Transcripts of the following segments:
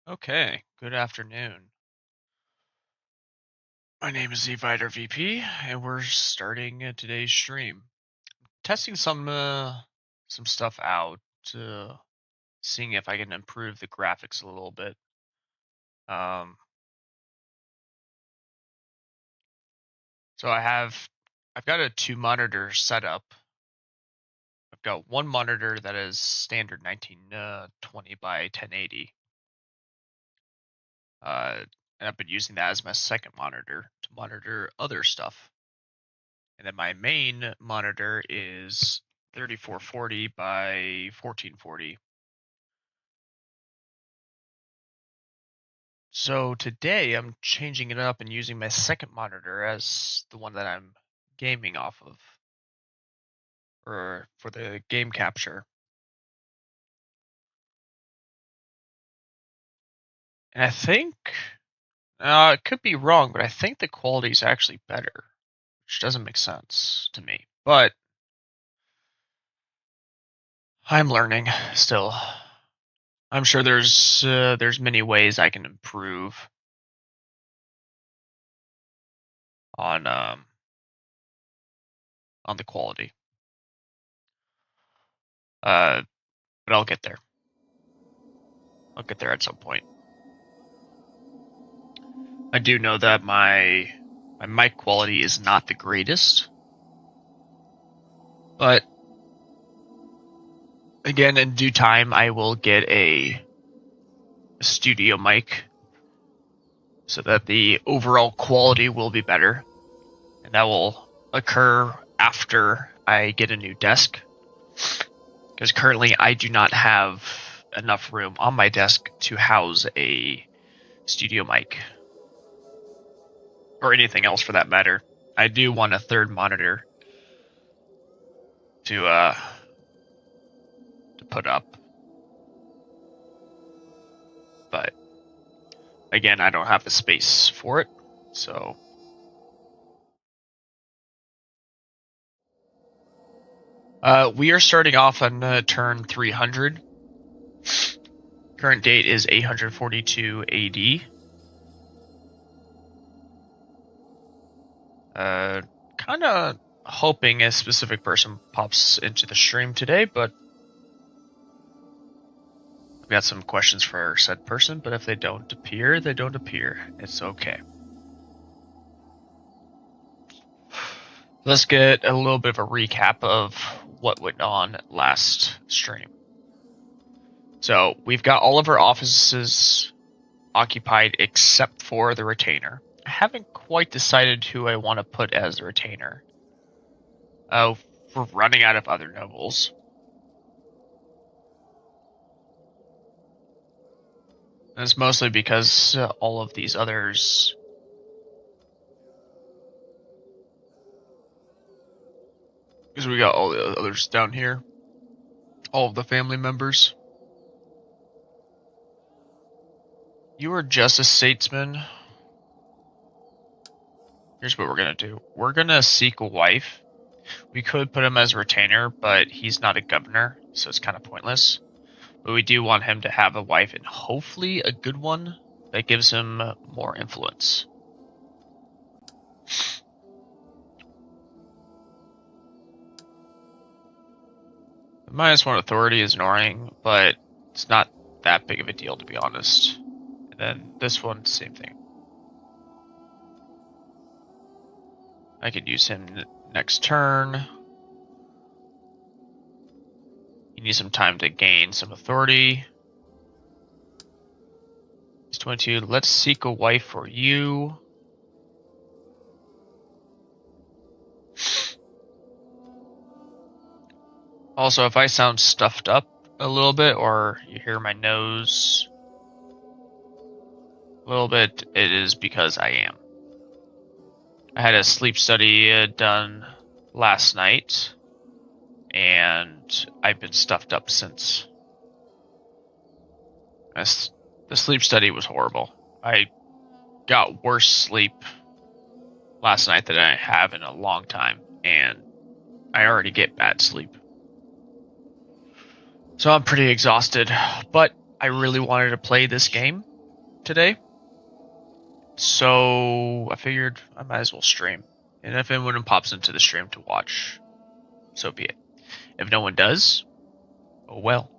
Okay, good afternoon. My name is Evider VP, and we're starting today's stream. Testing some stuff out, seeing if I can improve the graphics a little bit. Um, so I've got a two monitor setup. I've got one monitor that is standard 1920 by 1080. And I've been using that as my second monitor to monitor other stuff. And then my main monitor is 3440 by 1440. So today I'm changing it up and using my second monitor as the one that I'm gaming off of, or for the game capture. And I think, it could be wrong, but I think the quality is actually better, which doesn't make sense to me. But I'm learning still. I'm sure there's many ways I can improve on on the quality. Uh, but I'll get there. I'll get there at some point. I do know that my mic quality is not the greatest, but again, in due time, I will get a studio mic so that the overall quality will be better, and that will occur after I get a new desk. Because currently, I do not have enough room on my desk to house a studio mic or anything else for that matter. I do want a third monitor to put up, but again, I don't have the space for it, so we are starting off on turn 300. Current date is 842 AD. Kind of hoping a specific person pops into the stream today, but I've got some questions for said person, but if they don't appear, they don't appear. It's okay. Let's get a little bit of a recap of what went on last stream. So we've got all of our offices occupied except for the retainer. I haven't quite decided who I want to put as the retainer. We're running out of other nobles. And it's mostly because all of these others. Because we got all the others down here. All of the family members. You are just a statesman. Here's what we're going to do. We're going to seek a wife. We could put him as a retainer, but he's not a governor, so it's kind of pointless. But we do want him to have a wife, and hopefully a good one that gives him more influence. The -1 authority is annoying, but it's not that big of a deal, to be honest. And then this one, same thing. I could use him next turn. You need some time to gain some authority. He's 22. Let's seek a wife for you. Also, if I sound stuffed up a little bit, or you hear my nose a little bit, it is because I am. I had a sleep study done last night, and I've been stuffed up since. The sleep study was horrible. I got worse sleep last night than I have in a long time, and I already get bad sleep. So I'm pretty exhausted, but I really wanted to play this game, today. So I figured I might as well stream. And if anyone pops into the stream to watch, so be it. If no one does, oh well.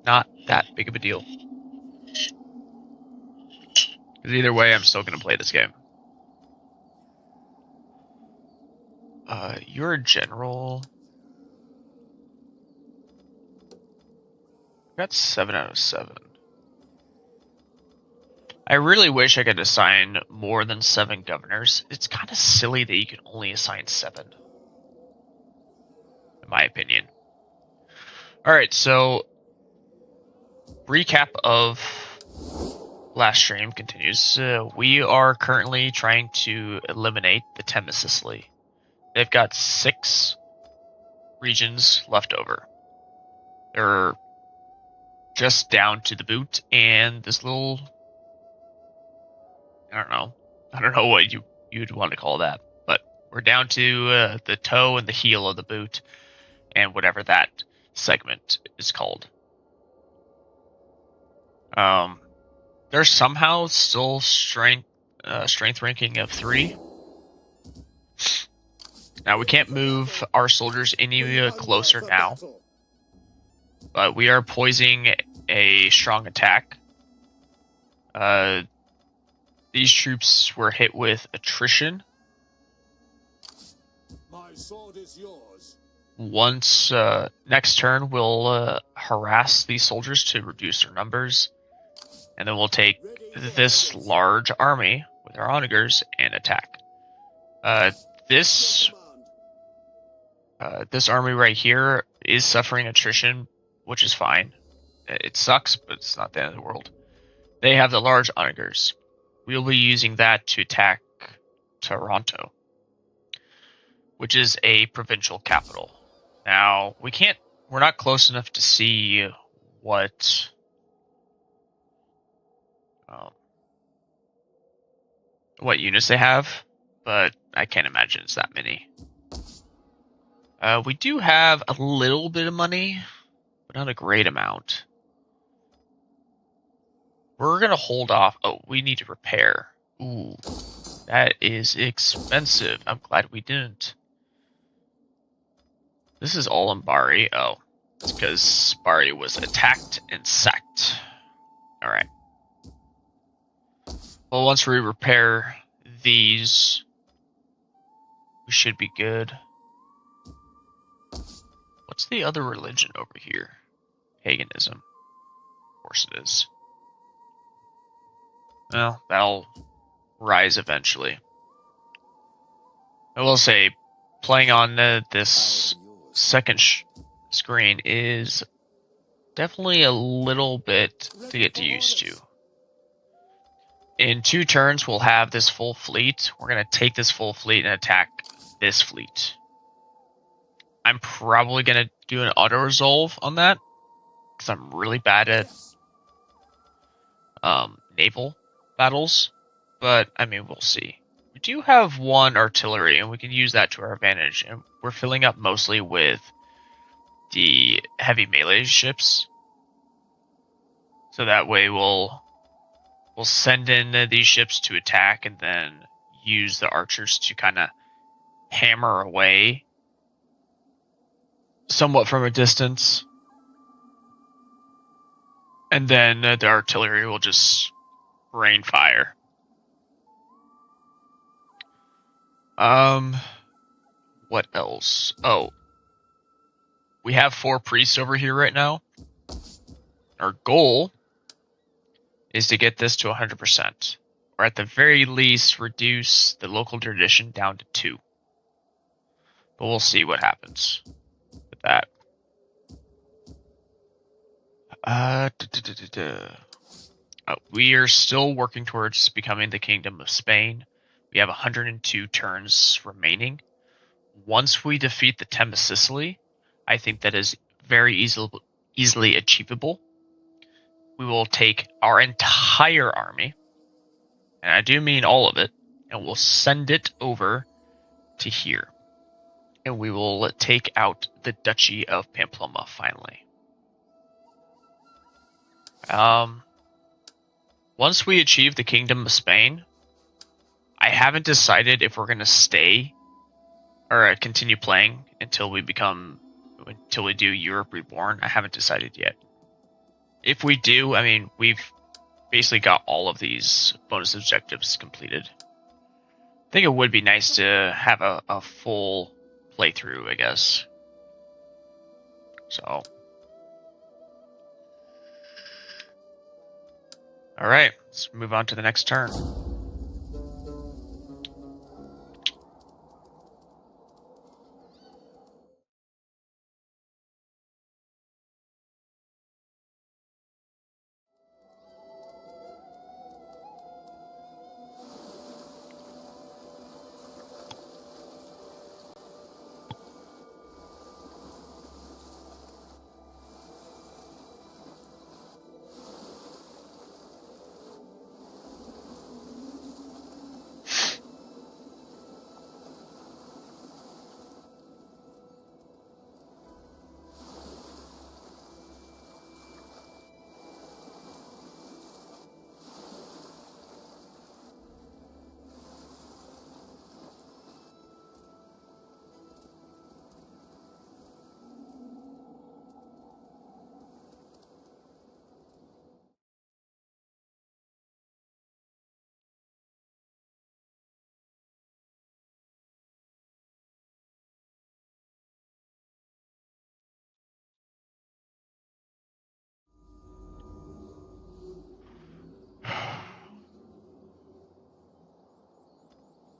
Not that big of a deal. Because either way, I'm still going to play this game. You're a general. I got 7 out of 7. I really wish I could assign more than 7 governors. It's kind of silly that you can only assign 7. In my opinion. Alright, so recap of last stream continues. We are currently trying to eliminate the Themyscira. They've got 6 regions left over. They're just down to the boot and this little, I don't know what you'd want to call that, but we're down to the toe and the heel of the boot and whatever that segment is called. They're somehow still strength ranking of 3. Now we can't move our soldiers any closer now, but we are poising a strong attack. These troops were hit with attrition. My sword is yours. Once next turn, we'll harass these soldiers to reduce their numbers, and then we'll take this large army with our onagers and attack. This army right here is suffering attrition, which is fine. It sucks, but it's not the end of the world. They have the large onagers. We'll be using that to attack Toronto, which is a provincial capital. Now, we're not close enough to see what units they have, but I can't imagine it's that many. We do have a little bit of money, but not a great amount. We're going to hold off. Oh, we need to repair. Ooh, that is expensive. I'm glad we didn't. This is all in Bari. Oh, it's because Bari was attacked and sacked. Alright. Well, once we repair these, we should be good. What's the other religion over here? Paganism. Of course it is. Well, that'll rise eventually. I will say, playing on this second screen is definitely a little bit to get used to. In 2 turns, we'll have this full fleet. We're going to take this full fleet and attack this fleet. I'm probably going to do an auto-resolve on that, because I'm really bad at naval battles, but I mean, we'll see. We do have 1 artillery, and we can use that to our advantage, and we're filling up mostly with the heavy melee ships. So that way we'll send in these ships to attack, and then use the archers to kind of hammer away somewhat from a distance. And then the artillery will just rain fire. What else? Oh. We have 4 priests over here right now. Our goal is to get this to 100%. Or at the very least, reduce the local tradition down to 2. But we'll see what happens with that. We are still working towards becoming the Kingdom of Spain. We have 102 turns remaining. Once we defeat the Themyscira, I think that is very easily achievable. We will take our entire army, and I do mean all of it, and we'll send it over to here. And we will take out the Duchy of Pamplona finally. once we achieve the Kingdom of Spain, I haven't decided if we're going to stay or continue playing until we do Europe Reborn. I haven't decided yet. If we do, I mean, we've basically got all of these bonus objectives completed. I think it would be nice to have a full playthrough, I guess. So. Alright, let's move on to the next turn.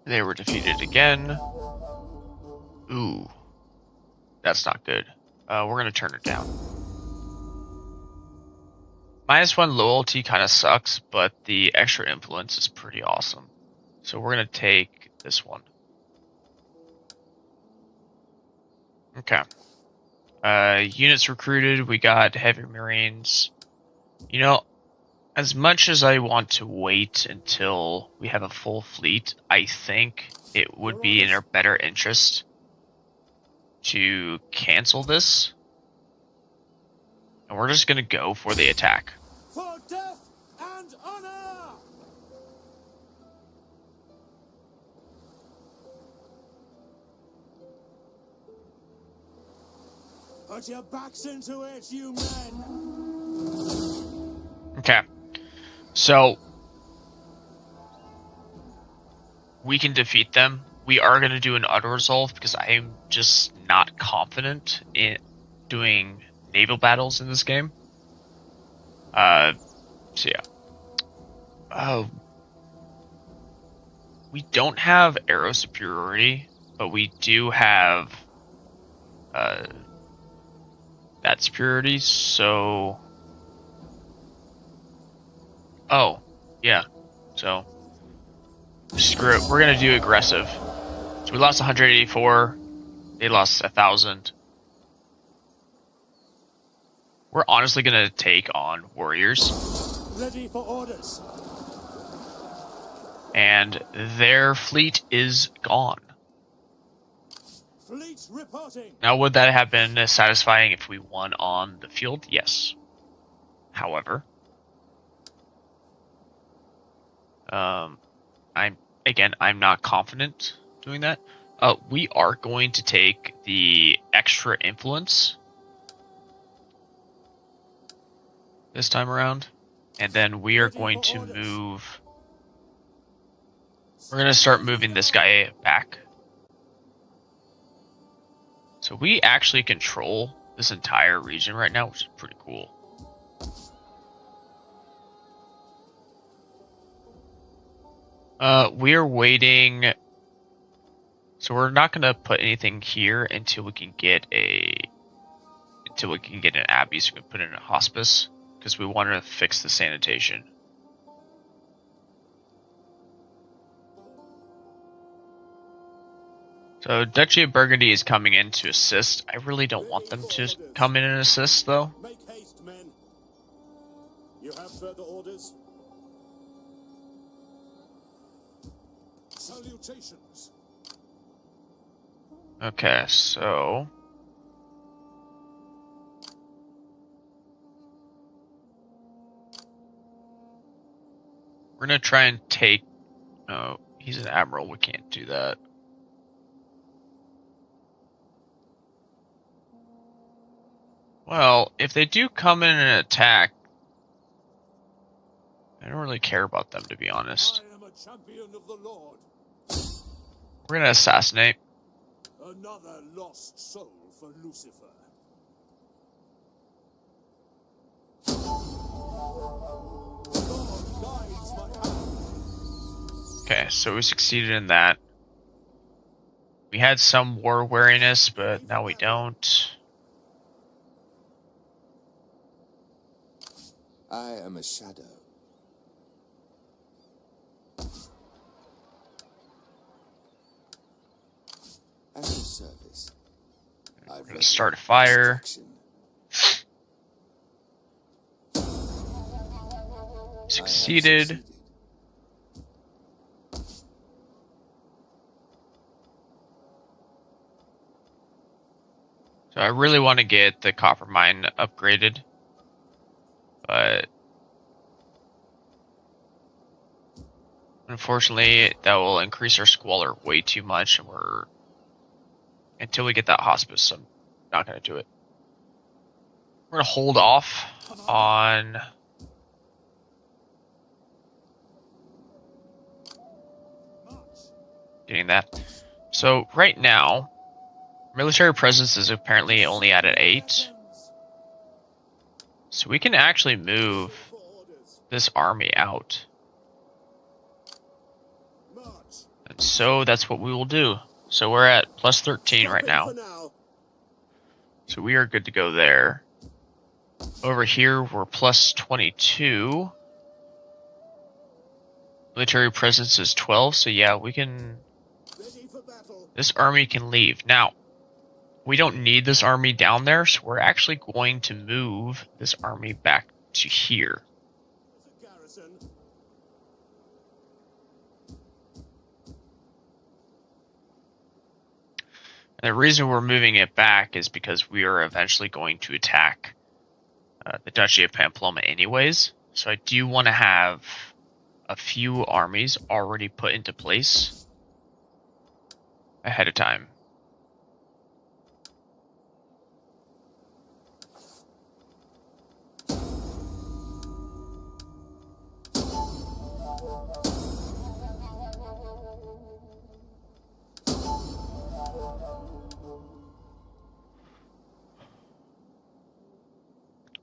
They were defeated again. Ooh. That's not good. We're going to turn it down. -1 loyalty kind of sucks, but the extra influence is pretty awesome. So we're going to take this one. Okay. Units recruited. We got heavy marines. You know, as much as I want to wait until we have a full fleet, I think it would be in our better interest to cancel this. And we're just going to go for the attack. For death and honor! Put your backs into it, you men! Okay. So we can defeat them. We are going to do an auto-resolve because I am just not confident in doing naval battles in this game. So yeah. We don't have aero superiority, but we do have that superiority, so... Oh, yeah. So, screw it. We're gonna do aggressive. So we lost 184. They lost 1,000. We're honestly gonna take on warriors. Ready for orders. And their fleet is gone. Fleet reporting. Now, would that have been satisfying if we won on the field? Yes. However, I'm not confident doing that. We are going to take the extra influence this time around, and then we are going to move. We're going to start moving this guy back. So we actually control this entire region right now, which is pretty cool. We are waiting. So we're not going to put anything here until we can get an abbey, so we can put in a hospice, because we want to fix the sanitation. So Duchy of Burgundy is coming in to assist. I really don't want them to come in and assist, though. Make haste, men. You have further orders? Salutations. Okay, so... We're gonna try and take... Oh, he's an admiral. We can't do that. Well, if they do come in and attack, I don't really care about them, to be honest. I am a champion of the Lord. We're gonna assassinate. Another lost soul for Lucifer. God guides my hand. Okay, so we succeeded in that. We had some war wariness, but now we don't. I am a shadow. At your service. We're gonna start a fire. Succeeded. So I really want to get the copper mine upgraded, but unfortunately that will increase our squalor way too much, and until we get that hospice, I'm not going to do it. We're going to hold off on getting that. So right now, military presence is apparently only at 8. So we can actually move this army out. And so that's what we will do. So we're at plus 13 right now. So we are good to go there. Over here, we're plus 22. Military presence is 12, so yeah, we can... This army can leave. Now, we don't need this army down there, so we're actually going to move this army back to here. And the reason we're moving it back is because we are eventually going to attack the Duchy of Pamplona anyways. So I do want to have a few armies already put into place ahead of time.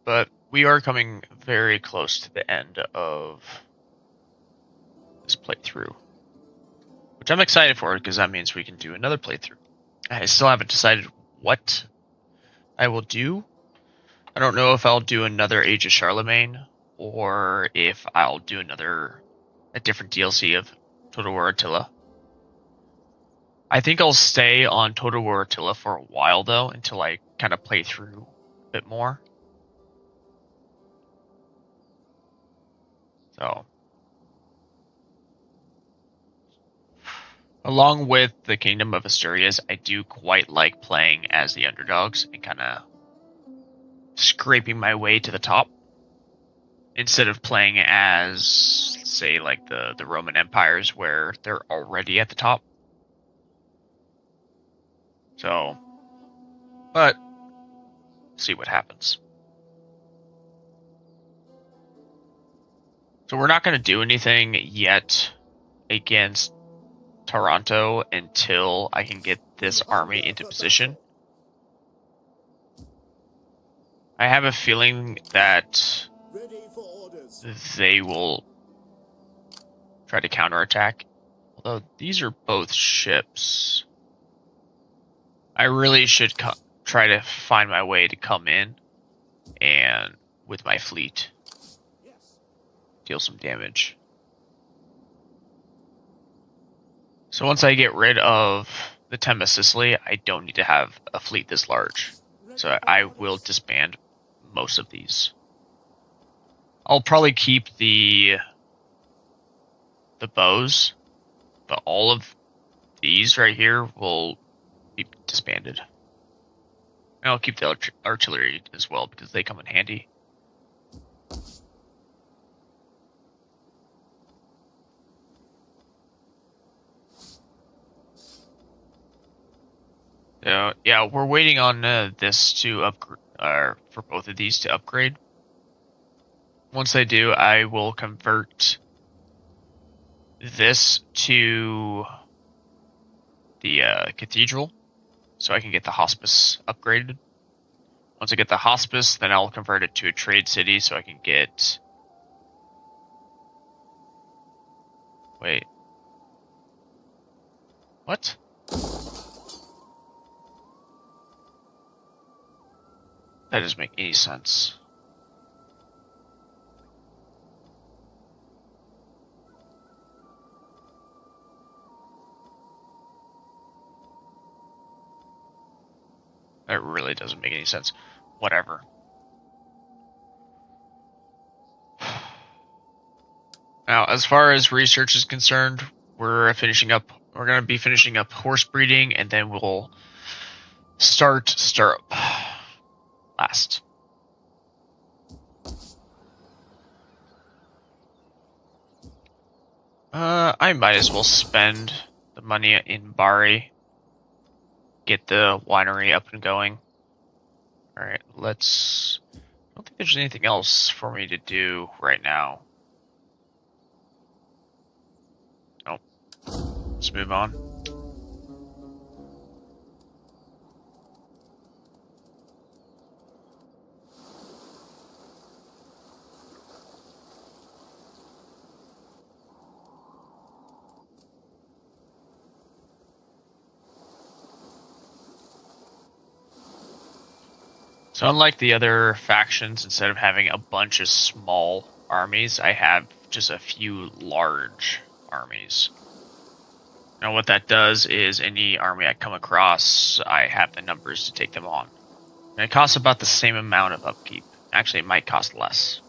But we are coming very close to the end of this playthrough, which I'm excited for because that means we can do another playthrough. I still haven't decided what I will do. I don't know if I'll do another Age of Charlemagne or if I'll do a different DLC of Total War Attila. I think I'll stay on Total War Attila for a while though, until I kind of play through a bit more. So, along with the Kingdom of Asturias, I do quite like playing as the underdogs and kind of scraping my way to the top instead of playing as, say, like the Roman empires where they're already at the top. So, but see what happens. So we're not going to do anything yet against Taranto until I can get this army into position. I have a feeling that they will try to counterattack. Although these are both ships. I really should try to find my way to come in and with my fleet deal some damage. So once I get rid of the Temba Sicily, I don't need to have a fleet this large. So I will disband most of these. I'll probably keep the bows, but all of these right here will be disbanded. And I'll keep the artillery as well because they come in handy. So yeah, we're waiting on this to upgrade, for both of these to upgrade. Once I do, I will convert this to the cathedral, so I can get the hospice upgraded. Once I get the hospice, then I'll convert it to a trade city, so I can get. Wait. What? That doesn't make any sense. That really doesn't make any sense. Whatever. Now, as far as research is concerned, we're going to be finishing up horse breeding, and then we'll start stirrup last. I might as well spend the money in Bari. Get the winery up and going. Alright, let's... I don't think there's anything else for me to do right now. Nope. Let's move on. So unlike the other factions, instead of having a bunch of small armies, I have just a few large armies. Now what that does is any army I come across, I have the numbers to take them on. And it costs about the same amount of upkeep. Actually, it might cost less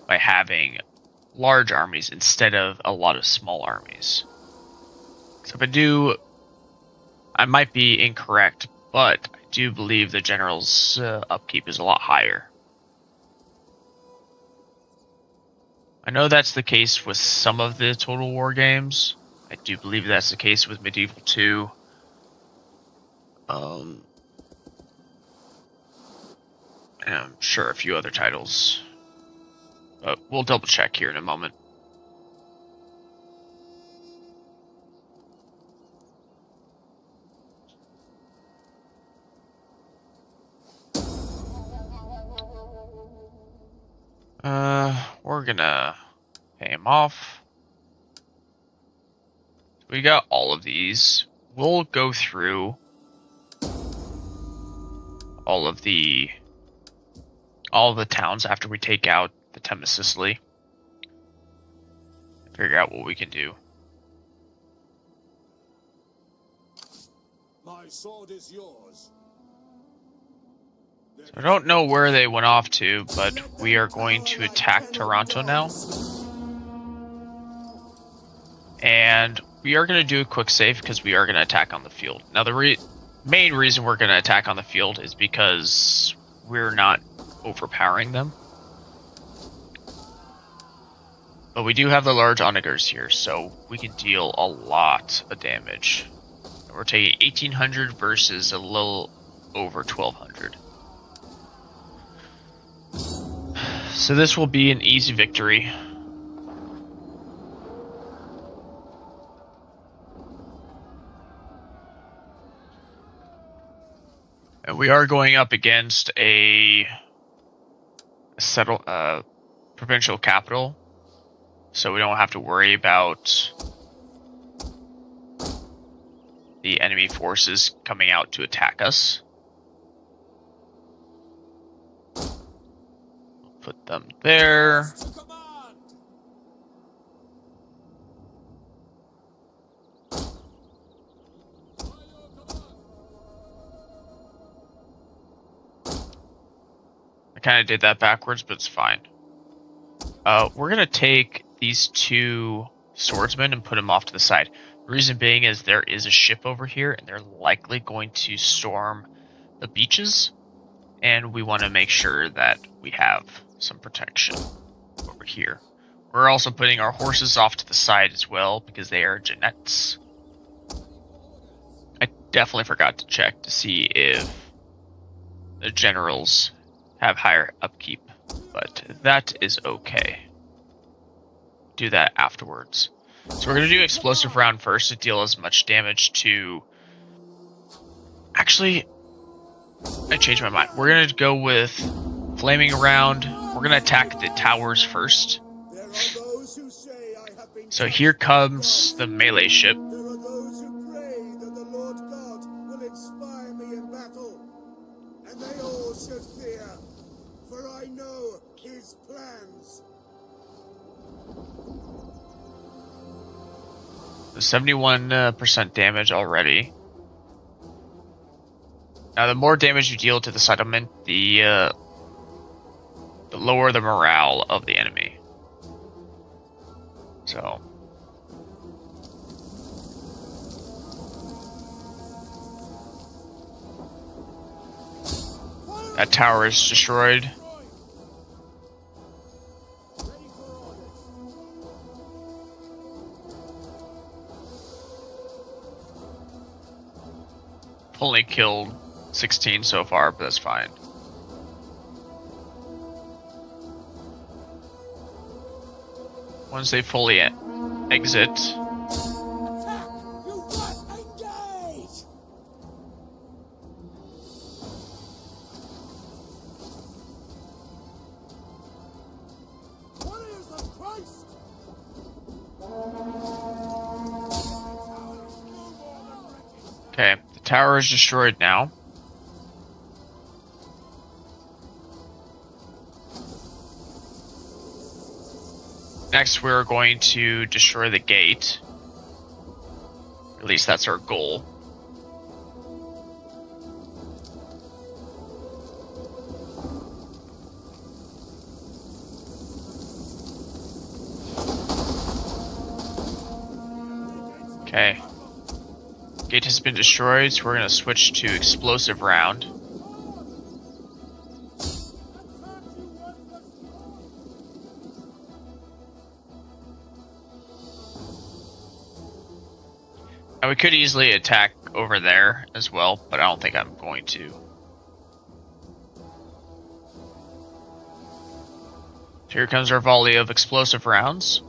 by having large armies instead of a lot of small armies. So if I might be incorrect, but I do believe the general's upkeep is a lot higher. I know that's the case with some of the Total War games. I do believe that's the case with Medieval 2. And I'm sure a few other titles. But we'll double check here in a moment. We're gonna pay him off. We got all of these. We'll go through all of the towns after we take out the Tem of Sicily. Figure out what we can do. My sword is yours. So I don't know where they went off to, but we are going to attack Toronto now. And we are going to do a quick save because we are going to attack on the field. Now the main reason we're going to attack on the field is because we're not overpowering them. But we do have the large onagers here, so we can deal a lot of damage. We're taking 1800 versus a little over 1200. So this will be an easy victory. And we are going up against a provincial capital, so we don't have to worry about the enemy forces coming out to attack us. Put them there. I kind of did that backwards, but it's fine. We're going to take these two swordsmen and put them off to the side. The reason being is there is a ship over here, and they're likely going to storm the beaches. And we want to make sure that we have some protection over here. We're also putting our horses off to the side as well, because they are Jeanettes. definitely forgot to check to see if the generals have higher upkeep, but that is okay. Do that afterwards. So we're going to do explosive round first to deal as much damage to... Actually, I changed my mind. We're going to go with flaming round. We're going to attack the towers first. So here comes the melee ship. There are those who pray that the Lord God will inspire me in battle, and they all should fear, for I know his plans. The 71% damage already. Now, the more damage you deal to the settlement, the lower the morale of the enemy. So... that tower is destroyed. Only killed 16 so far, but that's fine. Once they fully exit, okay, the tower is destroyed now. Next, we're going to destroy the gate. At least that's our goal. Okay. Gate has been destroyed, so we're going to switch to explosive round. Now we could easily attack over there as well, but I don't think I'm going to. So here comes our volley of explosive rounds.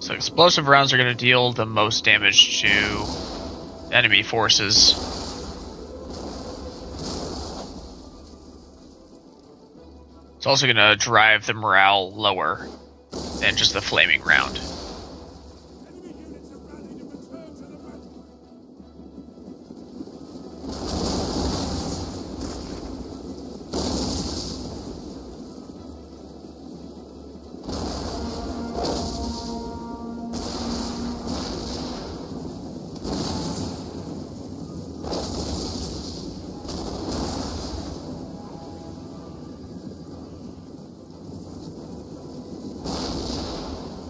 So explosive rounds are going to deal the most damage to enemy forces. It's also going to drive the morale lower than just the flaming round.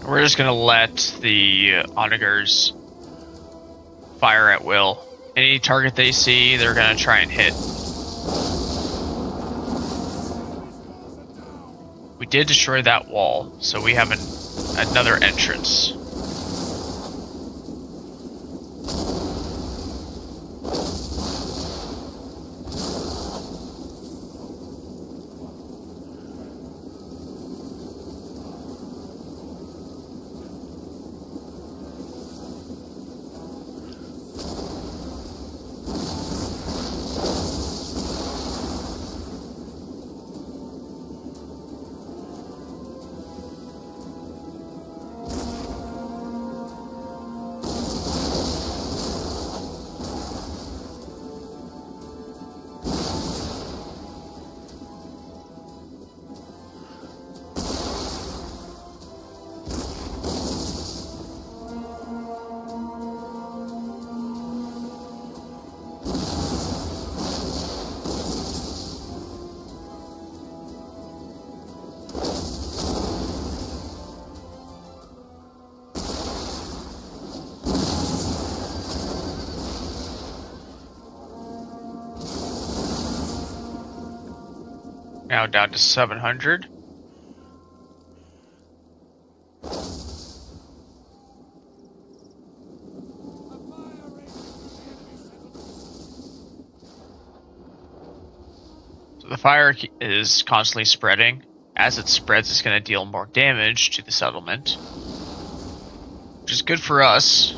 We're just gonna let the onagers fire at will. Any target they see, they're gonna try and hit. We did destroy that wall, so we have another entrance. Now down to 700. So the fire is constantly spreading. As it spreads, it's going to deal more damage to the settlement, which is good for us.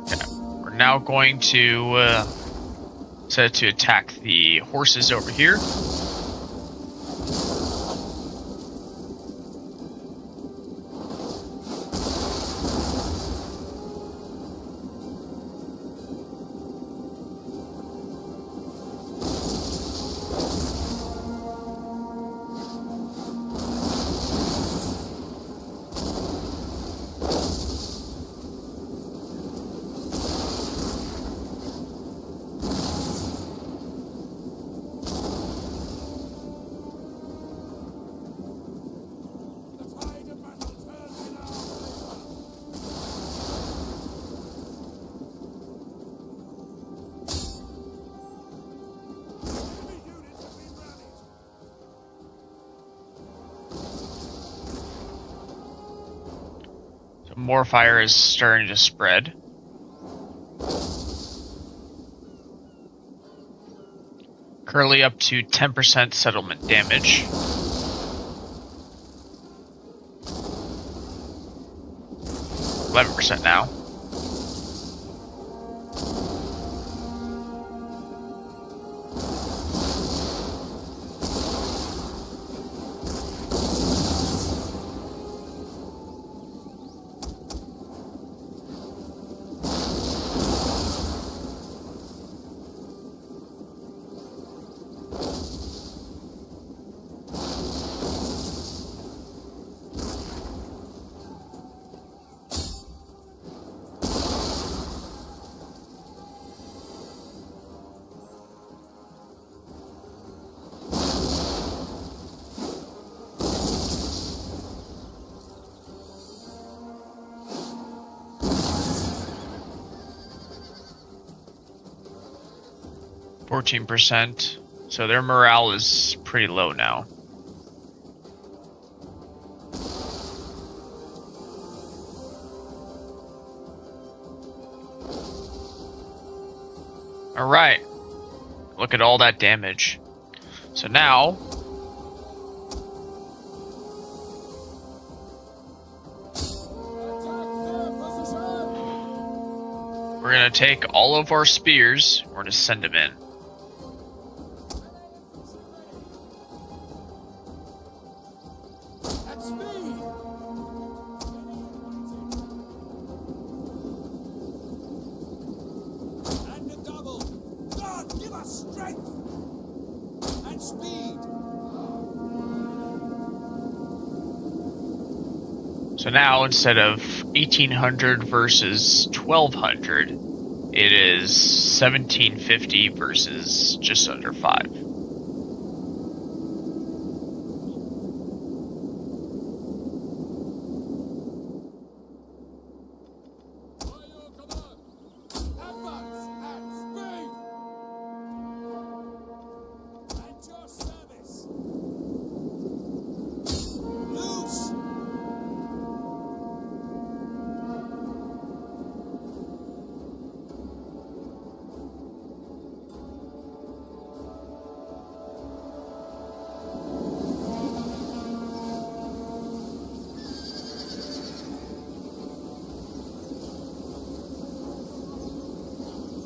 Okay. We're now going to set to attack the horses over here. More fire is starting to spread. Currently up to 10% settlement damage. %now. %, so their morale is pretty low now. Alright, look at all that damage. So now, we're going to take all of our spears, we're going to send them in. So now, instead of 1800 versus 1200, it is 1750 versus just under 5.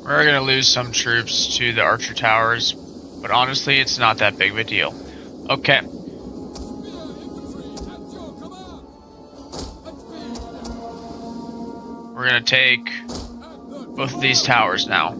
We're going to lose some troops to the archer towers, but honestly, it's not that big of a deal. Okay. We're going to take both of these towers now.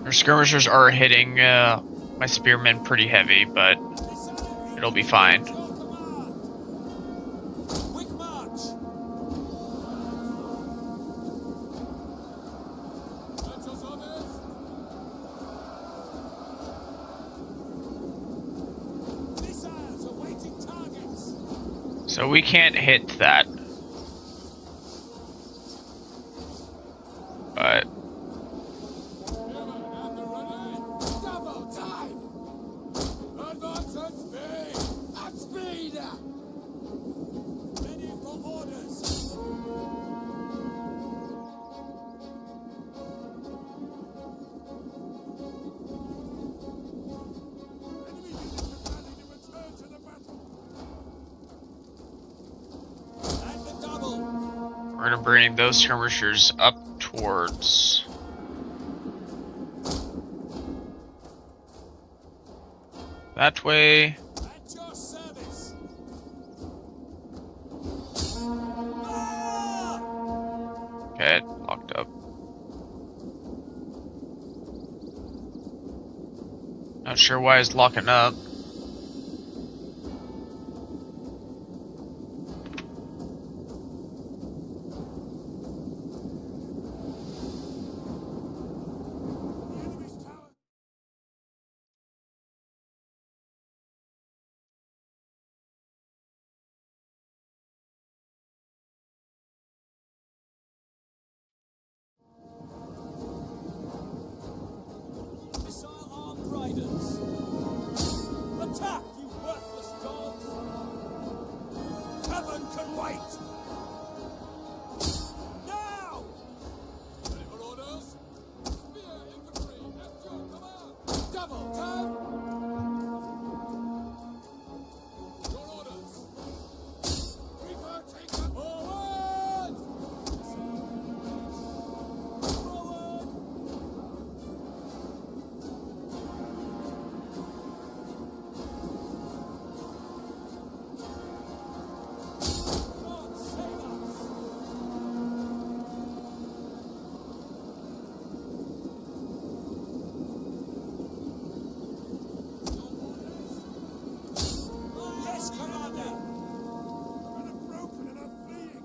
Our skirmishers are hitting my spearmen pretty heavy, but It'll be fine. Quick march. Missiles awaiting targets. So we can't hit that. But Double time. Advance at speed. At speed. Ready for orders. Enemy units are planning to return to the battle. And the double. we're gonna bring those skirmishers up towards that way. At your service. Ah! Okay, locked up. Not sure why it's locking up. The enemy's tower. Missile-armed riders. Attack, you worthless dogs! Heaven can wait! Now! Ready for orders? Spear infantry at your command! Double time! Your orders! Reaper, take up! Forward! Forward! God save us! Yes, Commander! Men are broken and are fleeing!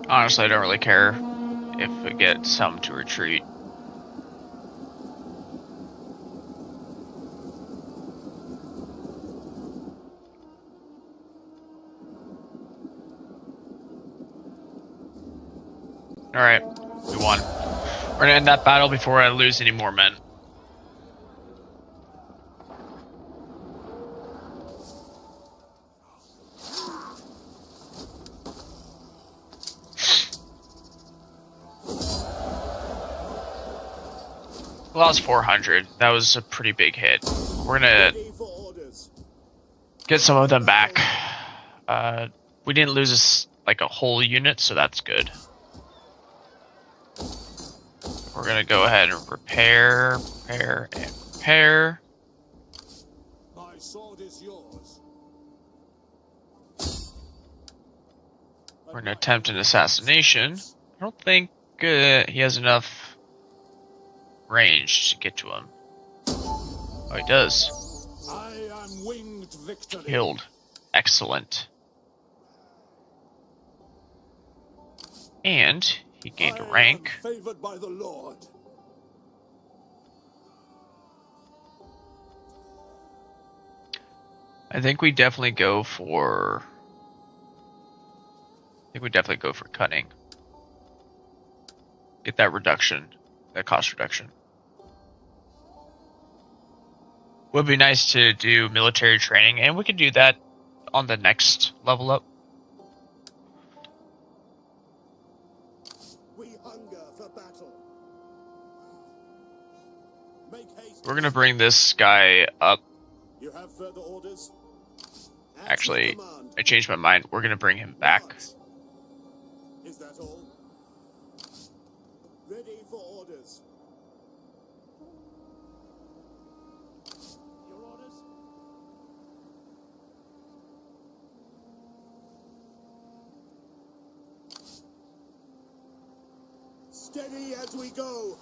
Honestly, I don't really care if we get some to retreat. Alright, we won. We're gonna end that battle before I lose any more men. Lost 400. That was a pretty big hit. We're gonna Ready for orders. get some of them back. We didn't lose like a whole unit, so that's good. We're gonna go ahead and repair, and repair. My sword is yours. We're gonna attempt an assassination. I don't think he has enough range to get to him. Oh, he does. I am winged victory. Killed. Excellent. And he gained a rank. I am favored by the Lord. I think we definitely go for cunning. Get that reduction, that cost reduction. Would be nice to do military training, and we can do that on the next level up. We hunger for battle. Make haste. We're gonna bring this guy up. You have further orders? At Actually, your command. I changed my mind. We're gonna bring him back. March. Is that all? Ready for orders. Your orders? Steady as we go.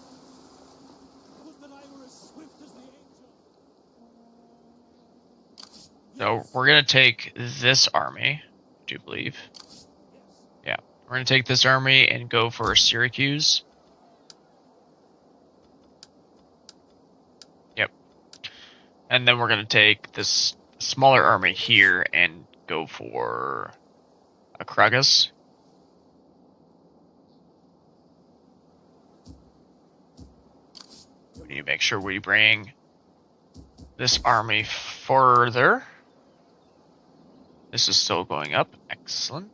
So we're gonna take this army, I do believe. Yeah, we're gonna take this army and go for Syracuse. Yep. And then we're gonna take this smaller army here and go for Acragas. We need to make sure we bring this army further. This is still going up. Excellent.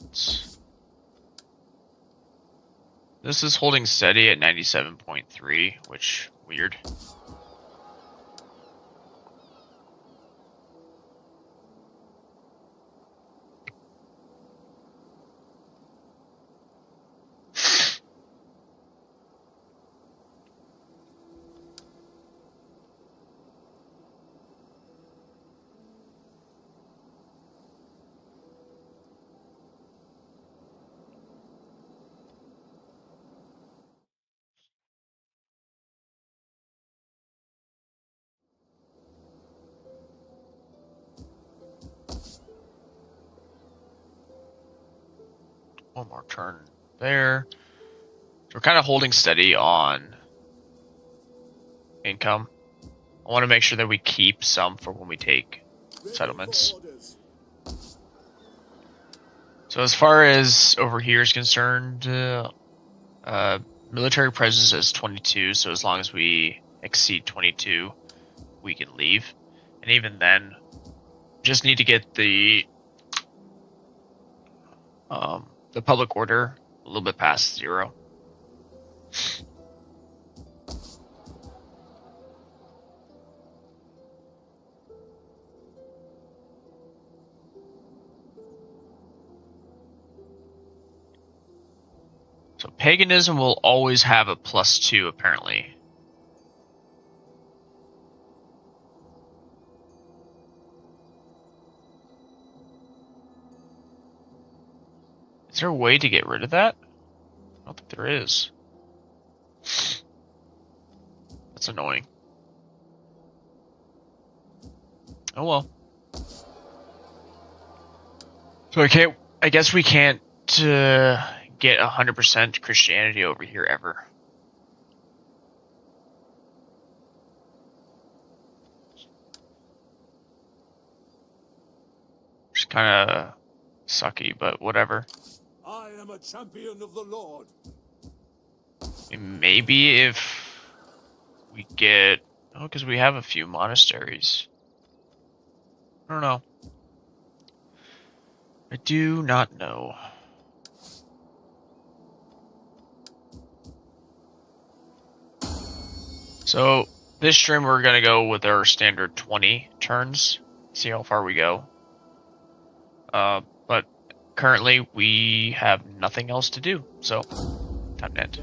This is holding steady at 97.3, which weird. One more turn there. So we're kind of holding steady on income. I want to make sure that we keep some for when we take settlements. So as far as over here is concerned, military presence is 22, so as long as we exceed 22, we can leave. And even then, just need to get the public order a little bit past 0. So paganism will always have a +2, apparently. Is there a way to get rid of that? I don't think there is. That's annoying. Oh well. So I guess we can't get 100% Christianity over here ever. It's kind of sucky, but whatever. I am a champion of the Lord. Maybe if we get... Oh, because we have a few monasteries. I don't know. I do not know. So, this stream we're going to go with our standard 20 turns. See how far we go. But currently we have nothing else to do. So, time to end.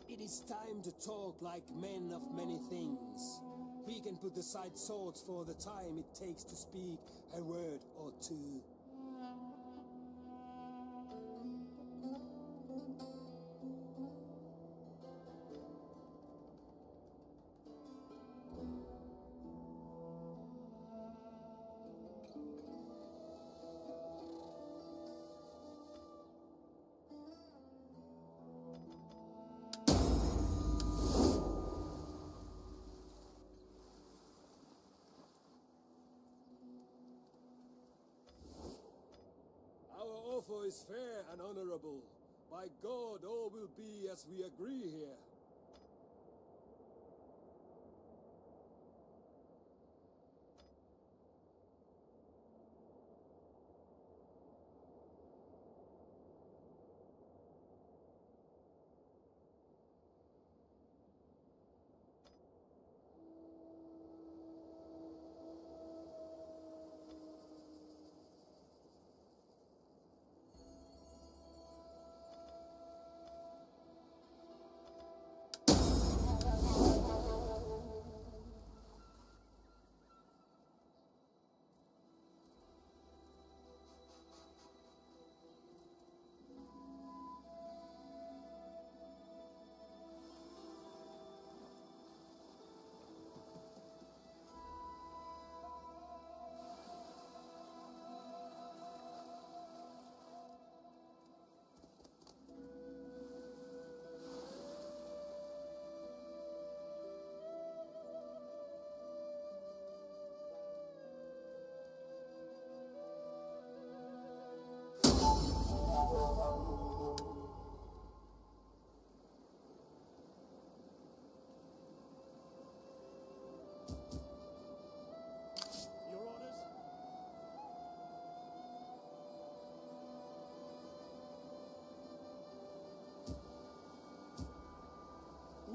It is time to talk like men of many things. We can put aside swords for the time it takes to speak a word or two. Our offer is fair and honorable. By God, all will be as we agree here.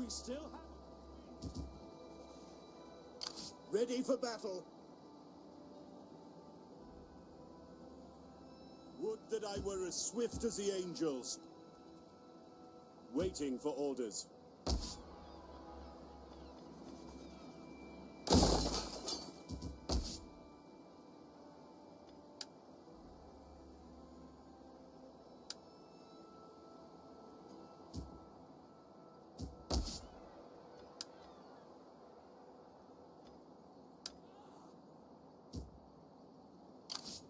We still have... Ready for battle. Would that I were as swift as the angels. Waiting for orders.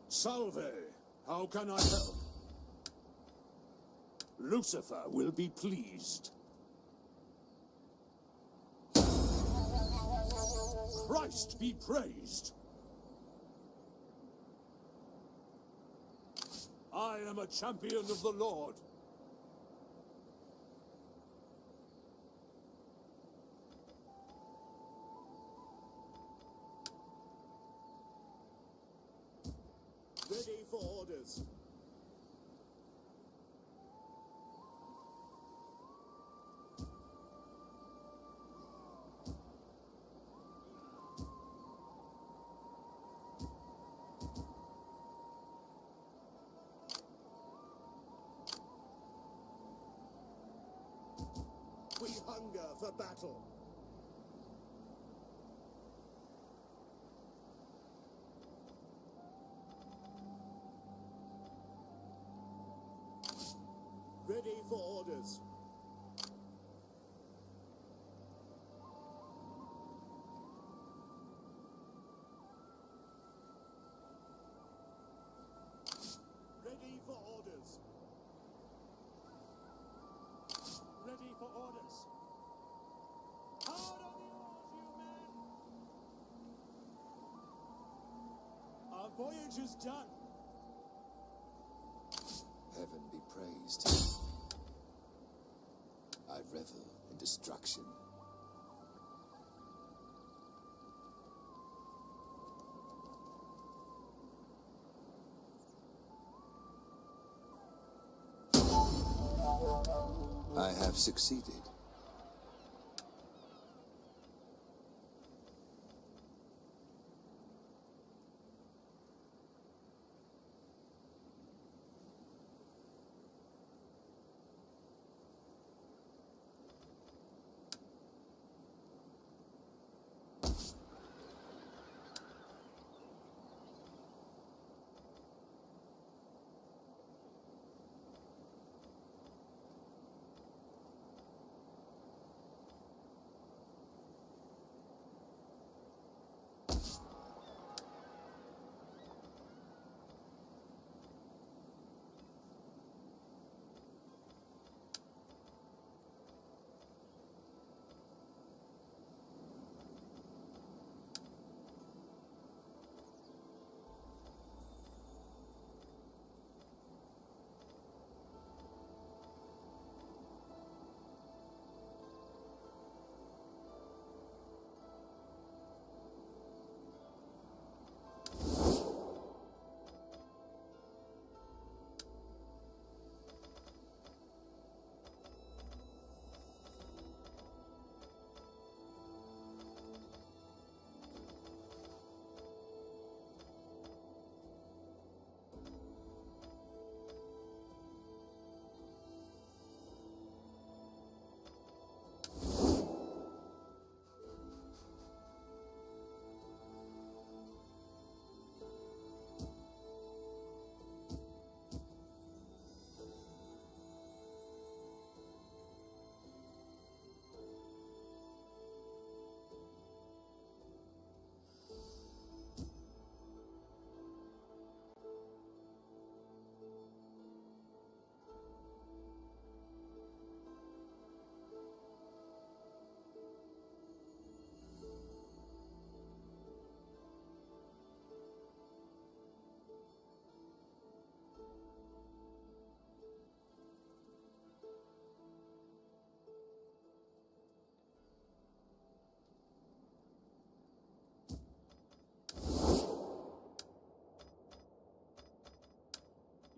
Salve, how can I help? Lucifer will be pleased. Christ be praised. I am a champion of the Lord. Ready for orders. We hunger for battle. Ready for orders. Ready for orders. Ready for orders. Hard on the oars, you men! Our voyage is done. Heaven be praised. I revel in destruction. I have succeeded.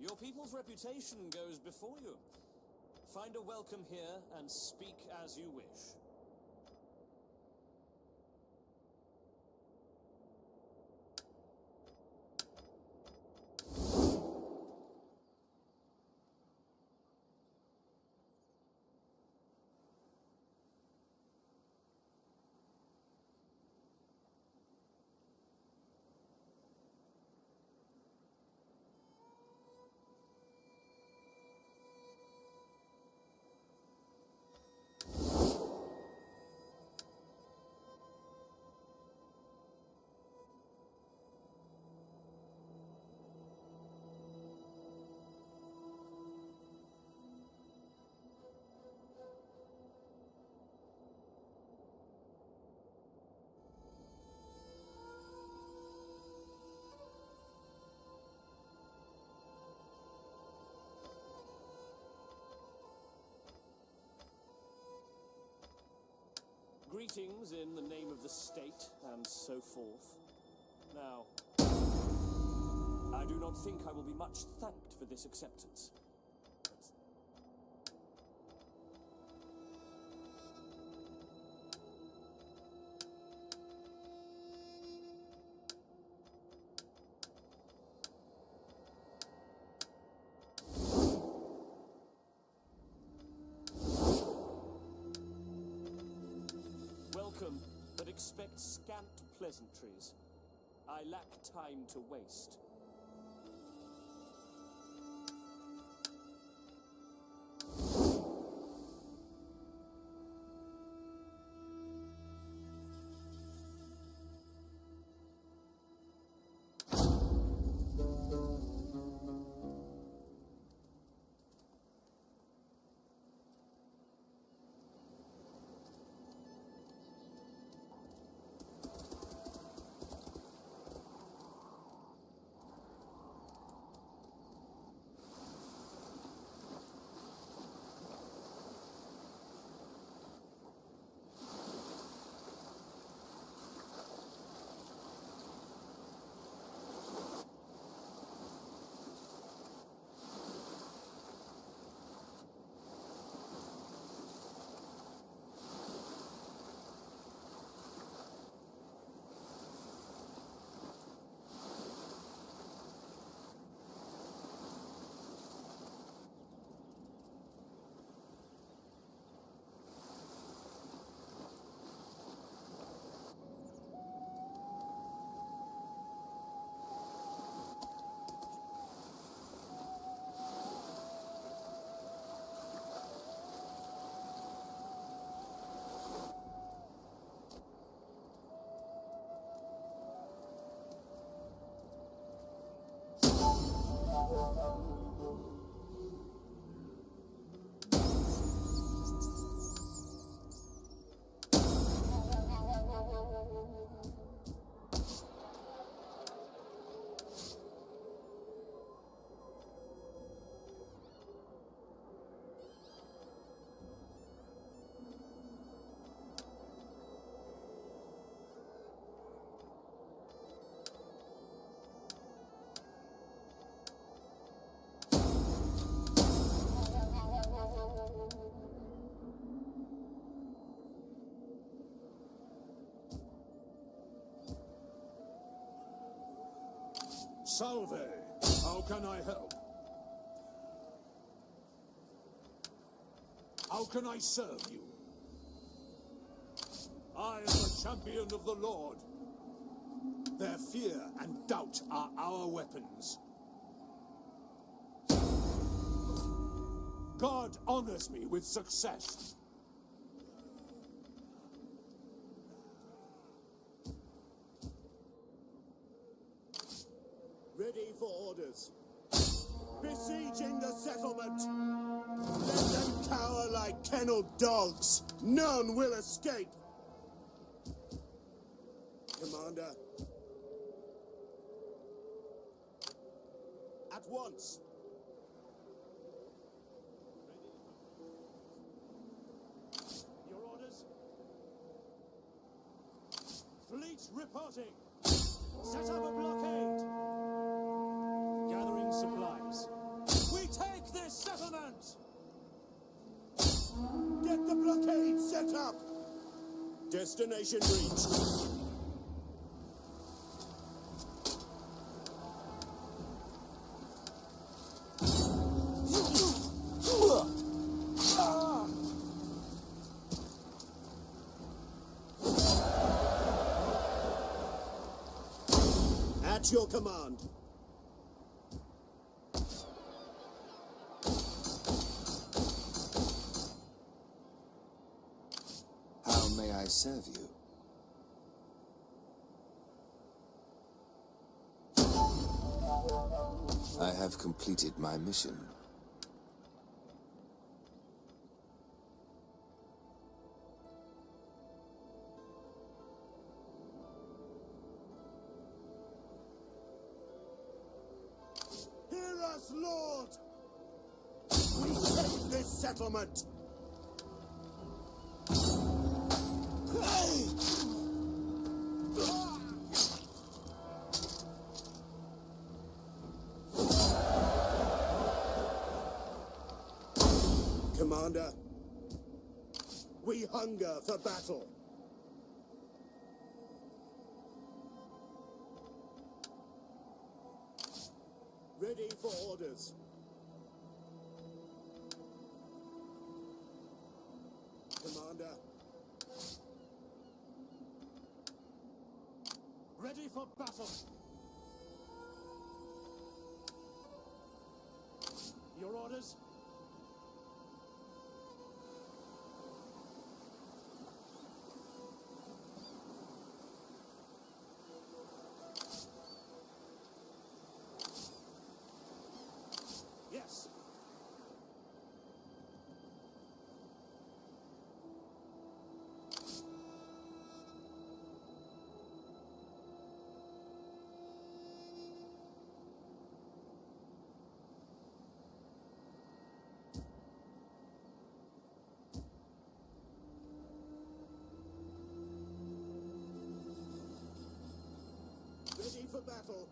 Your people's reputation goes before you. Find a welcome here and speak as you wish. Greetings in the name of the state, and so forth. Now, I do not think I will be much thanked for this acceptance. Welcome, but expect scant pleasantries. I lack time to waste. Salve! How can I help? How can I serve you? I am the champion of the Lord. Their fear and doubt are our weapons. God honors me with success. Ready for orders. Besieging the settlement. Let them cower like kennelled dogs. None will escape. Commander. At once. Your orders? Fleet reporting. Set up a blockade. Gathering supplies. We take this settlement! Get the blockade set up. Destination reached. At your command. How may I serve you? I have completed my mission. Hear us, Lord! We take this settlement! Commander, we hunger for battle. Ready for orders. Commander, Ready for battle. Your orders? Yes. ready for battle.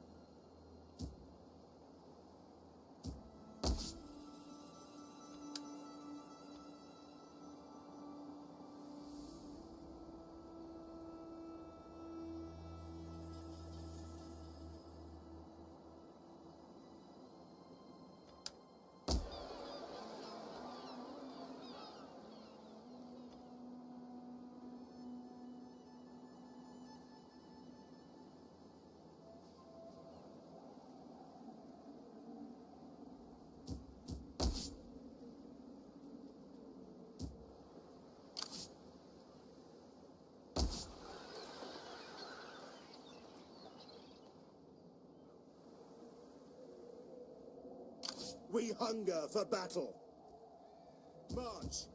We hunger for battle. March!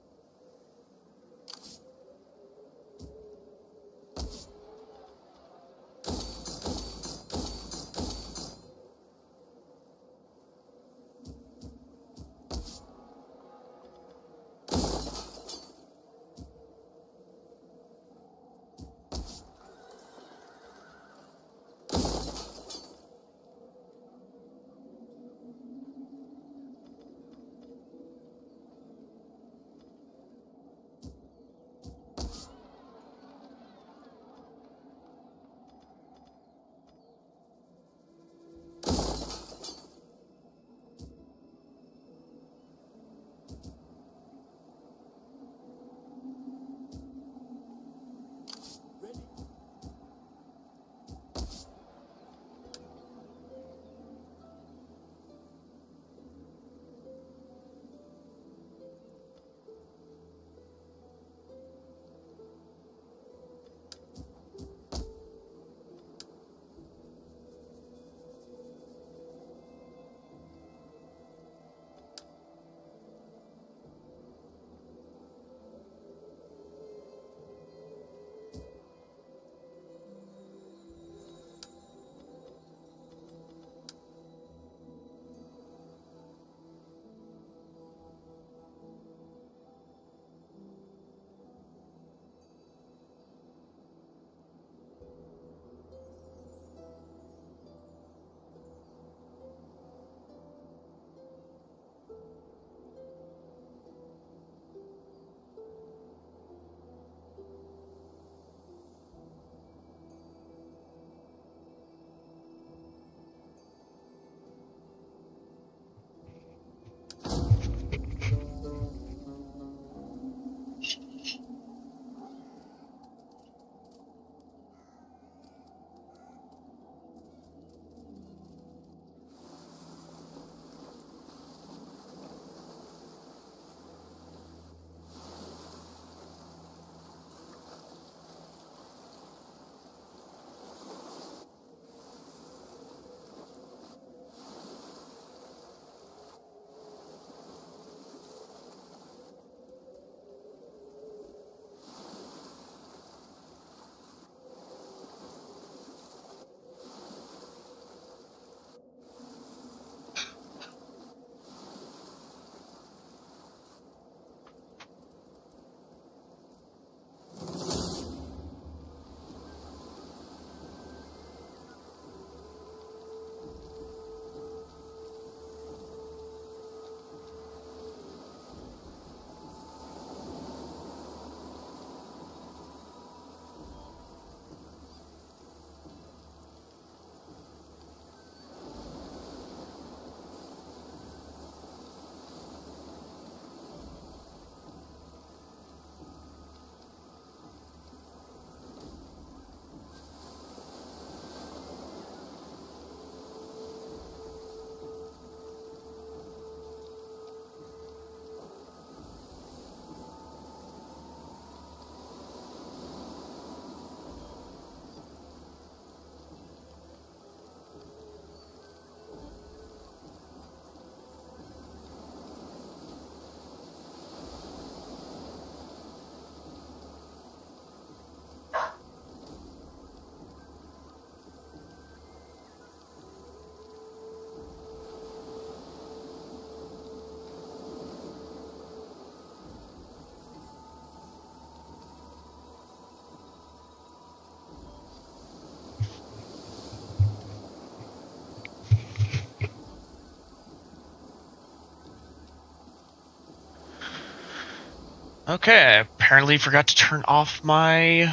Okay, I apparently forgot to turn off my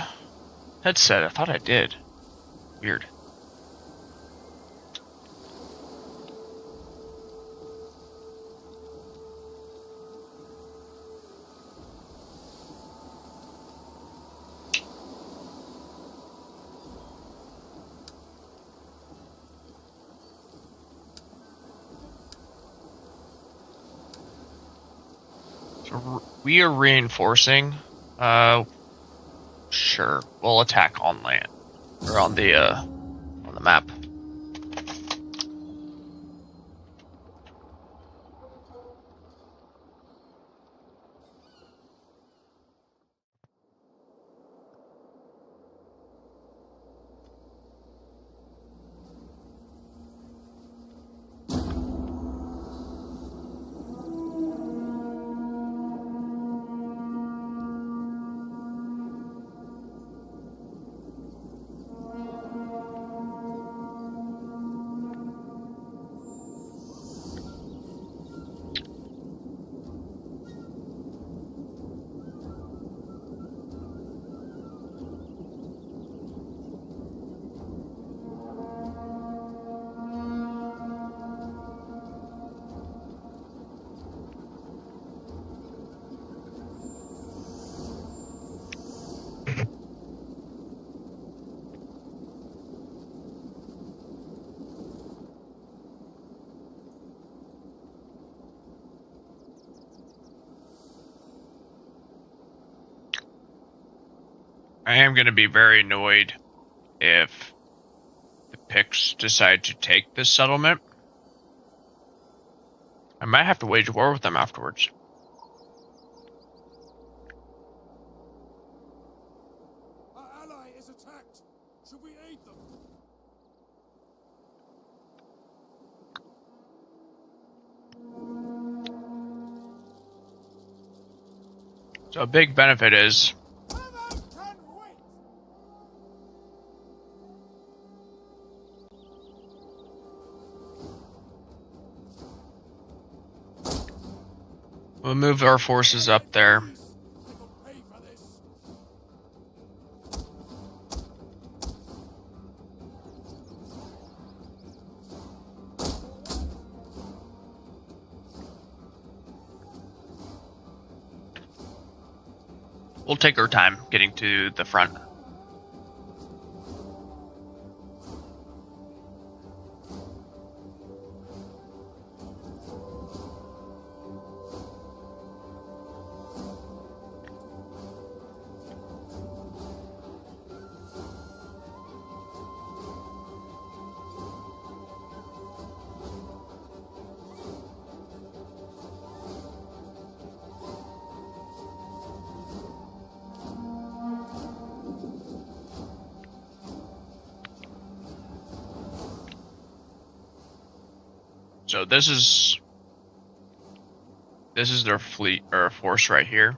headset. I thought I did. Weird. So we are reinforcing. Sure. We'll attack on land or on the map. I am going to be very annoyed if the Picts decide to take this settlement. I might have to wage war with them afterwards. Our ally is attacked. Should we aid them? So a big benefit is we'll move our forces up there. We'll take our time getting to the front. So this is their fleet or force right here.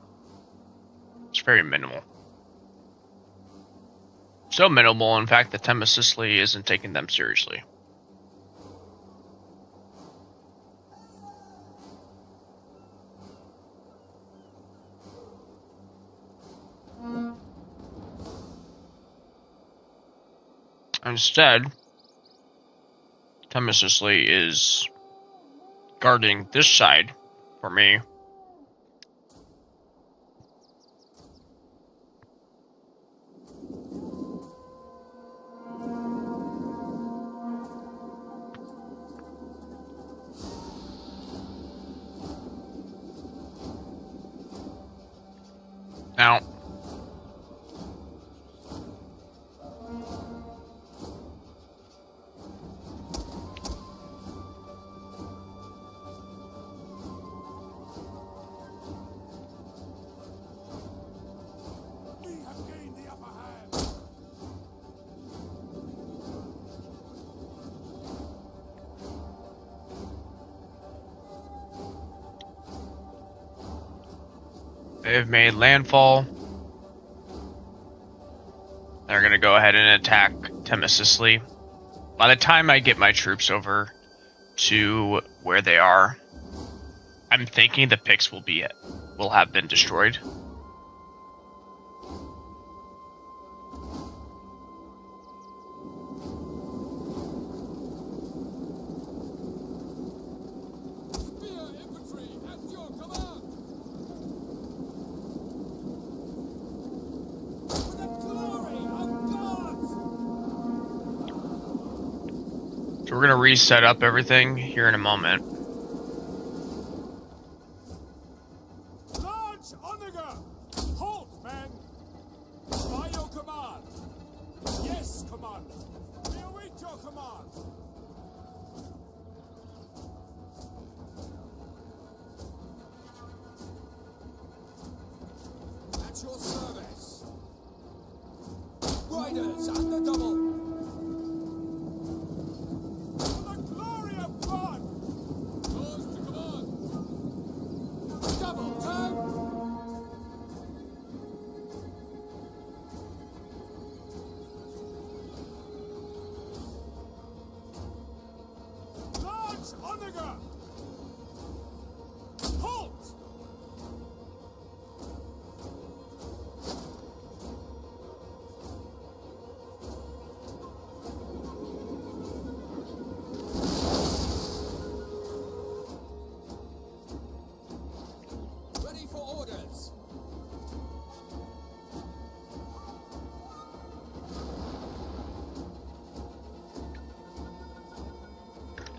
It's very minimal. So minimal, in fact, that Themistocles isn't taking them seriously. Instead, Themistocles is guarding this side for me. Now, We have gained the upper hand. they've made landfall. They're going to go ahead and attack Themistocles. By the time I get my troops over to where they are, I'm thinking the Picts will have been destroyed. So we're gonna reset up everything here in a moment. Large Onager! Halt, men! By your command! Yes, Commander! We await your command! At your service! Riders at the double! For the glory of God! Yours to command! Double turn! Large Onager! Halt! Ready for orders!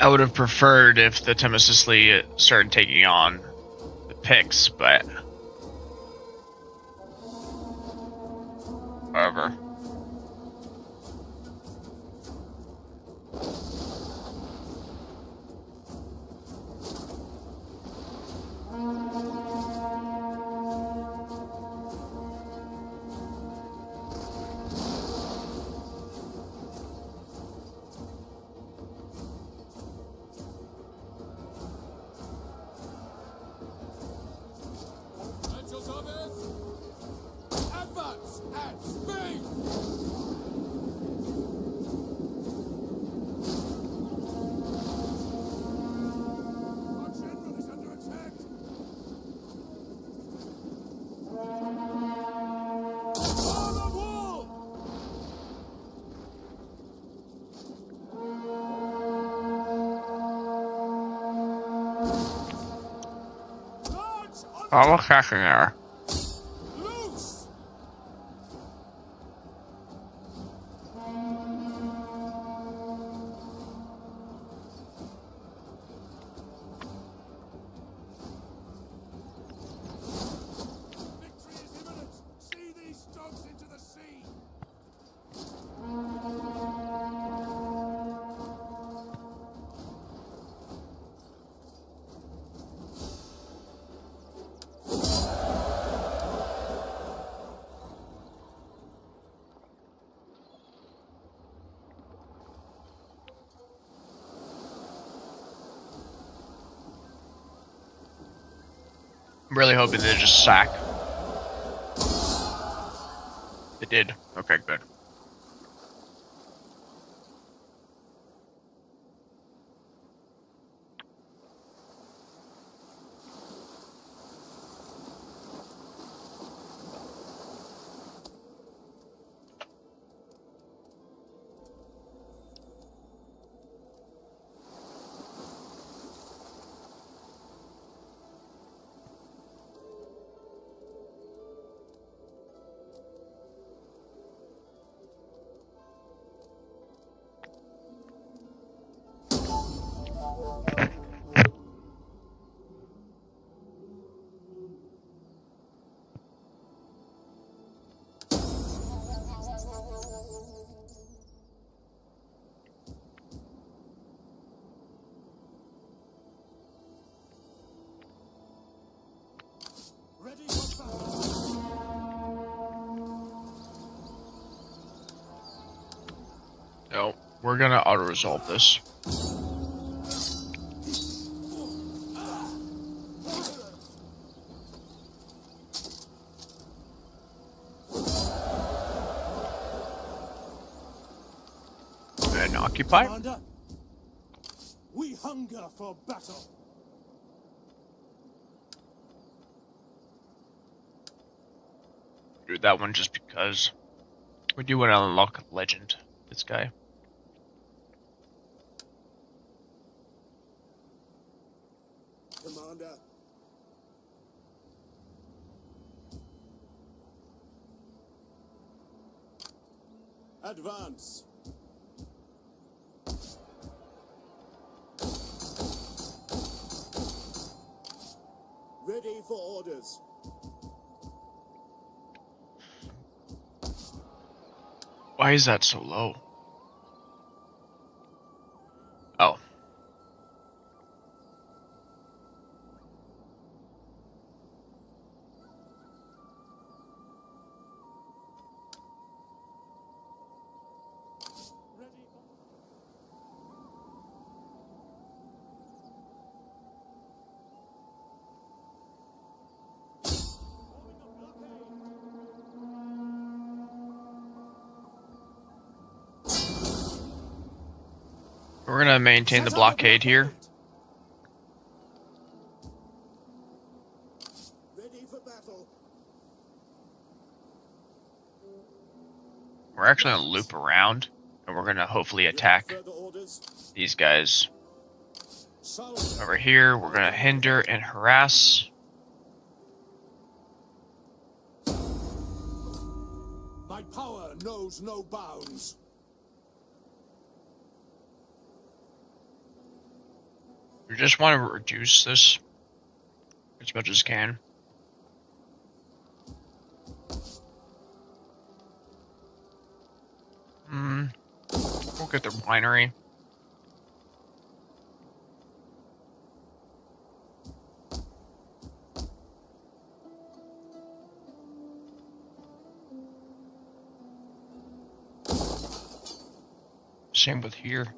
I would have preferred if the Temesisli started taking on the Picts, but whatever. At your service! Advance at speed! Our general is under attack! On the wall! Large on Alle graag er. loose! Victory is imminent! See these dogs into the sea! I'm really hoping they just sack. It did. Okay, good. Ready for battle! No, we're gonna auto-resolve this. And occupy. Commander, we hunger for battle. do that one just because we do want to unlock legend. This guy. Commander. Advance. Ready for orders. Why is that so low? Oh. We're gonna maintain the blockade here. Ready for battle. We're actually gonna loop around, and we're gonna hopefully attack Further orders. these guys Soldier. over here. We're gonna hinder and harass. My power knows no bounds. We just want to reduce this as much as can. We'll get their winery. Same with here.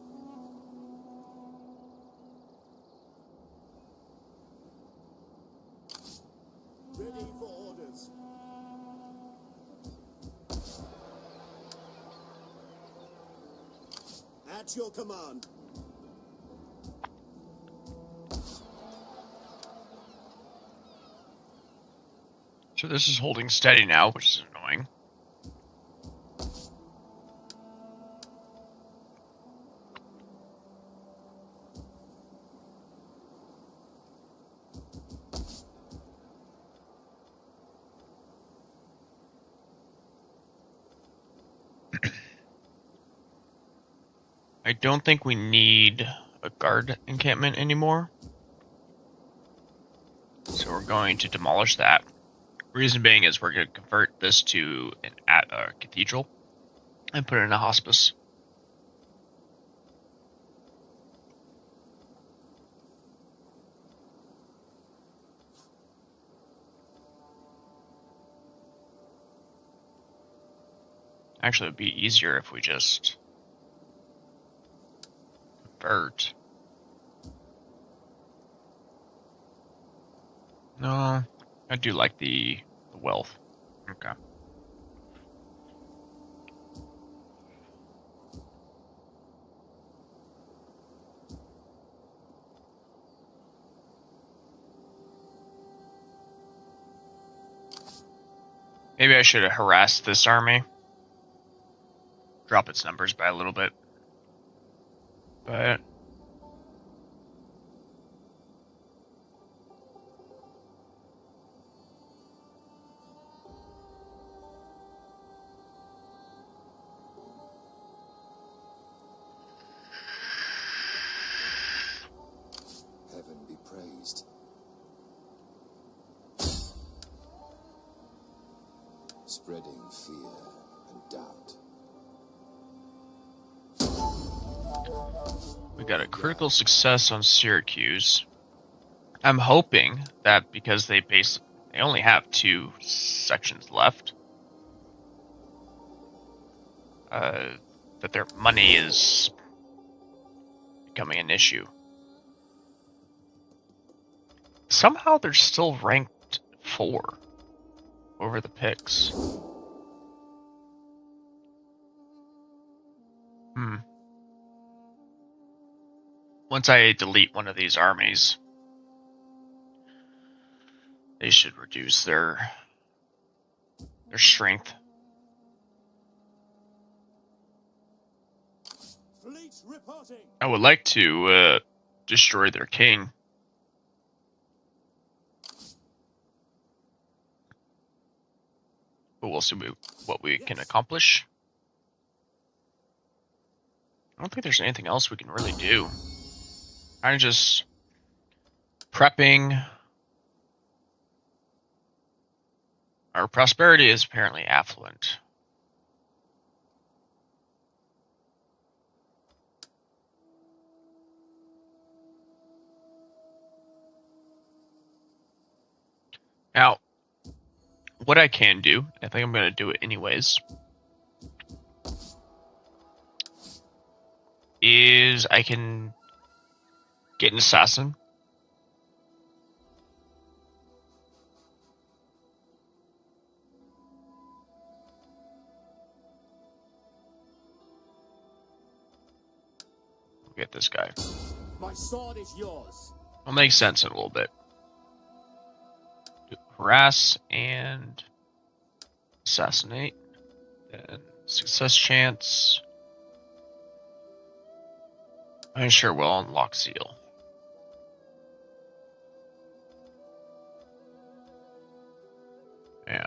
Ready for orders. At your command. So this is holding steady now, which is annoying. I don't think we need a guard encampment anymore. So we're going to demolish that. Reason being is we're going to convert this to a cathedral and put it in a hospice. Actually, it would be easier if we just convert. No, I do like the wealth. Okay. Maybe I should have harassed this army. Drop its numbers by a little bit. But Heaven be praised. Spreading fear and doubt. we got a critical success on Syracuse. I'm hoping that because they only have 2 sections left, that their money is becoming an issue. Somehow they're still ranked 4 over the Picts. Once I delete one of these armies, they should reduce their their strength. Fleet reporting. I would like to destroy their king. But we'll see what we can accomplish. I don't think there's anything else we can really do. Kind of just prepping. Our prosperity is apparently affluent. Now, what I can do, I think I'm going to do it anyways, is I can get an assassin. Get this guy. My sword is yours. It'll make sense in a little bit. Harass and assassinate. Then success chance. I'm sure we'll unlock seal. Yeah.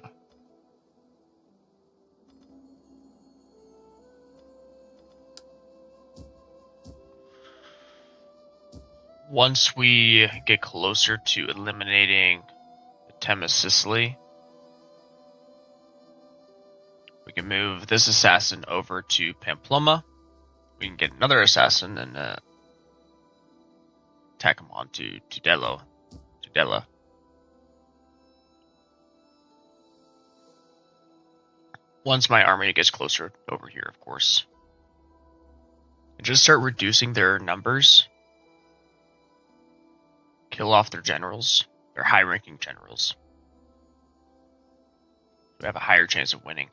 Once we get closer to eliminating the Thames Sicily, we can move this assassin over to Pamplona. We can get another assassin and attack him on to Tudela. Once my army gets closer over here, of course. And just start reducing their numbers. Kill off their generals, their high-ranking generals. We have a higher chance of winning.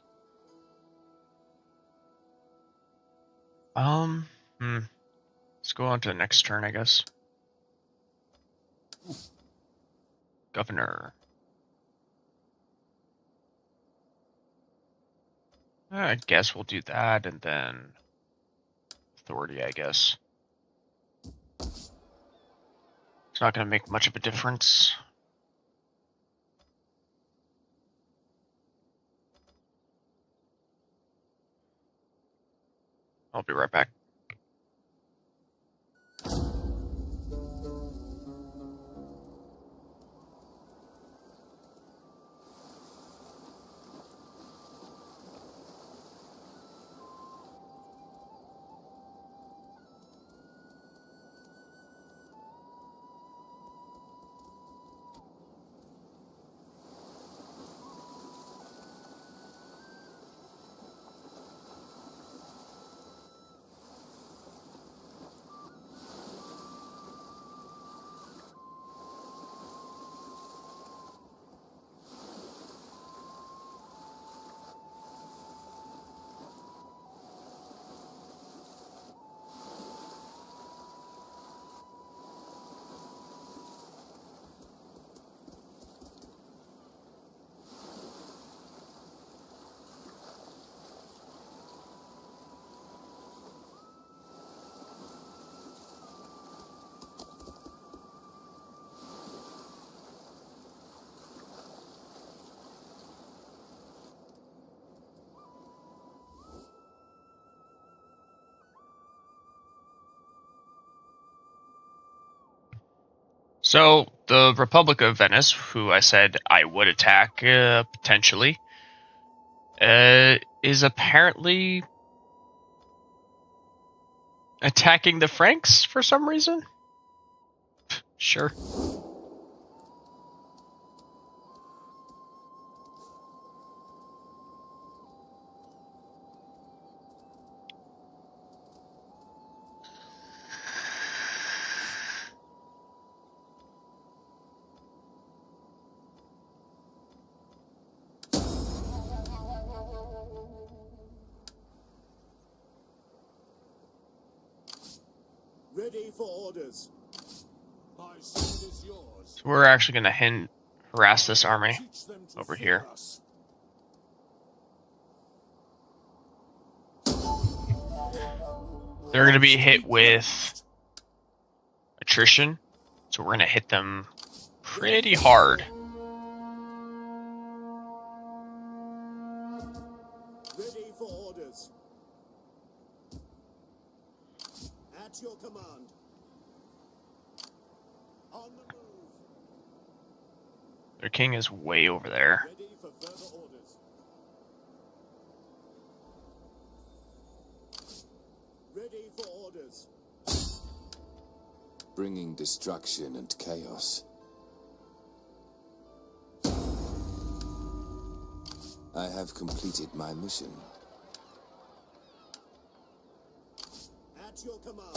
Let's go on to the next turn, I guess. Governor. I guess we'll do that, and then authority, I guess. It's not going to make much of a difference. I'll be right back. So, the Republic of Venice, who I said I would attack potentially, is apparently attacking the Franks for some reason. Sure. Ready for orders. My sword is yours. So we're actually going to harass this army Teach them to over fear here. us. They're going to be hit with attrition, so we're going to hit them pretty hard. Ready for orders. At your command. On the move. Their king is way over there. Ready for further orders. Ready for orders. Bringing destruction and chaos. I have completed my mission. At your command.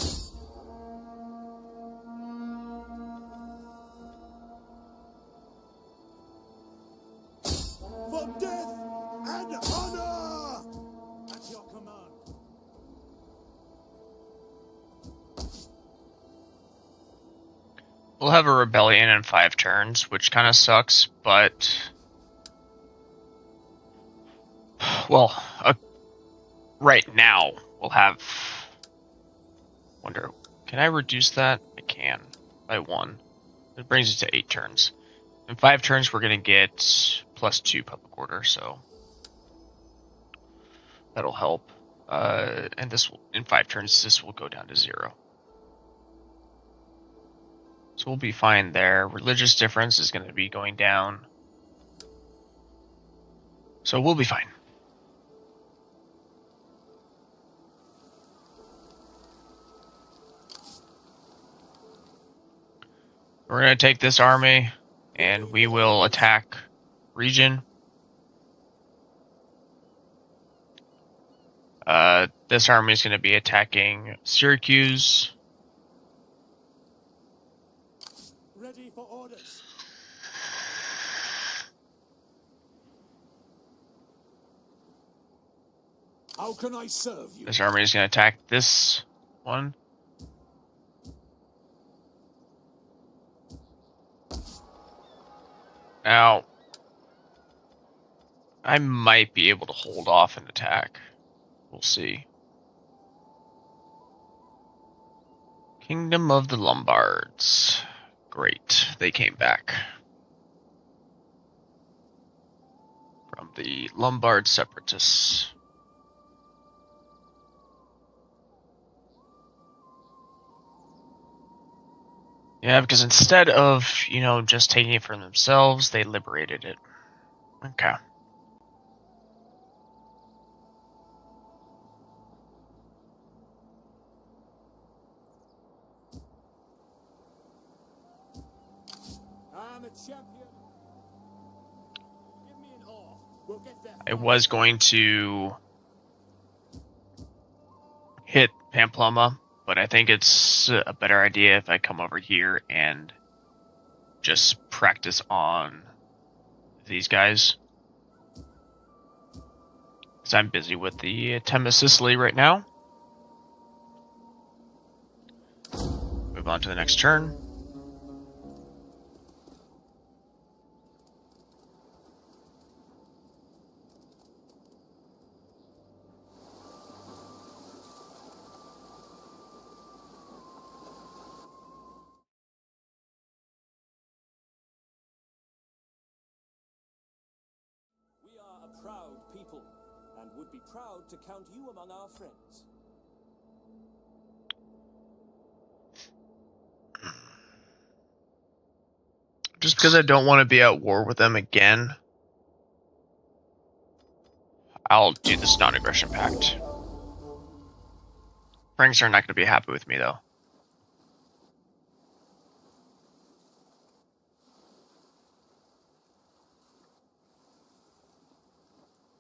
For death and honor! At your command. We'll have a rebellion in 5 turns, which kind of sucks, but... Well, right now, we'll have... Wonder, can I reduce that? I can, by 1. It brings it to 8 turns. In 5 turns, we're going to get +2 public order, so... That'll help. And this will, in 5 turns, this will go down to 0. So we'll be fine there. Religious difference is going to be going down. So we'll be fine. We're going to take this army, and we will attack region. This army is going to be attacking Syracuse. Ready for orders. How can I serve you? This army is going to attack this one. Now, I might be able to hold off an attack. We'll see. Kingdom of the Lombards. Great, they came back from the Lombard separatists. Yeah, because instead of, just taking it for themselves, they liberated it. Okay. I'm a champion. Give me an oar. We'll get there. I was going to hit Pamplona, but I think it's a better idea if I come over here and just practice on these guys. Because I'm busy with the Tema Sicily right now. Move on to the next turn. We are a proud people, and would be proud to count you among our friends. Just because I don't want to be at war with them again, I'll do this non-aggression pact. Franks are not going to be happy with me, though.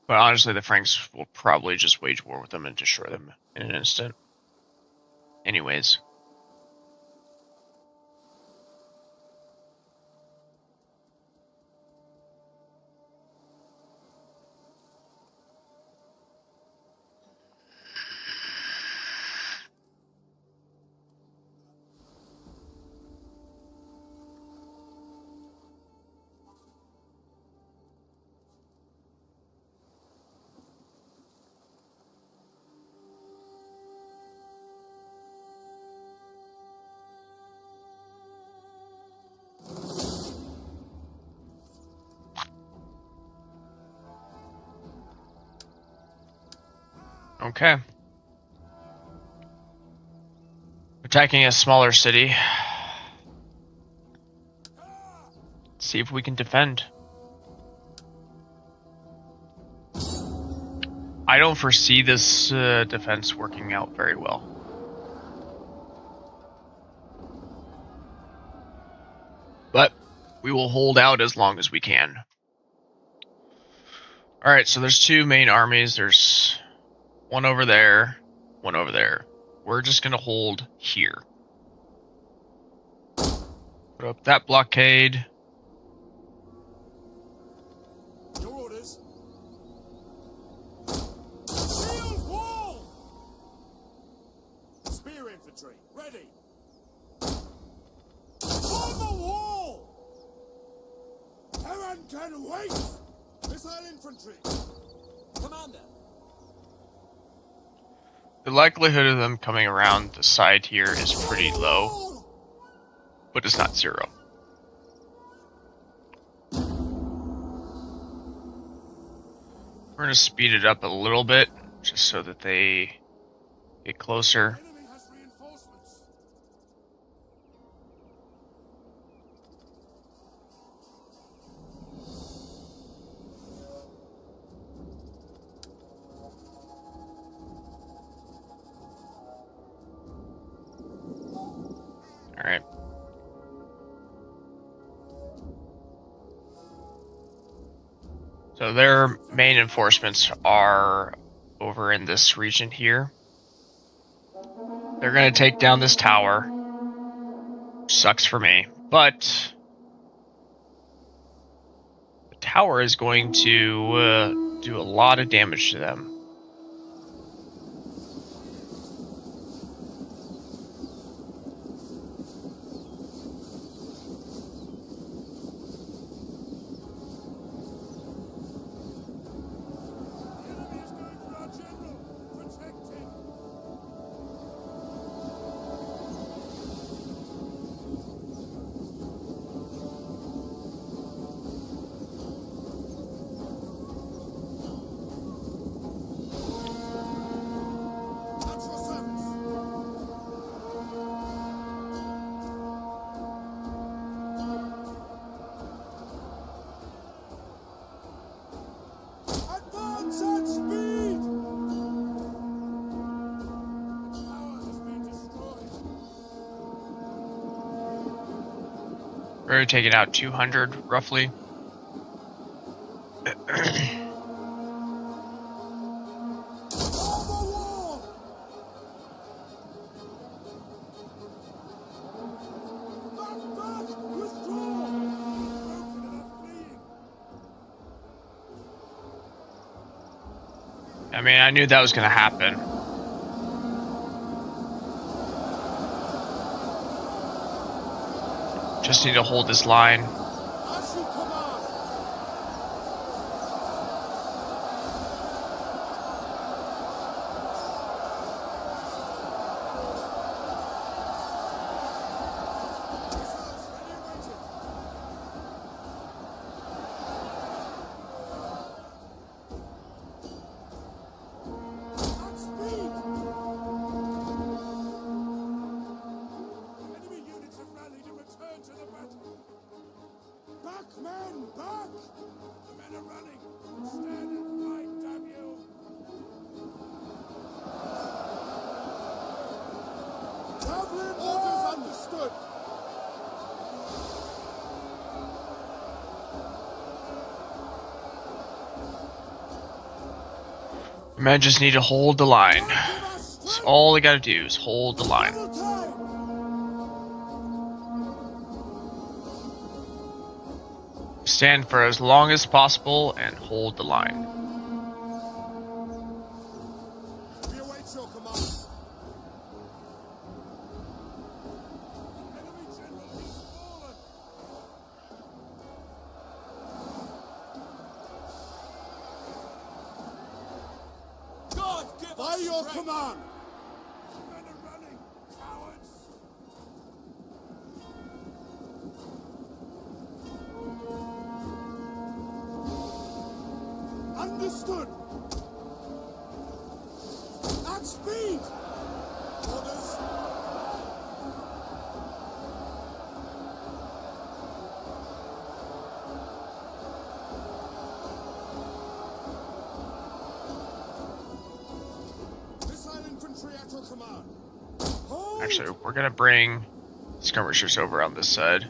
But honestly, the Franks will probably just wage war with them and destroy them in an instant. Anyways. Okay. Attacking a smaller city. See if we can defend. I don't foresee this defense working out very well. But we will hold out as long as we can. Alright, so there's two main armies. There's one over there, one over there. We're just going to hold here. Put up that blockade. Your orders. Shield wall! Spear infantry, ready. On the wall! Heron can wait! Missile infantry! Commander! The likelihood of them coming around the side here is pretty low, but it's not zero. We're going to speed it up a little bit, just so that they get closer. Enemy has reinforcements! Alright. So their main enforcements are over in this region here. They're going to take down this tower. Sucks for me, but the tower is going to do a lot of damage to them. The enemy is going for our general! Protect him! At your service! Advance at speed! The tower has been destroyed. We're taking out 200 roughly. On the wall! Back! Withdraw! Broken and are fleeing! I mean, I knew that was going to happen. Just need to hold this line. As you command! Missiles ready waiting! At speed! Enemy units have rallied and returned to the battle! Back, men! Back! The men are running! Stand and fight, damn you! Javelin orders understood! Men just need to hold the line. Give us That's strength! all they gotta do is hold the line. Double time! Stand for as long as possible and hold the line. We await your command! Enemy general has fallen! God give By us your strength. command! Men are running! Cowards! Understood! Speed! Orders! Missile infantry at your command. Hold! Actually, we're gonna bring skirmishers over on this side.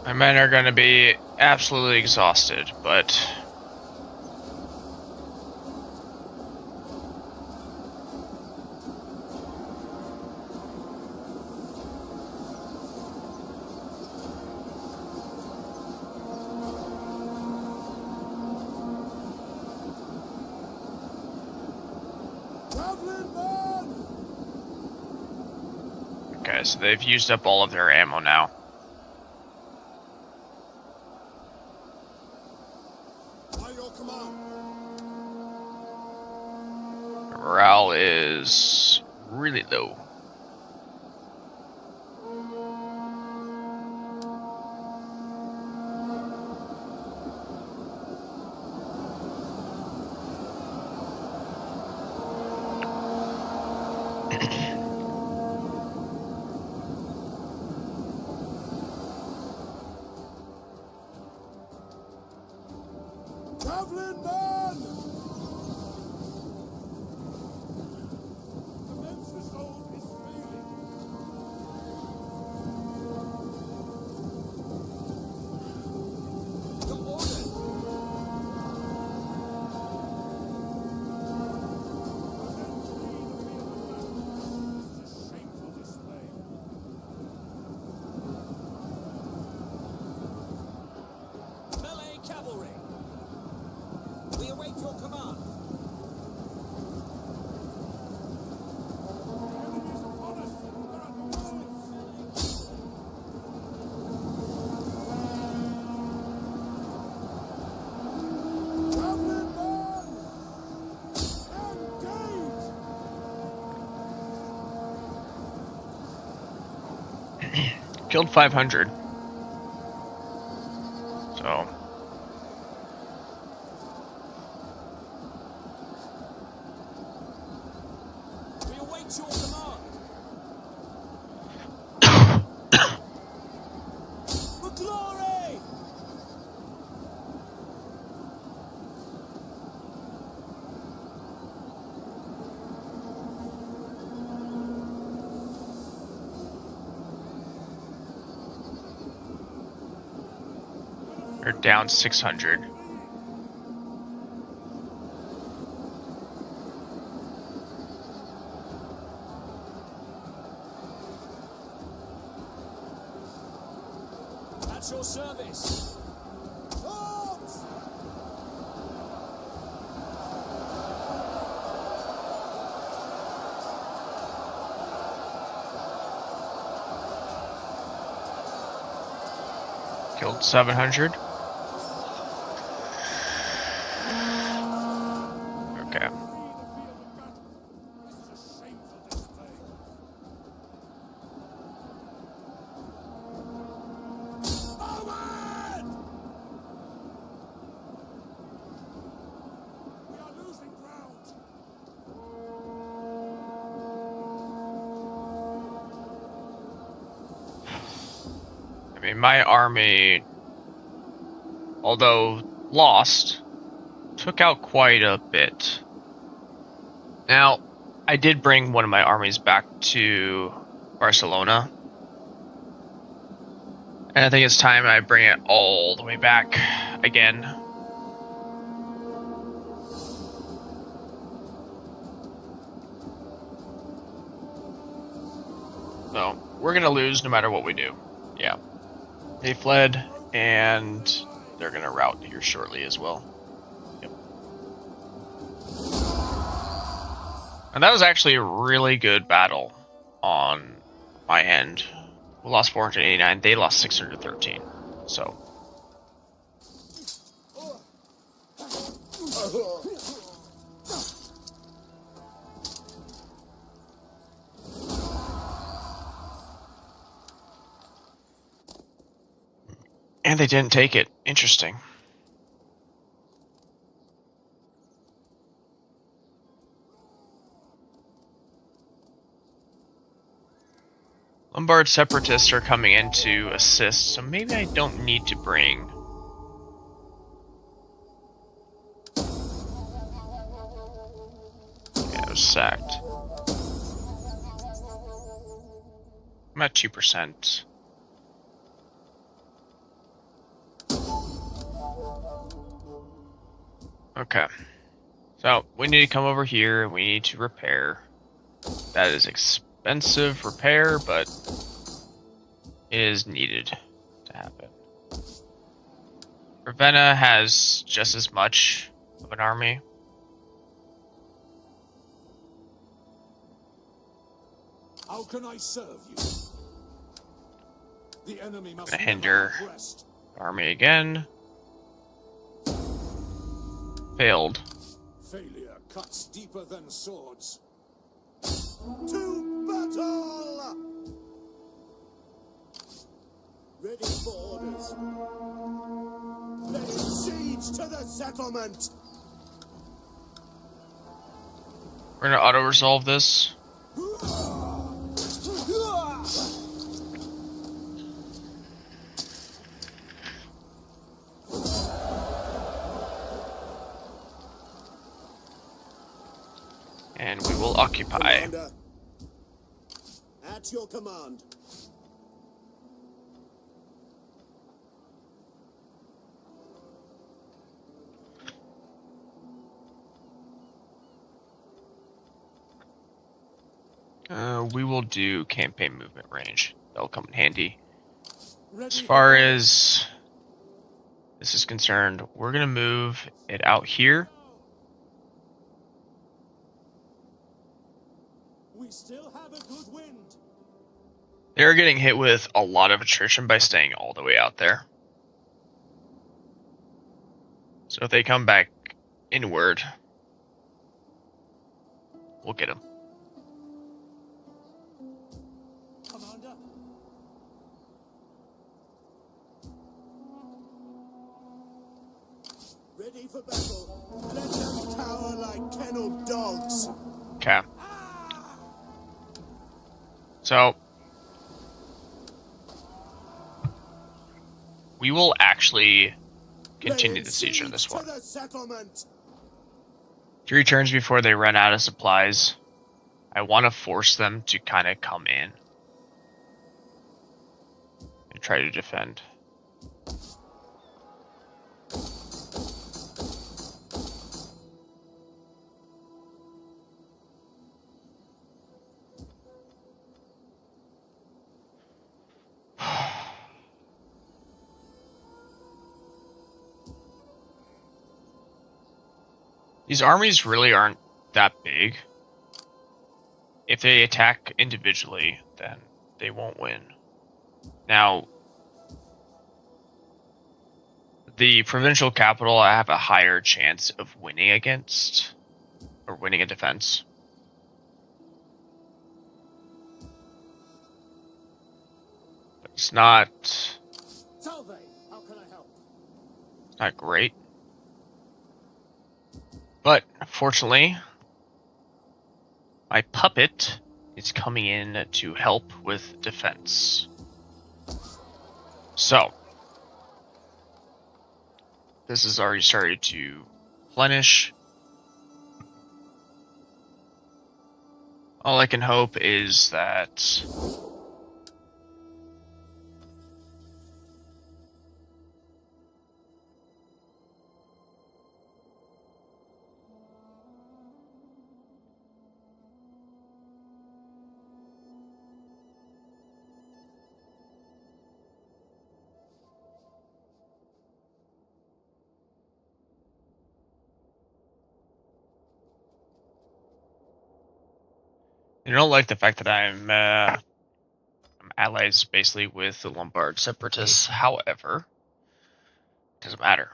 My men are going to be absolutely exhausted, but Javelin man! okay, so they've used up all of their ammo now. By your command. Morale is really low. Javelin man! The men's resolve is failing. The orders! This is a shameful display. Melee cavalry! We await your command. Enemies upon us! They're at your service! Javelin man! Engage! Killed 500. So, We await your command. For glory! they're down 600. At your service. Swords! Killed 700. Okay. This is a shameful display. Forward! We are losing ground. I mean, my army, although lost, took out quite a bit. Now, I did bring one of my armies back to Barcelona. And I think it's time I bring it all the way back again. So, we're gonna lose no matter what we do. Yeah. They fled, and they're gonna rout here shortly as well. Yep. And that was actually a really good battle on my end. We lost 489, they lost 613. So. And they didn't take it. Interesting. Lombard separatists are coming in to assist, so maybe I don't need to bring... Yeah, I was sacked. I'm at 2%. Okay. So, we need to come over here, and we need to repair. That is expensive repair, but it is needed to happen. Ravenna has just as much of an army. How can I serve you? The enemy must Gonna hinder never rest. army again. Failed. Failure cuts deeper than swords. To battle! Ready for orders. Lay siege to the settlement! We're gonna auto-resolve this. And we will occupy. Commander, at your command. We will do campaign movement range. That'll come in handy. As far as this is concerned, we're gonna move it out here. We still have a good wind. They're getting hit with a lot of attrition by staying all the way out there. So if they come back inward, we'll get them. Commander, Ready for battle. Let them cower like kenneled dogs. Okay. So we will actually continue the siege on this one. To the settlement. 3 turns before they run out of supplies. I want to force them to kind of come in and try to defend. These armies really aren't that big. If they attack individually, then they won't win. Now, the provincial capital, I have a higher chance of winning against, or winning a defense. But it's not Salve, how can I help? not great. But fortunately, my puppet is coming in to help with defense. So, this has already started to replenish. All I can hope is that You don't like the fact that I'm allies basically with the Lombard separatists. However, doesn't matter.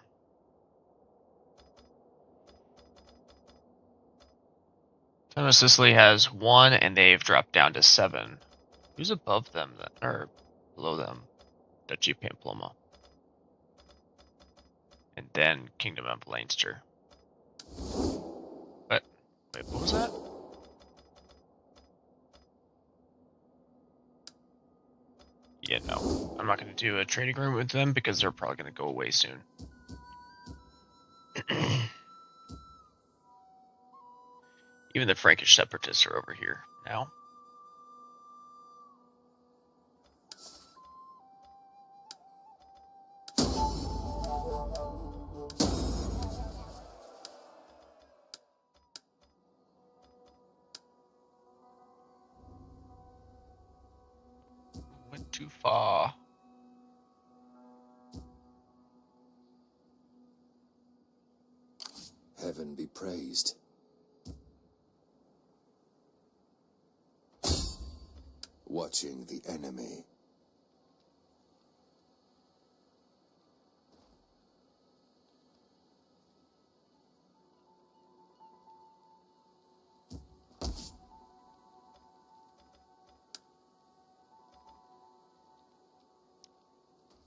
Time of Sicily has 1, and they've dropped down to 7. Who's above them then, or below them? Duchy of Pamplona. And then Kingdom of Leinster. But wait, what was that? Yeah, no. I'm not going to do a trade agreement with them because they're probably going to go away soon. Even the Frankish separatists are over here now. Went too far. Heaven be praised. Watching the enemy.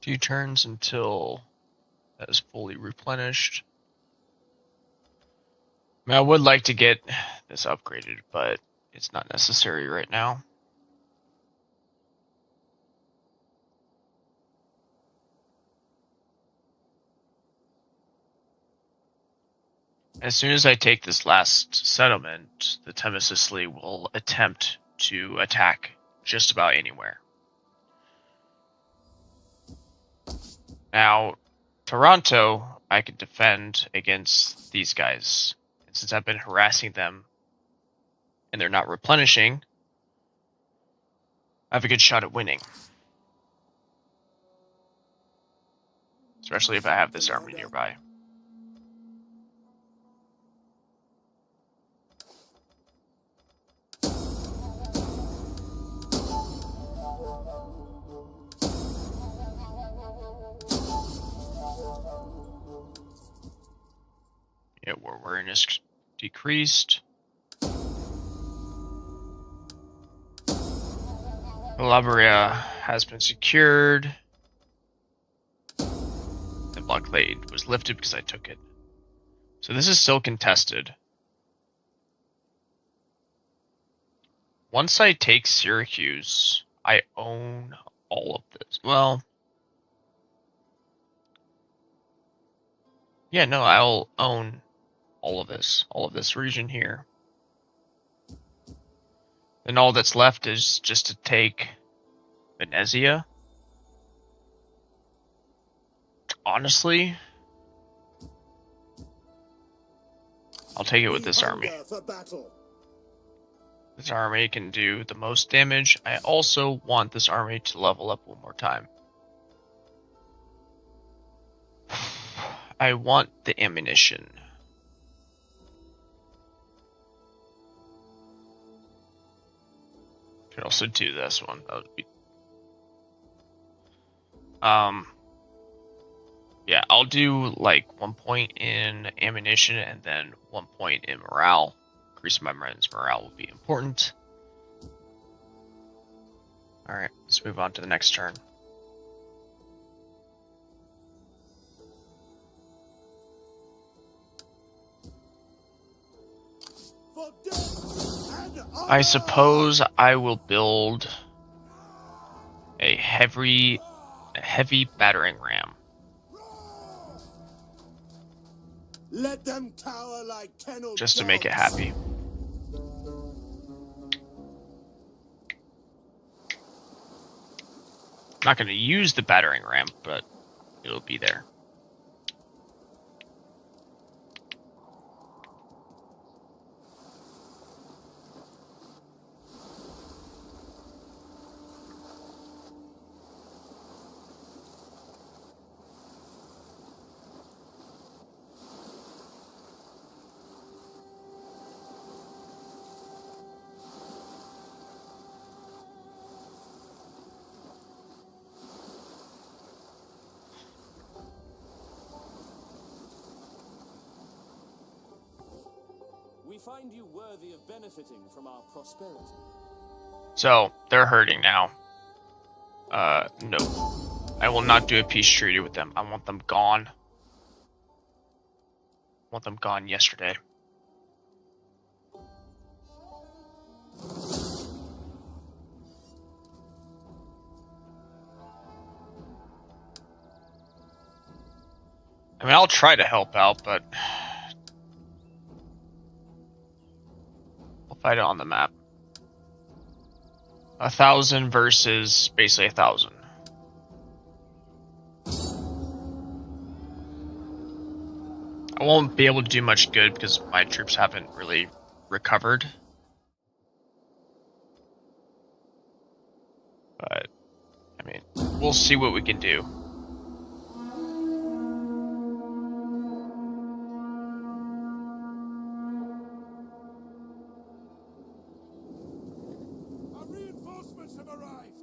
Two turns until that is fully replenished. I mean, I would like to get this upgraded, but it's not necessary right now. As soon as I take this last settlement, the Time of Sicily will attempt to attack just about anywhere. Now, Toronto, I could defend against these guys. And since I've been harassing them and they're not replenishing, I have a good shot at winning. Especially if I have this army nearby. Yeah, war awareness decreased. Calabria has been secured. The blockade was lifted because I took it. So this is still contested. Once I take Syracuse, I own all of this. Well, yeah, no, I'll own all of this region here. Then all that's left is just to take Venezia. Honestly, I'll take it with this army. This army can do the most damage. I also want this army to level up one more time. I want the ammunition. Could also do this one. That would be. Yeah, I'll do like 1 point in ammunition and then 1 point in morale. Increasing my men's morale will be important. Alright, let's move on to the next turn. I suppose I will build a heavy battering ram. Let them cower like kenneled Just to make it dogs. happy. Not going to use the battering ram, but it'll be there. we find you worthy of benefiting from our prosperity. So, they're hurting now. No. I will not do a peace treaty with them. I want them gone. I want them gone yesterday. I mean, I'll try to help out, but we'll fight it on the map. 1,000 versus basically 1,000. I won't be able to do much good because my troops haven't really recovered. But, I mean, we'll see what we can do. Our reinforcements have arrived.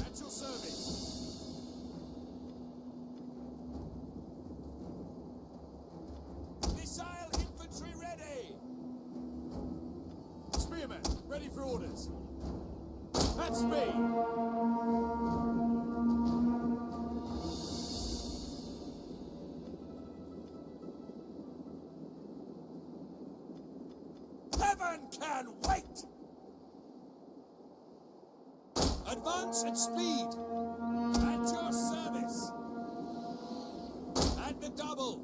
At your service. Missile infantry ready. Spearmen ready for orders. That's me. Heaven can wait! Advance at speed! At your service! At the double!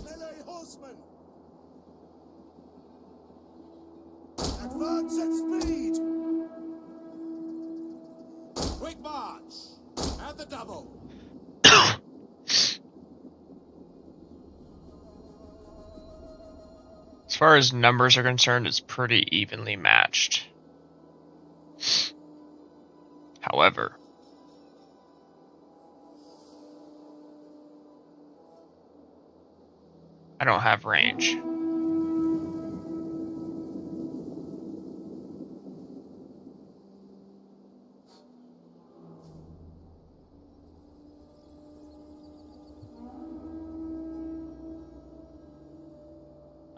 Melee horsemen! Advance at speed! Quick march! At the double! As far as numbers are concerned, it's pretty evenly matched. However, I don't have range.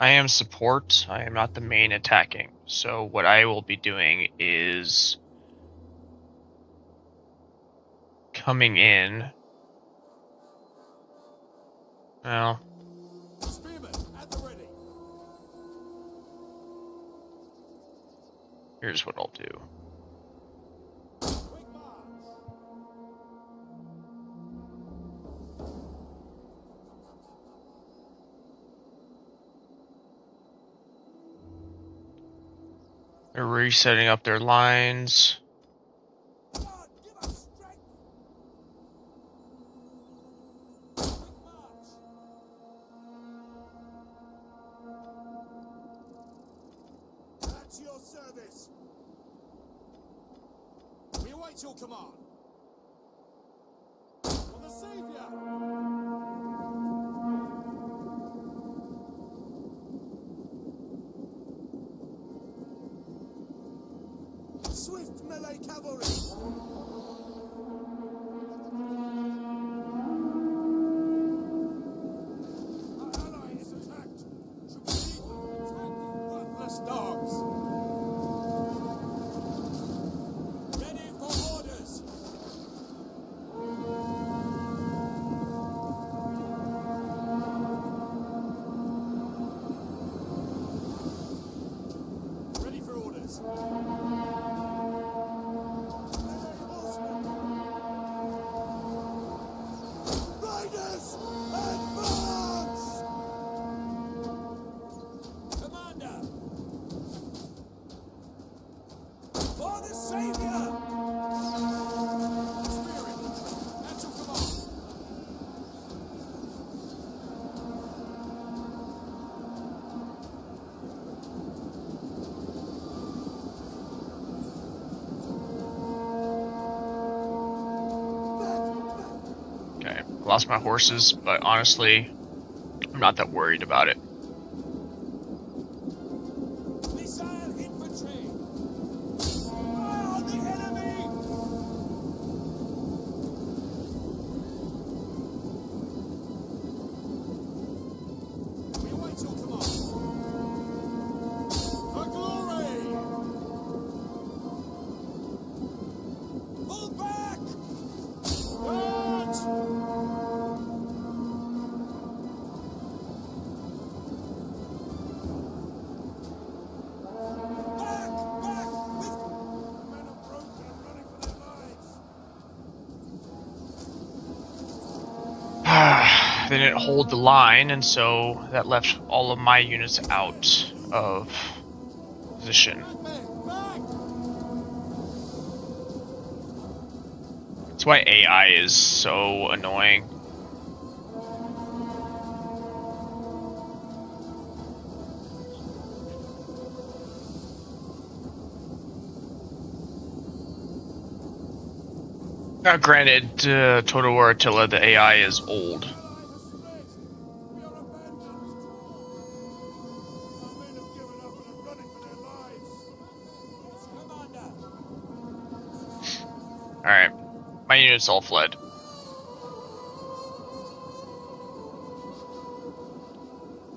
I am support, I am not the main attacking. So what I will be doing is coming in. Well, Spearmen at the ready. here's what I'll do. Quick march. They're resetting up their lines. Come on, give us strength. Quick march. At your service. We await your command. For the Savior. Swift melee cavalry. Our ally is attacked. Should we attack you worthless dogs? Ready for orders. Ready for orders. Riders, advance! Commander! For the Savior! Spirit, at your command. Okay, lost my horses, but honestly, I'm not that worried about it. Missile infantry! Fire on the enemy! they didn't hold the line, and so that left all of my units out of position. That's why AI is so annoying. Now, granted, Total War Attila, the AI is old. Alright, my units all fled.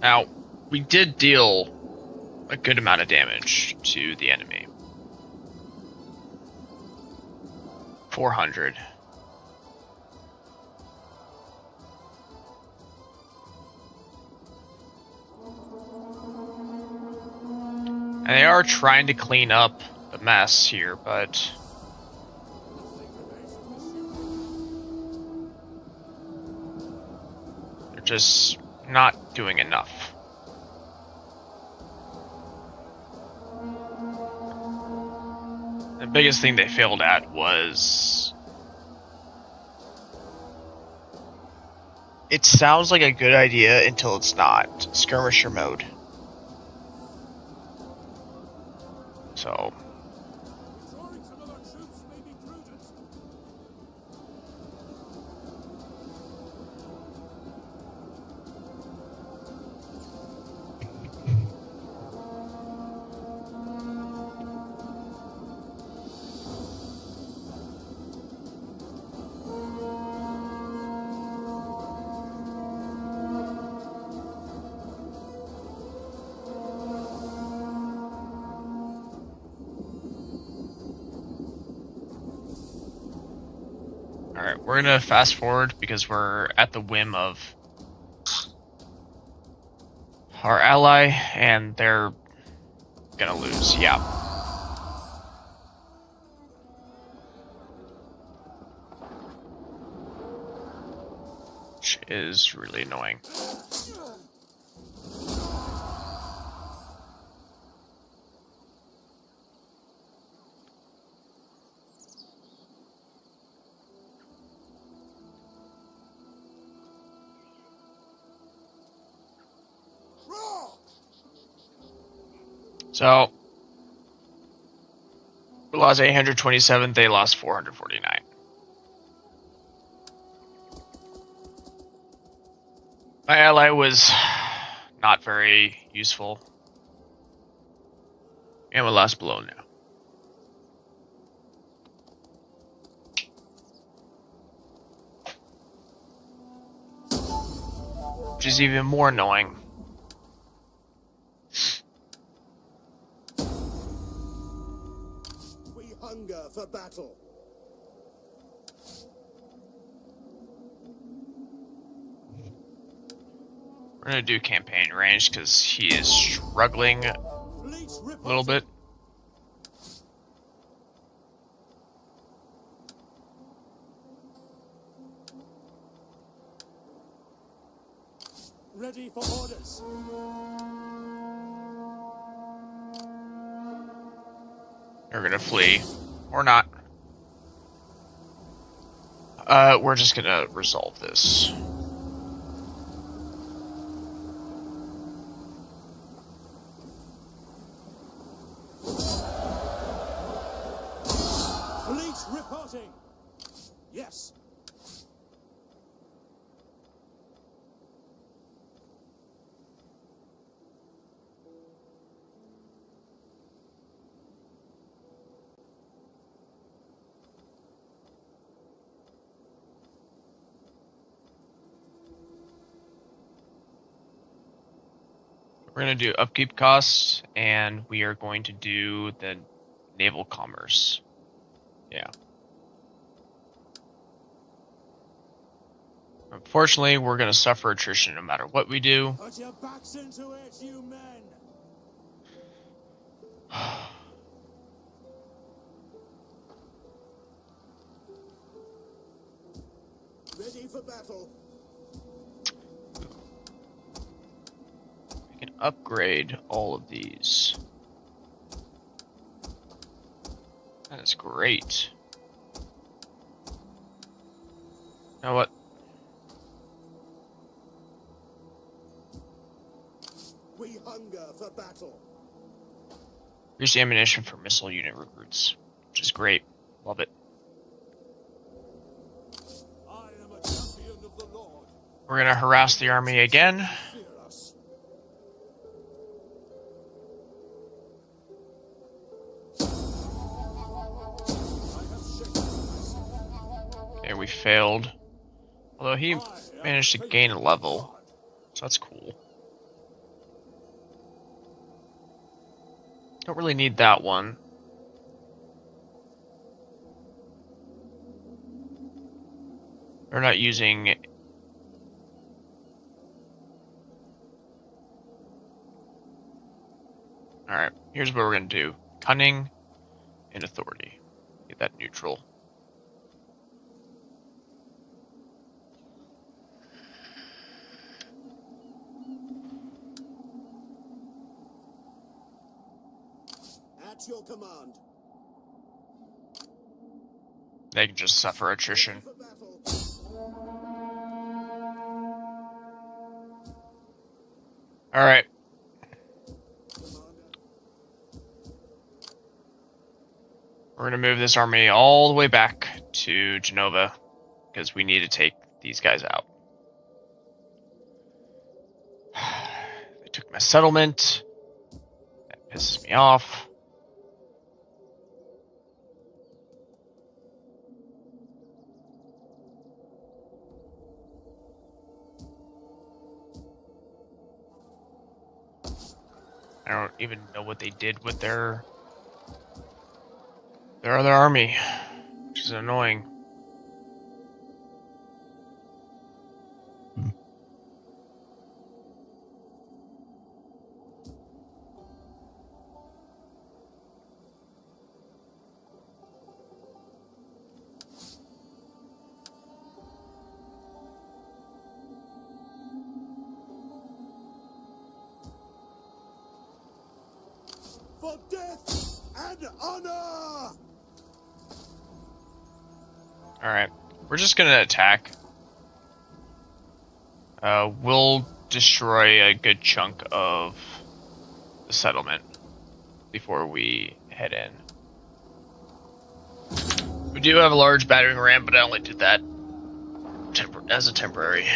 Now, we did deal a good amount of damage to the enemy. 400. And they are trying to clean up the mess here, but they're just not doing enough. The biggest thing they failed at was... It sounds like a good idea until it's not. Skirmisher mode. So... Alright, we're gonna fast forward because we're at the whim of our ally, and they're gonna lose, yeah. Which is really annoying. So, we lost 827, they lost 449. My ally was not very useful. And we lost below now. Which is even more annoying. We hunger for battle. We're gonna do campaign range because he is struggling a little bit. Ready for orders. We're gonna flee. Or not. We're just gonna resolve this. Fleet reporting. Yes. We're going to do upkeep costs, and we are going to do the naval commerce. Yeah. Unfortunately, we're going to suffer attrition no matter what we do. Put your backs into it, you men. Ready for battle. upgrade all of these. That is great. You know what? We hunger for battle. Here's the ammunition for missile unit recruits, which is great. Love it. I am a champion of the Lord. We're gonna harass the army again. Fear us. Okay, we failed. Although he managed to gain a level, so that's cool. Don't really need that one. They're not using... Alright, here's what we're gonna do. Cunning and authority. Get that neutral. At your command. They can just suffer attrition. For battle. Alright. Commander. We're gonna move this army all the way back to Genova, because we need to take these guys out. They took my settlement. That pisses me off. I don't even know what they did with their other army, which is annoying. For death and honor! Alright, we're just gonna attack. We'll destroy a good chunk of the settlement before we head in. We do have a large battering ram, but I only did that as a temporary.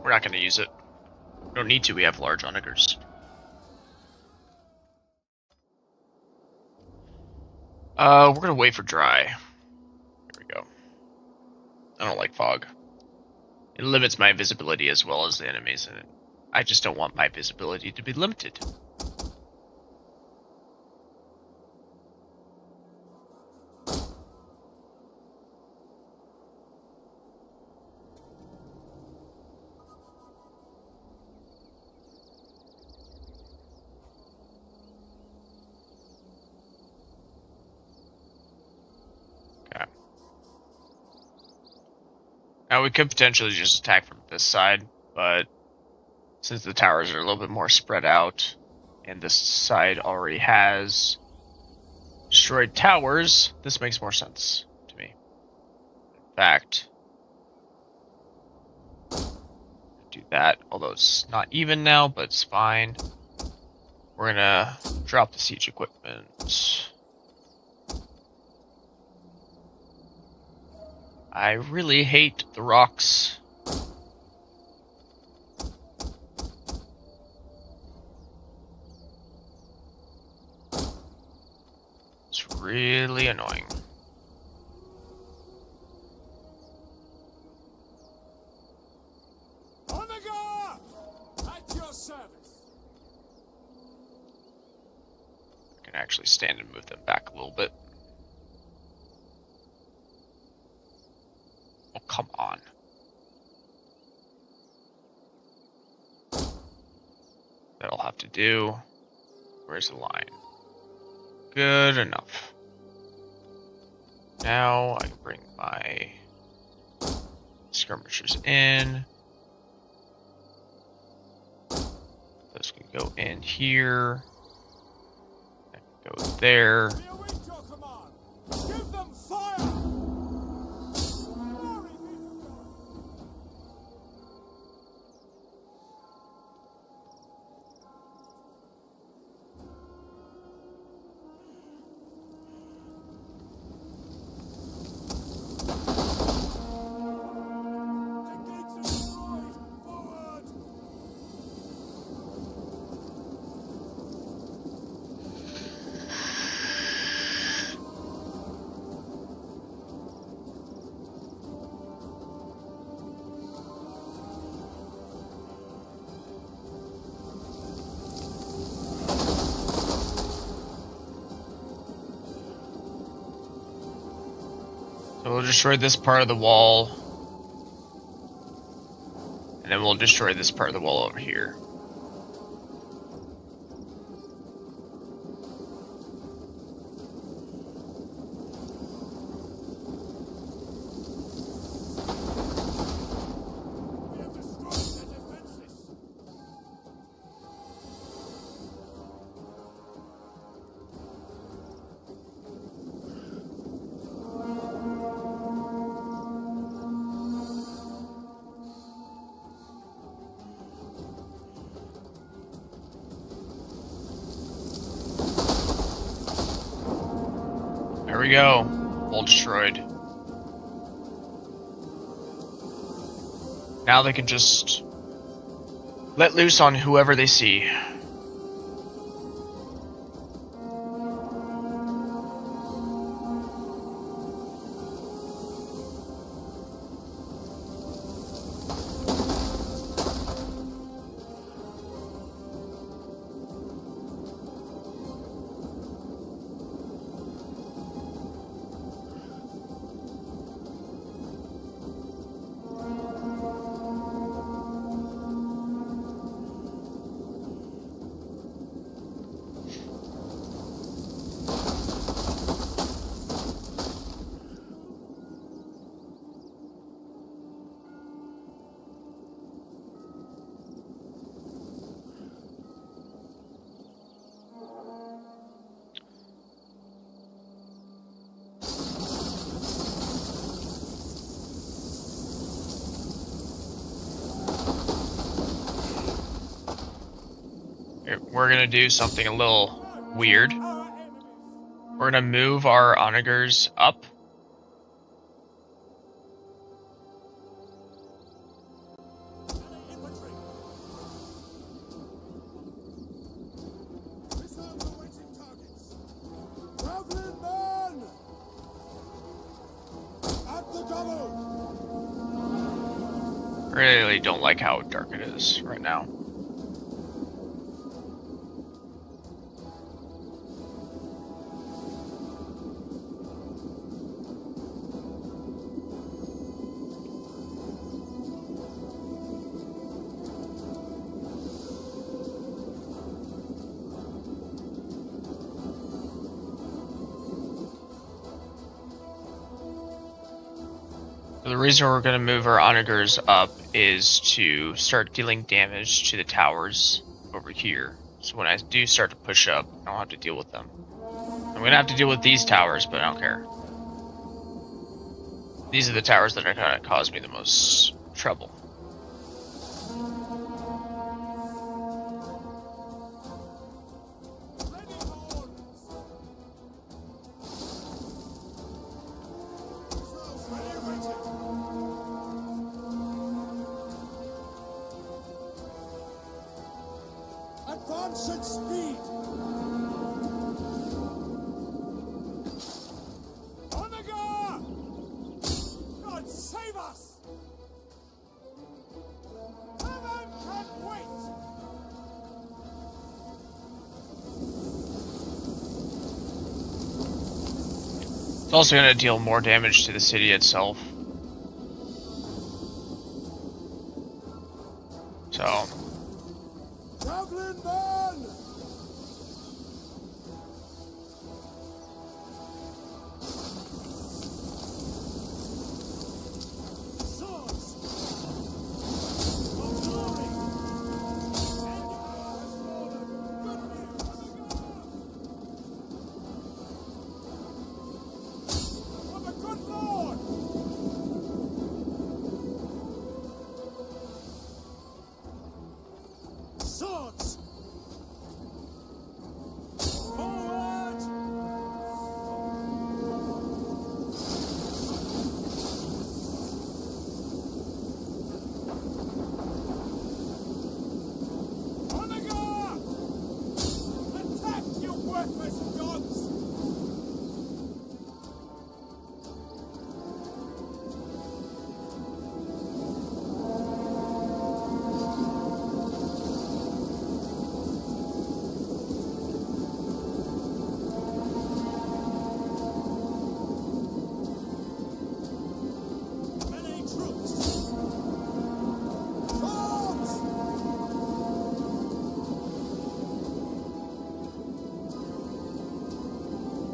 We're not gonna use it. We don't need to, we have large onagers. We're gonna wait for dry. Here we go. I don't like fog. It limits my visibility as well as the enemies, and I just don't want my visibility to be limited. Now we could potentially just attack from this side, but since the towers are a little bit more spread out, and this side already has destroyed towers, this makes more sense to me. In fact, do that, although it's not even now, but it's fine. We're gonna drop the siege equipment. I really hate the rocks. It's really annoying. Omega! At your service. I can actually stand and move them back a little bit. Oh, come on. That'll have to do. Where's the line? Good enough. Now I can bring my skirmishers in. Those This can go in here. That can go there. We await your command. Give them fire! Glory be to God! The gates are destroyed! Forward! So we'll destroy this part of the wall. And then we'll destroy this part of the wall over here. We have destroyed their defenses! There we go. All destroyed. Now they can just let loose on whoever they see. We're gonna do something a little weird. Our enemies! We're gonna move our onagers up. Infantry! Missiles awaiting targets. Javelin men! At the double! Really don't like how dark it is right now. The reason we're going to move our onagers up is to start dealing damage to the towers over here. So when I do start to push up, I don't have to deal with them. I'm going to have to deal with these towers, but I don't care. These are the towers that are going to cause me the most trouble. Ready horns! Missiles ready awaiting. Advance at speed! Onagar! God save us! Heaven can't wait! It's also going to deal more damage to the city itself. So, Javelin men! Swords! For glory!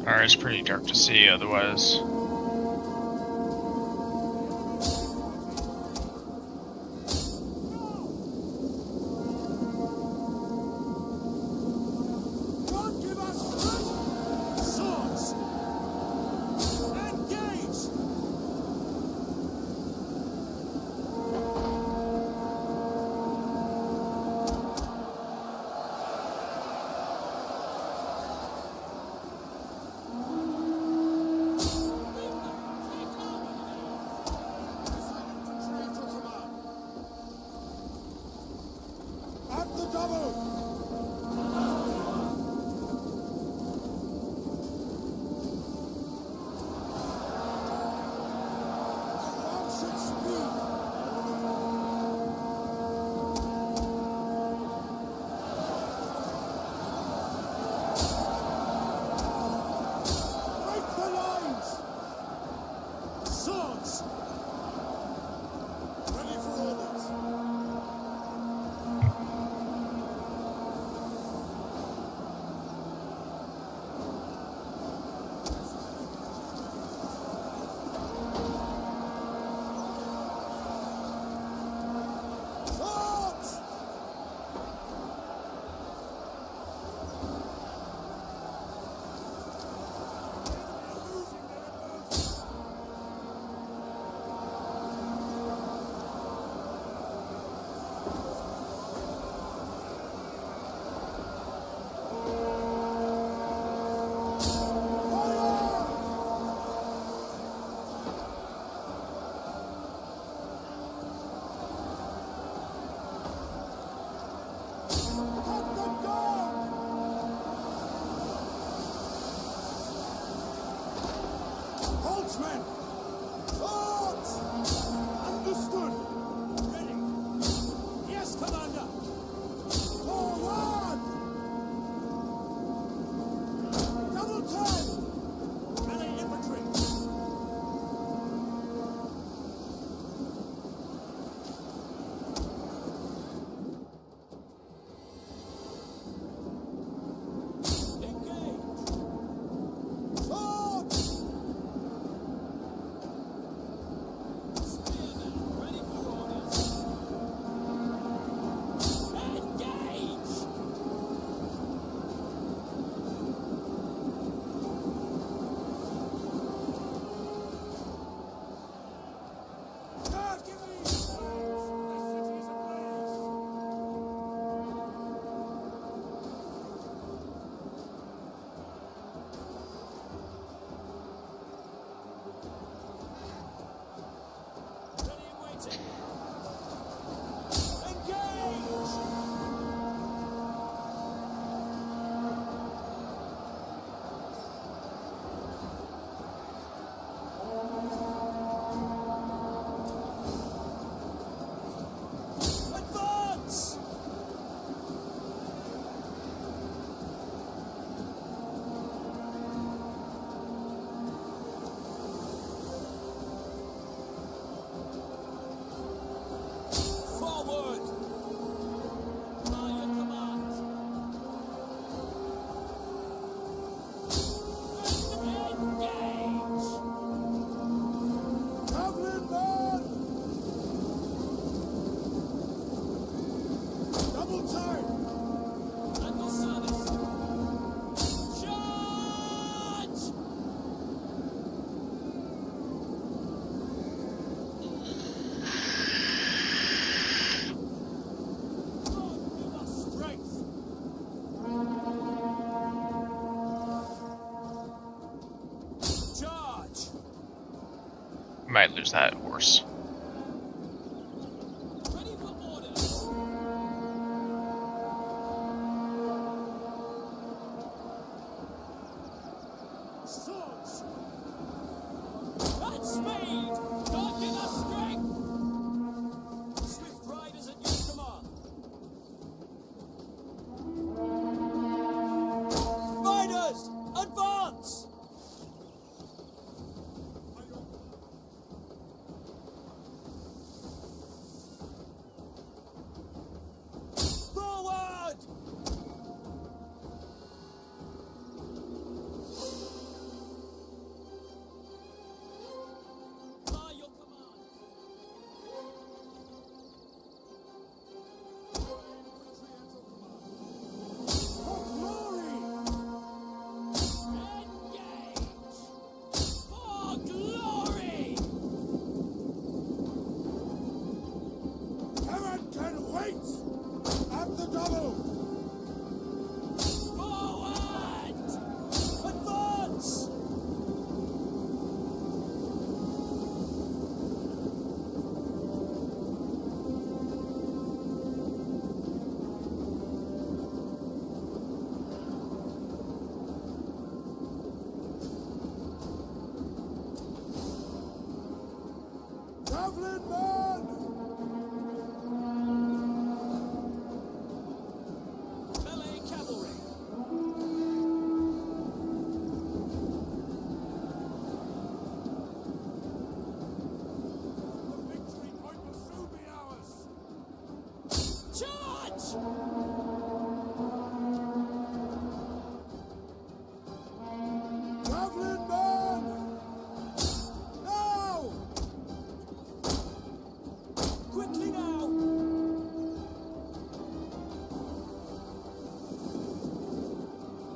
Alright, it's pretty dark to see otherwise. God give us strength! Swords! Engage! At the double! Advance at speed! Break the lines! Swords! Ready for orders! Swords! Cut them down! Halt, men! Swords! Understood! Ready! Yes, Commander! Forward! Double time! Melee infantry! Engage! Swords! Spearmen, ready for orders! Engage! God, give me these flags! The city's ablaze! Ready and waiting. Engage! Advance! Forward! By your command! Engage! Javelin man! Double time! At your service! Charge! God, give us strength! Charge! Might lose that horse. Ready for orders! Swords! At speed! God, give us strength! Swift riders at your command! Riders! Advance! Forward! Javelin man! Melee cavalry. The victory point will soon be ours. Charge! Javelin man! Now! Quickly now!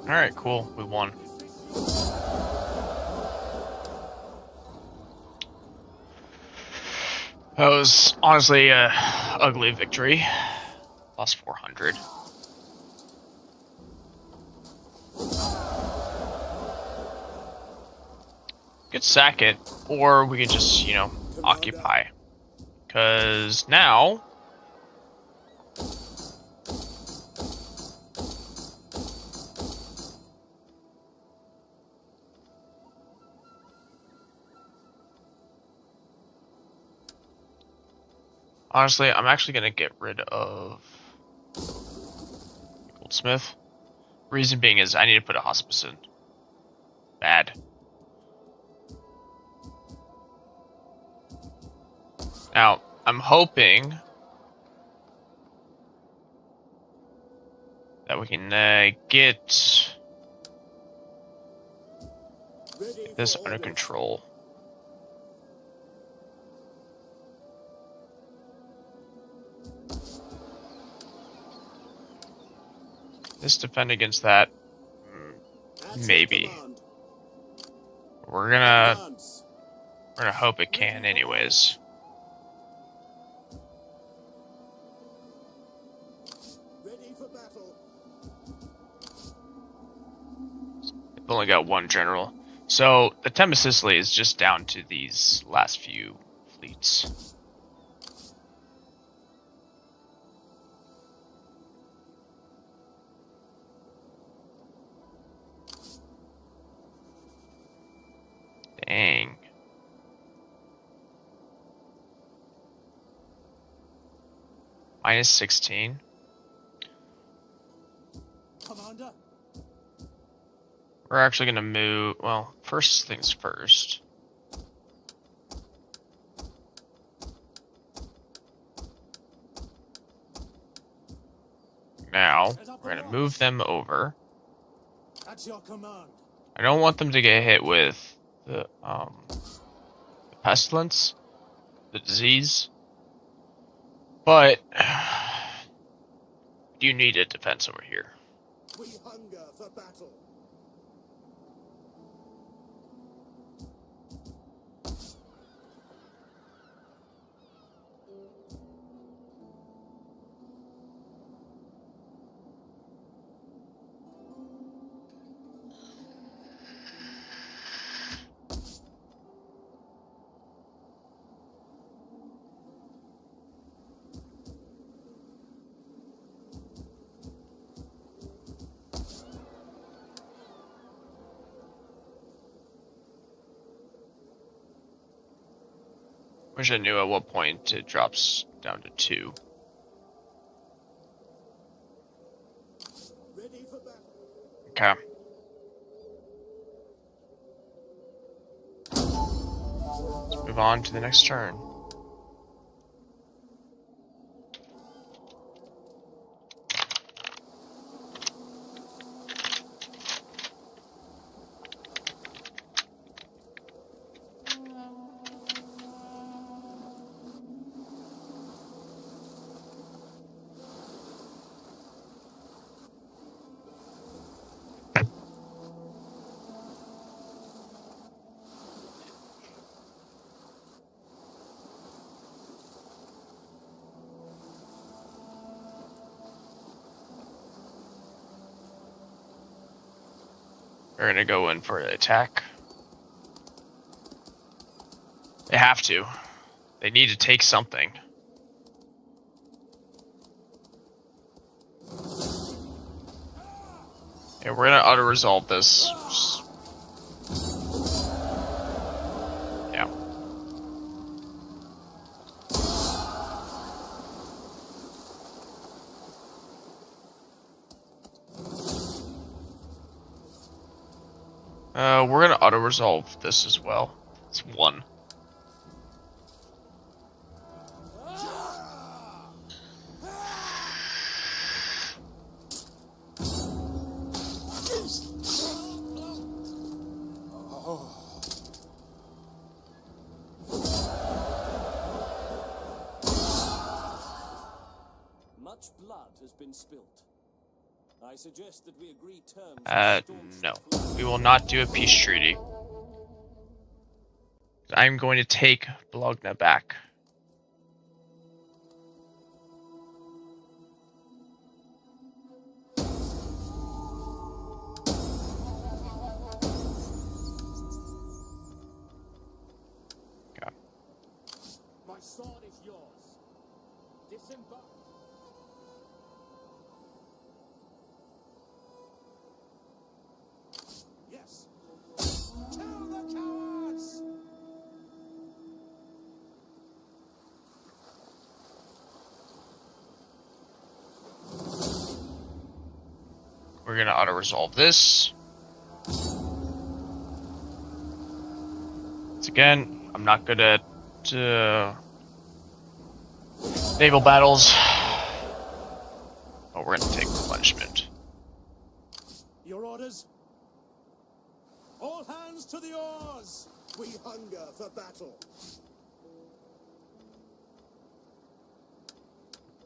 Alright, cool. We won. That was honestly a ugly victory. Lost 400. We could sack it, or we could just, you know, occupy. Because now... Honestly, I'm actually going to get rid of Goldsmith. Reason being is I need to put a hospice in. Bad. Now, I'm hoping that we can get this under control. This defend against that, maybe. We're gonna hope it can, anyways. Ready for battle. They've only got one general, so the Thames Sicily is just down to these last few fleets. Dang. Minus 16. Commander? We're actually gonna move, well, first things first. Now, we're gonna move them over. At your command. I don't want them to get hit with the pestilence, the disease, but you need a defense over here. We hunger for battle. Wish I knew at what point it drops down to 2. Ready for battle. Okay. Let's move on to the next turn. We're gonna go in for an attack. They have to. They need to take something. Yeah, we're gonna auto-resolve this. Yeah. We're gonna auto-resolve this as well. It's 1. Much blood has been spilt. I suggest that we agree terms. No. We will not do a peace treaty. I'm going to take Bologna back. Okay. My sword is yours. Disembark. Yes. Kill the cowards! We're going to auto-resolve this. Once again, I'm not good at naval battles. But we're going to take replenishment. Your orders? All hands to the oars! We hunger for battle.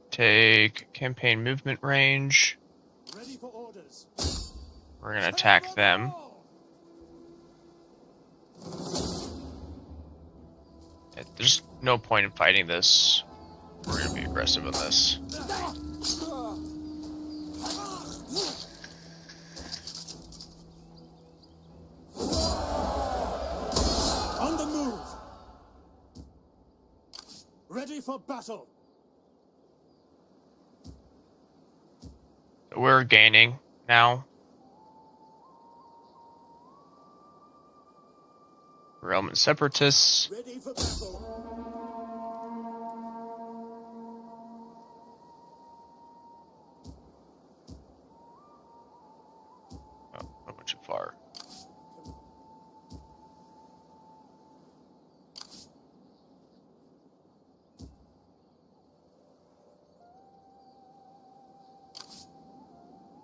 Take campaign movement range. Ready for orders. We're going to attack them. There's no point in fighting this. We're going to be aggressive on this. On the move! Ready for battle! We're gaining now. Roman separatists. Ready for battle. Oh, I went too far.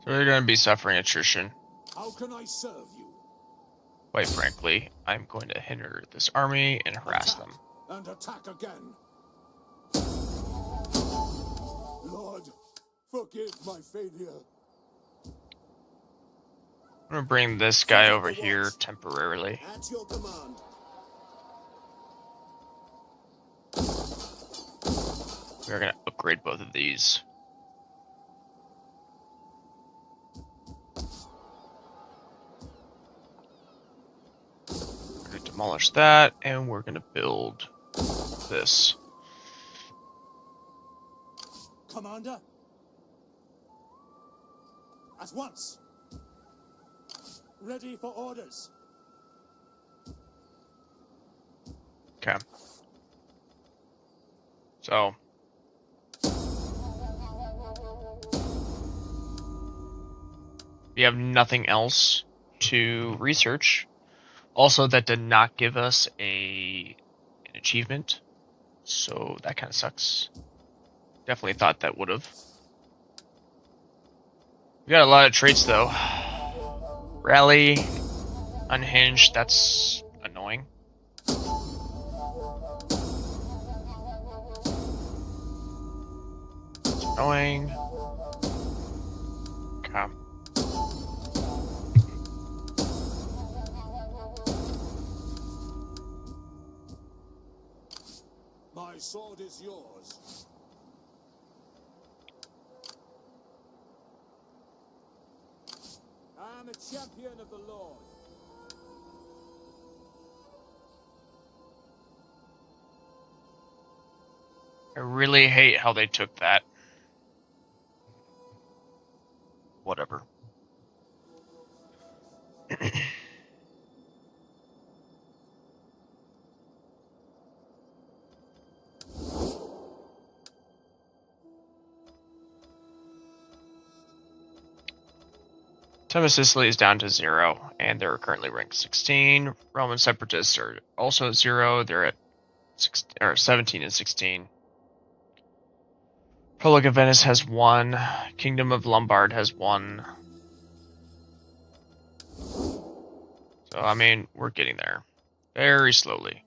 So we're going to be suffering attrition. How can I serve you? Quite frankly, I'm going to hinder this army and harass them. And attack again. Lord, forgive my failure. I'm going to bring this guy over here temporarily. At your command. We're going to upgrade both of these. We're going to demolish that, and we're going to build this. Commander? At once. Ready for orders. Okay. So. We have nothing else to research. Also, that did not give us an achievement, so that kind of sucks. Definitely thought that would have. We got a lot of traits though. Rally, unhinged, that's annoying. It's annoying. Okay. My sword is yours. I am a champion of the Lord. I really hate how they took that. Whatever. Time of Sicily is down to 0, and they're currently ranked 16. Roman separatists are also at 0. They're at 17 and 16. Republic of Venice has 1. Kingdom of Lombard has 1. So, I mean, we're getting there. Very slowly.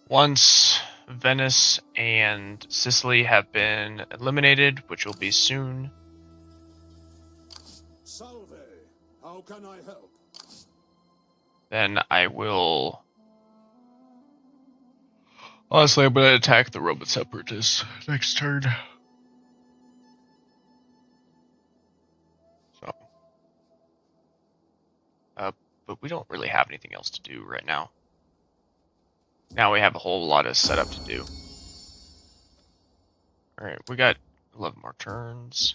Once Venice and Sicily have been eliminated, which will be soon. Salve, how can I help? Then I will... Honestly, I'm going to attack the Roman separatists next turn. So... but we don't really have anything else to do right now. Now we have a whole lot of setup to do. Alright, we got 11 more turns.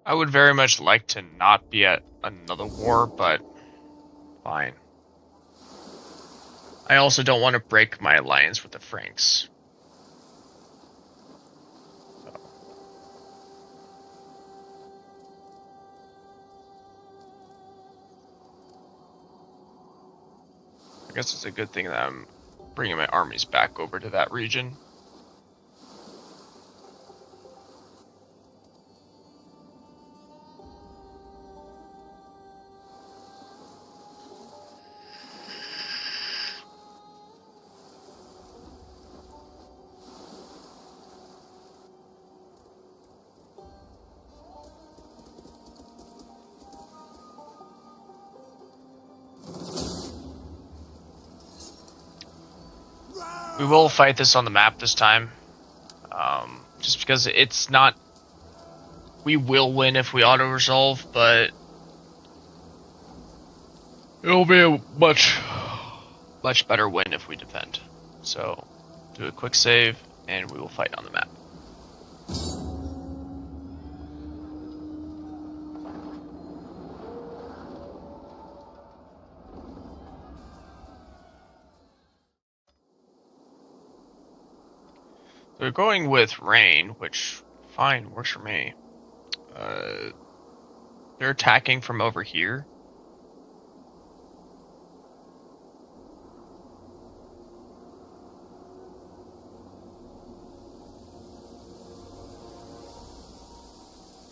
I would very much like to not be at another war, but fine. I also don't want to break my alliance with the Franks. So. I guess it's a good thing that I'm bringing my armies back over to that region. We will fight this on the map this time, just because it's not... We will win if we auto-resolve, but it'll be a much better win if we defend. So, do a quick save, and we will fight on the map. They're going with rain, which, fine, works for me. They're attacking from over here.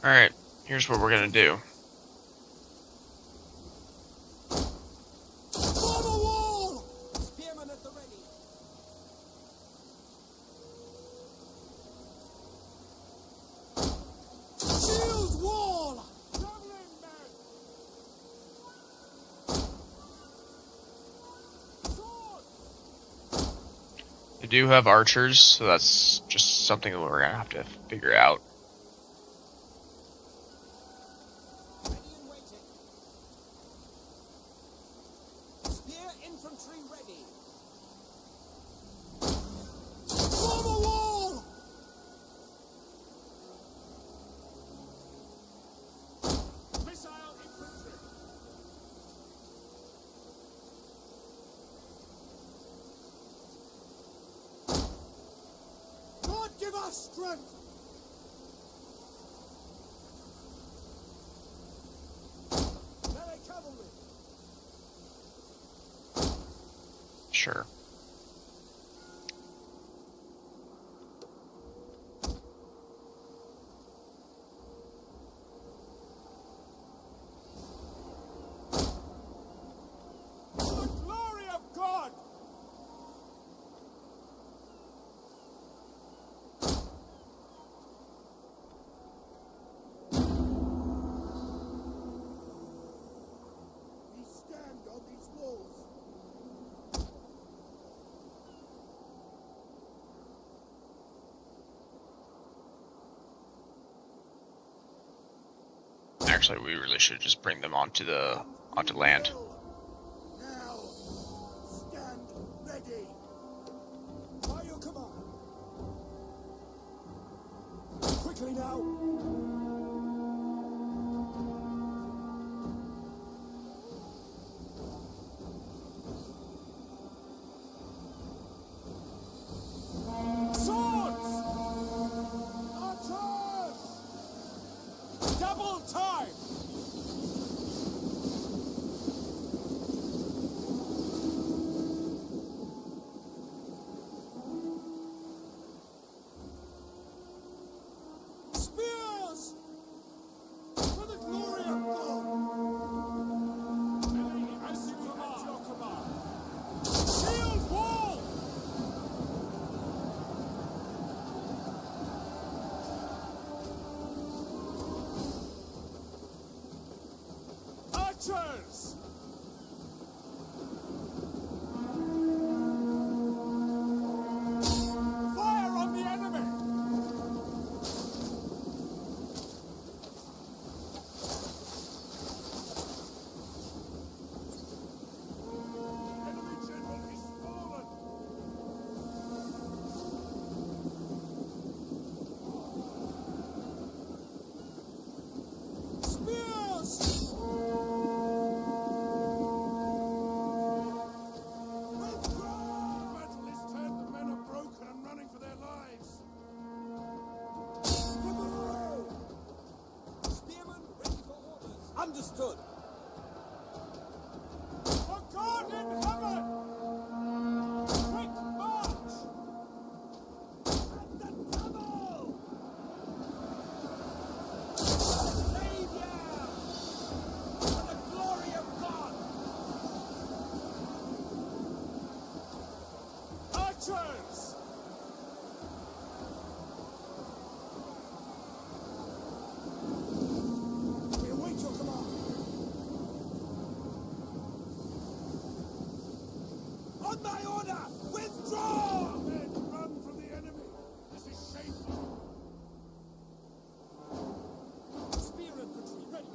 Alright, here's what we're gonna do. Form a wall! Spearmen at the ready. Shield wall! Javelin men! Swords! They do have archers, so that's just something that we're gonna have to figure out. Ready and waiting. Spear infantry ready. Form a wall! Missile infantry! God give us strength! Melee cavalry! Sure. For the glory of God! Actually, we really should just bring them onto land. Now, stand ready. By your command. Quickly now. Swords! Archers! Double time! Spears! For the glory of God! As you command, your command. Shield wall! Archers! Fire on the enemy! Enemy general is fallen! Spears! Battle is turned, the men are broken and running for their lives. For the road! Spearmen ready for orders. Understood. For God in heaven! Quick march! At the double! Savior! For the glory of God. Archers! We await your command. On my order! Withdraw! Men, run from the enemy! This is shameful! Spear infantry ready.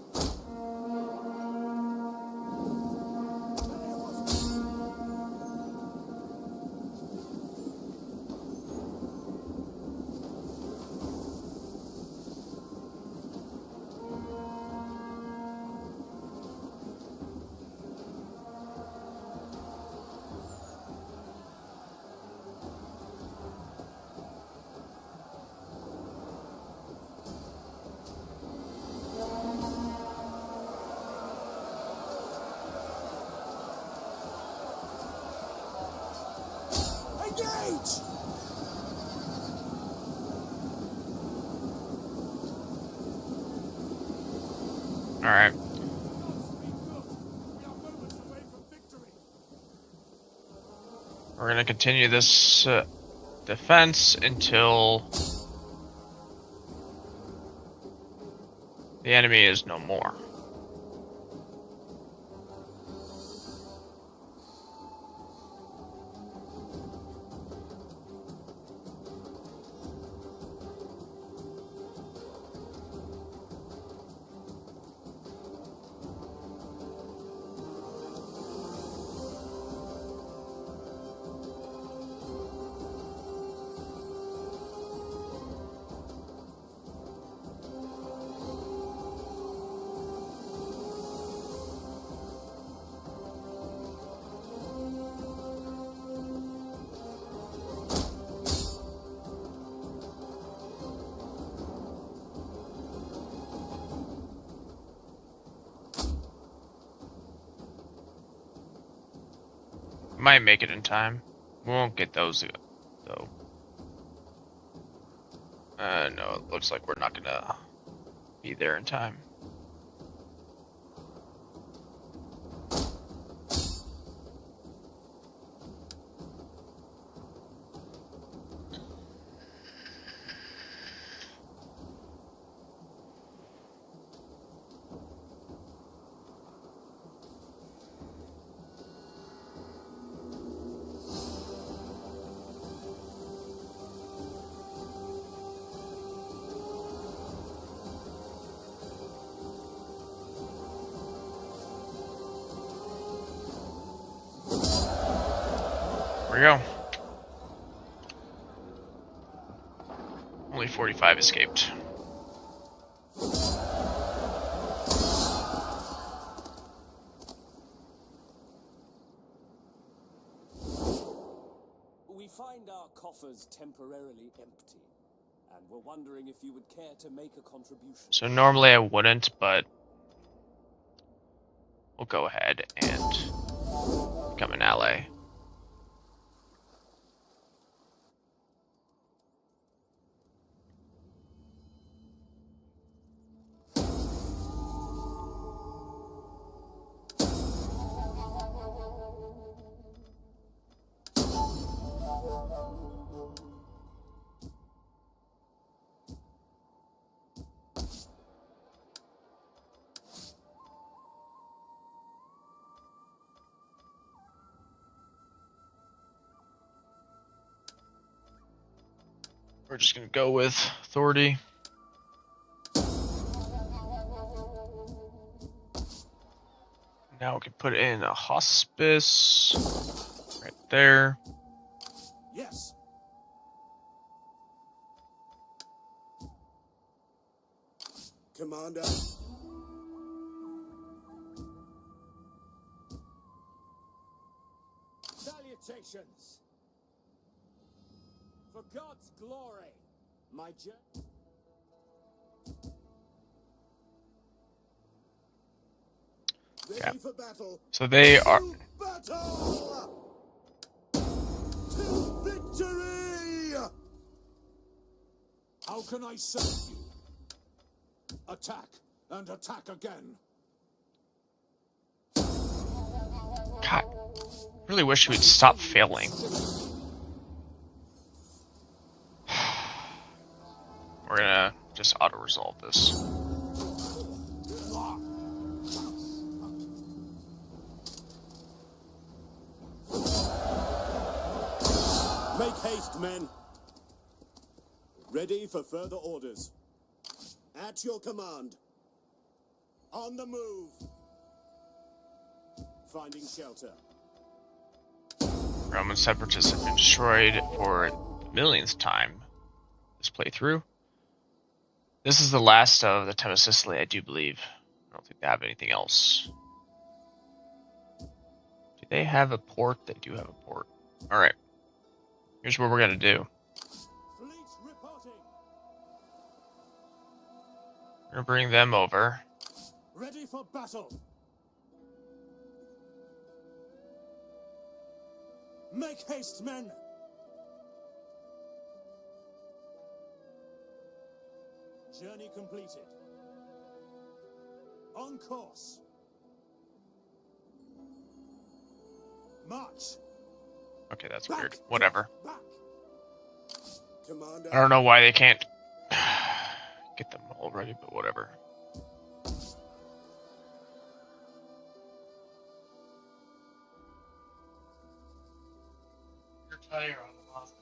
Engage! All right. Gods be good! We are moments away from victory! We're gonna continue this defense until the enemy is no more. Might make it in time. We won't get those though. No, it looks like we're not gonna be there in time. we go. Only 45 escaped. We find our coffers temporarily empty, and we're wondering if you would care to make a contribution. So normally I wouldn't, but we'll go ahead and become an ally. We're just gonna go with authority. Now we can put in a hospice right there. Yes. Commander. Salutations! For God's glory, my Ready for battle. So they are. To battle! To victory! How can I serve you? Attack and attack again. God, really wish we'd stop failing. We're gonna just auto-resolve this. Make haste, men. Ready for further orders. At your command. On the move. Finding shelter. Roman separatists have been destroyed for the millionth time this playthrough. This is the last of the Town of Sicily, I do believe. I don't think they have anything else. Do they have a port? They do have a port. Alright. Here's what we're gonna do. Fleet reporting. We're gonna bring them over. Ready for battle. Make haste, men. Journey completed. On course. March. Okay, that's Back. weird. Whatever. Back. Commander. I don't know why they can't get them all ready, but whatever. Your tire on the Mazda.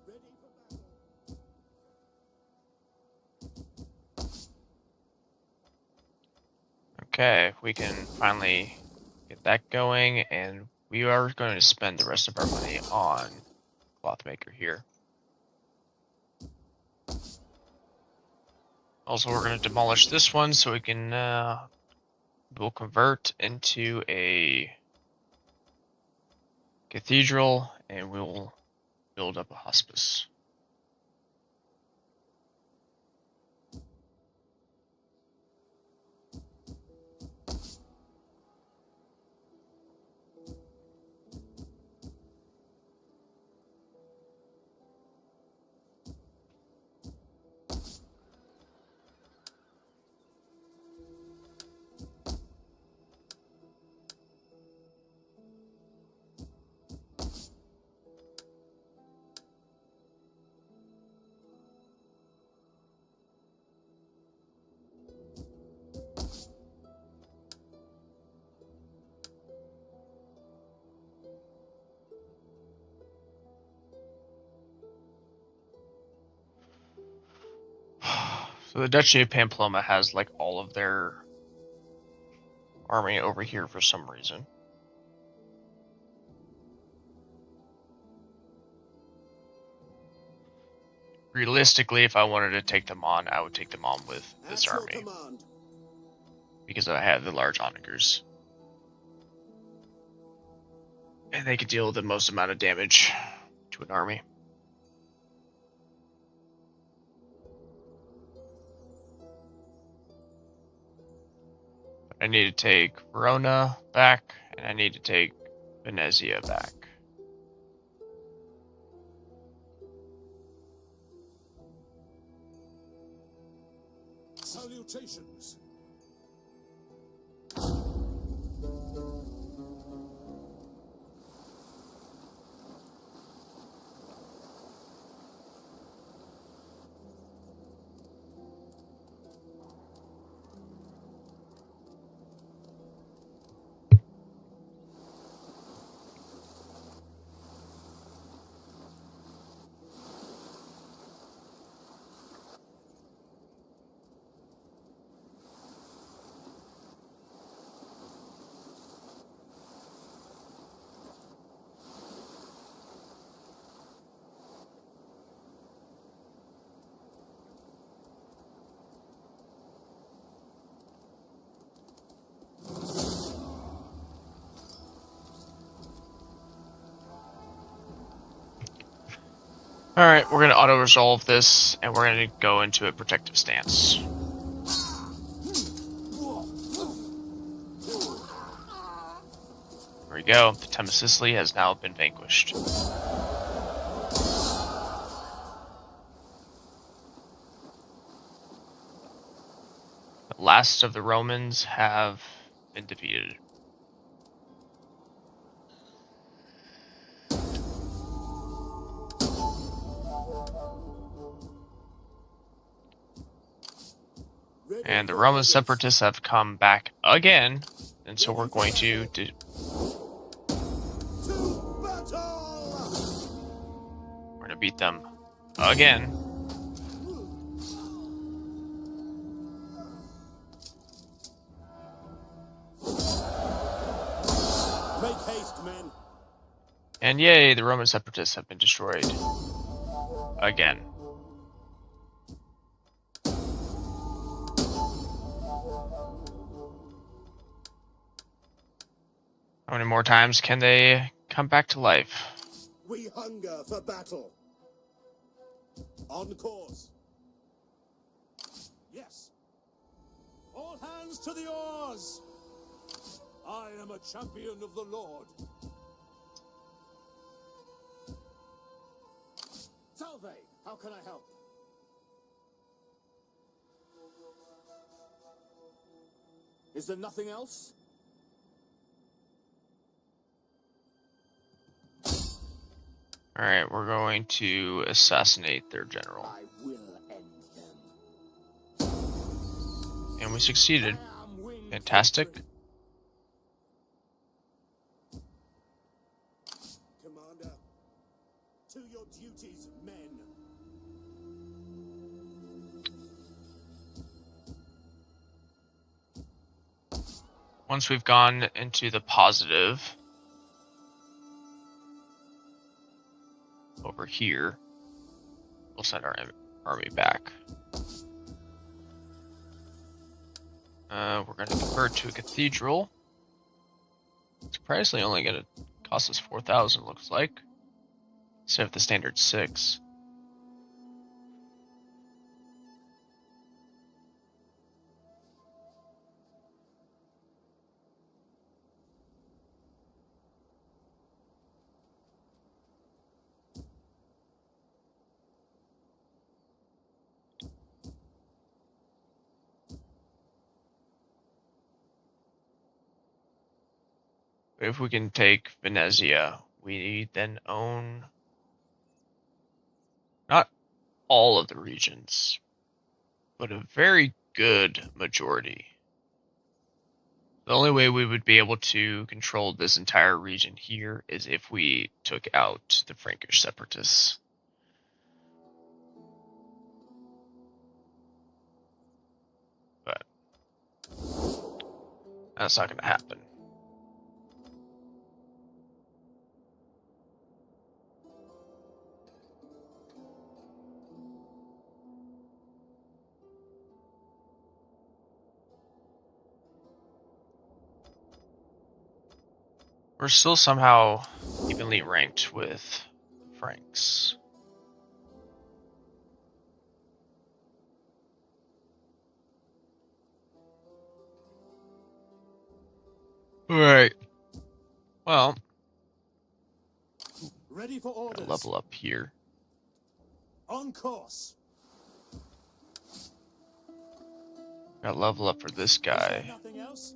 Ready for battle. Okay, we can finally get that going, and we are going to spend the rest of our money on Clothmaker here. Also, we're going to demolish this one so we can, we'll convert into a cathedral, and we'll build up a hospice. So the Duchy of Pamplona has like all of their army over here for some reason. Realistically, if I wanted to take them on, I would take them on with this At your army command. because I have the large onagers. And they could deal the most amount of damage to an army. I need to take Verona back, and I need to take Venezia back. Salutations. Alright, we're going to auto-resolve this, and we're going to go into a protective stance. There we go. The Time of Sicily has now been vanquished. The last of the Romans have been defeated. And the Roman separatists have come back again, and so we're going to To battle! we're going to beat them again. Make haste, men. And yay, the Roman separatists have been destroyed again. How many more times can they come back to life? We hunger for battle. On course. Yes. All hands to the oars. I am a champion of the Lord. Salve, how can I help? Is there nothing else? Alright, we're going to assassinate their general. I will end them. And we succeeded. I am winged Fantastic. victory. Commander, to your duties, men. Once we've gone into the positive over here, we'll send our army back. We're going to convert to a cathedral. Surprisingly, only going to cost us 4,000, looks like, instead of the standard 6. If we can take Venezia, we then own not all of the regions, but a very good majority. The only way we would be able to control this entire region here is if we took out the Frankish separatists. That's not going to happen. We're still somehow evenly ranked with Franks. Alright. Well, Ready for gotta orders. level up here. On course. Gotta level up for this Is there guy. nothing else?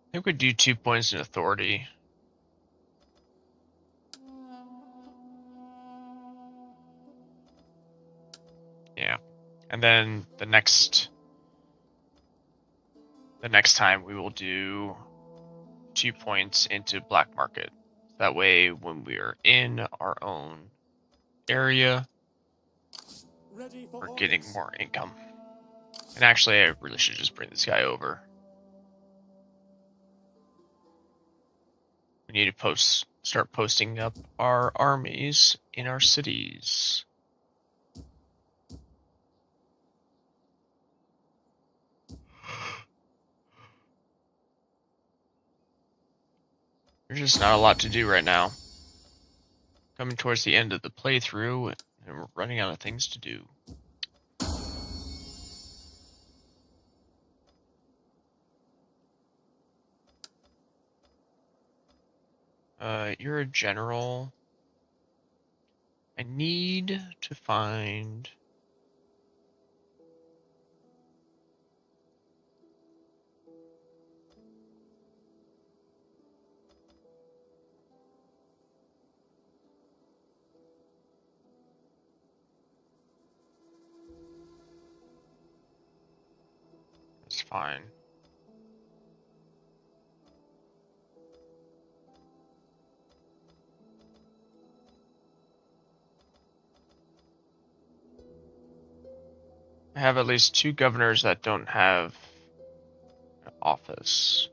I think we do 2 points in authority. Yeah. And then the next time we will do 2 points into black market. That way when we are in our own area, Ready for we're orders. getting more income. And actually I really should just bring this guy over. We need to start posting up our armies in our cities. There's just not a lot to do right now. Coming towards the end of the playthrough, and we're running out of things to do. You're a general. I need to find... It's fine. I have at least 2 governors that don't have an office.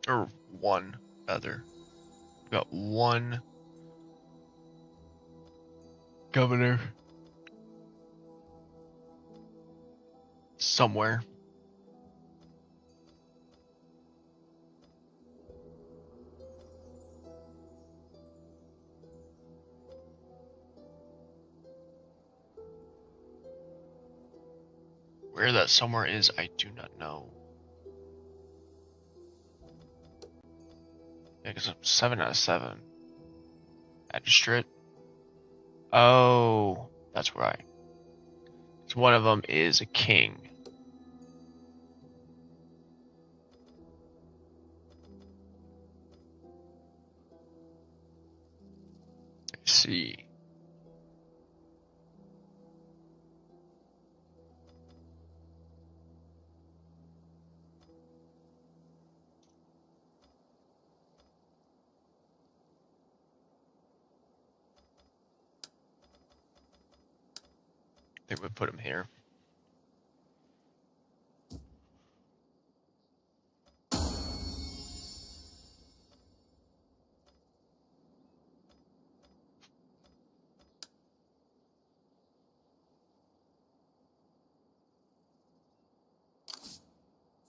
Or one, rather. We've got 1 governor somewhere. Where that somewhere is, I do not know. Yeah, because I'm 7 out of 7. Magistrate. Oh, that's right. So one of them is a king. I see. I think we put him here.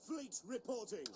Fleet reporting.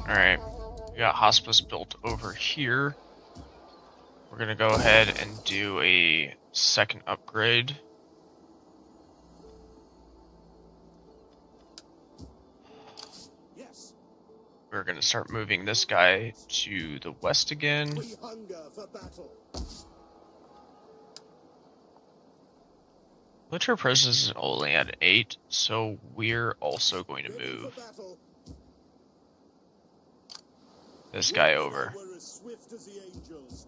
Alright, we got hospice built over here. We're gonna go ahead and do a second upgrade. Yes, We're gonna start moving this guy to the west again. we hunger for battle. Military presence is only at 8, so we're also going to Ready move for battle. this guy Would that over. I were as swift as the angels.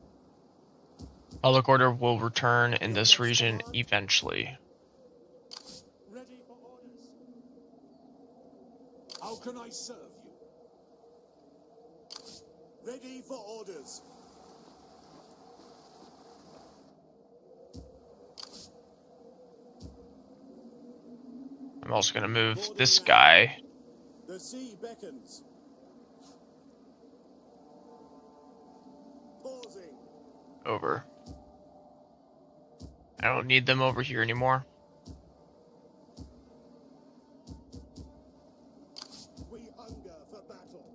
Public order will return in this region eventually. Ready for orders. How can I serve you? Ready for orders. I'm also going to move this guy The sea beckons. Pausing. over. I don't need them over here anymore. We hunger for battle.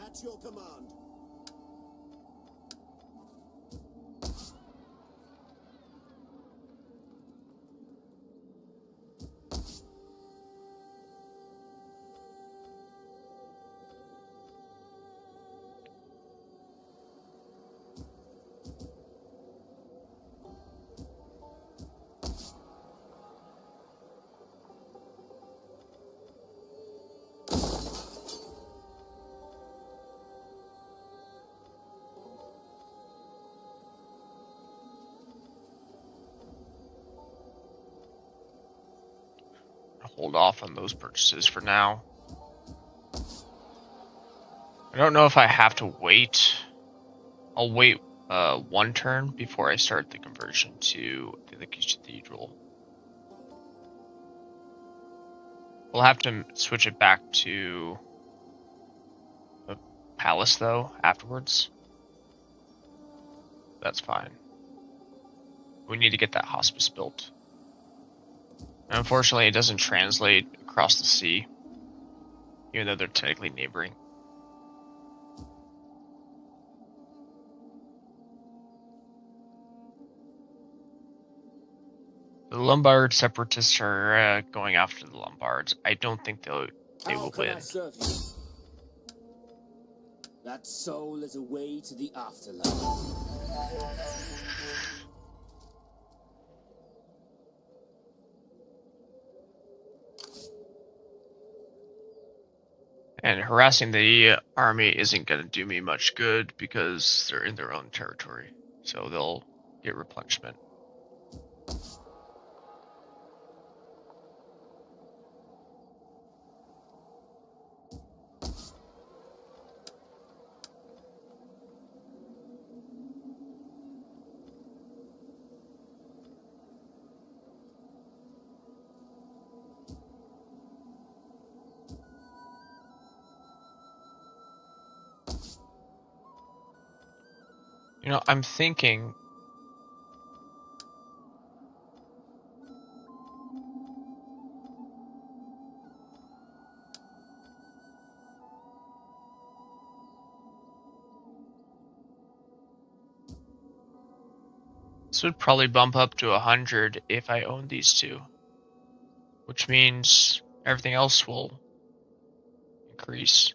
At your command. Hold off on those purchases for now. I don't know if I have to wait. I'll wait one turn before I start the conversion to the cathedral. We'll have to switch it back to the palace though afterwards. That's fine. We need to get that hospice built. And unfortunately, it doesn't translate across the sea, even though they're technically neighboring. The Lombard separatists are going after the Lombards. I don't think they will How can win. I serve you? That soul is away to the afterlife. And harassing the army isn't going to do me much good because they're in their own territory. So they'll get replenishment. You know, I'm thinking this would probably bump up to 100 if I own these two, which means everything else will increase.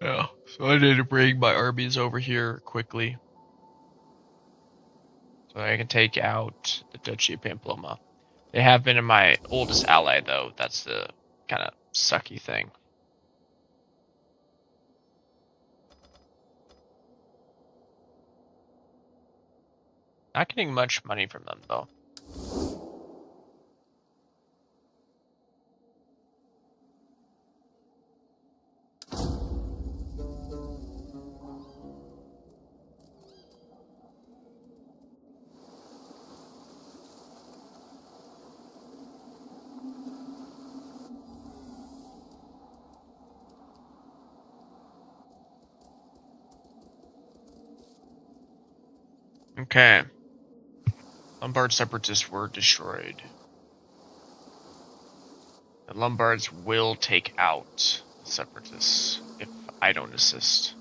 Yeah, so I need to bring my armies over here quickly so I can take out the Duchy of Pamplona. They have been my oldest ally, though. That's the kind of sucky thing. Not getting much money from them, though. Okay. Lombard separatists were destroyed. The Lombards will take out the separatists if I don't assist.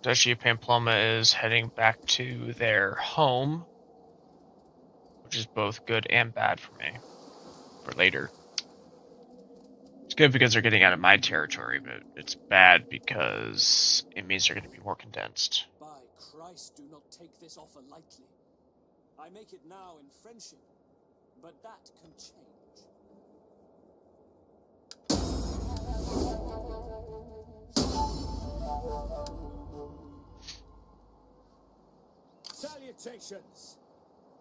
Duchy of Pamplona is heading back to their home, which is both good and bad for me, for later. It's good because they're getting out of my territory, but it's bad because it means they're going to be more condensed. By Christ, do not take this offer lightly. I make it now in friendship, but that can change. Salutations!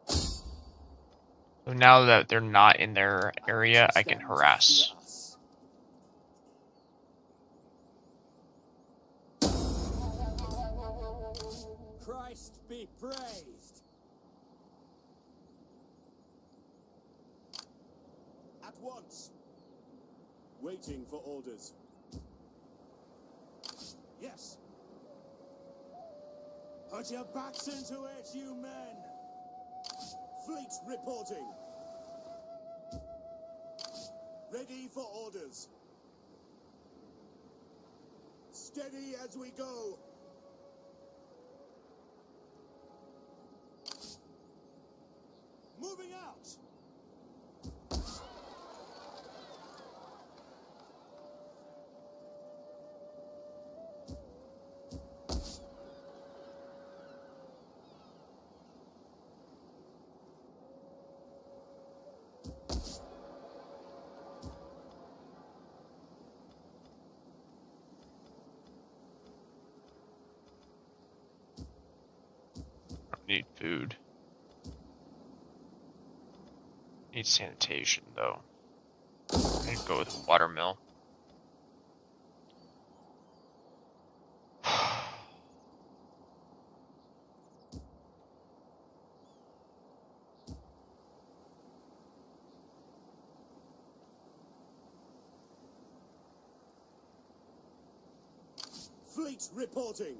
So now that they're not in their area, I can harass. Christ be praised! At once. Waiting for orders. Yes. Put your backs into it, you men! Fleet reporting. Ready for orders. Steady as we go. Moving out! Need food. Need sanitation, though. I need to go with a watermill. Fleet reporting.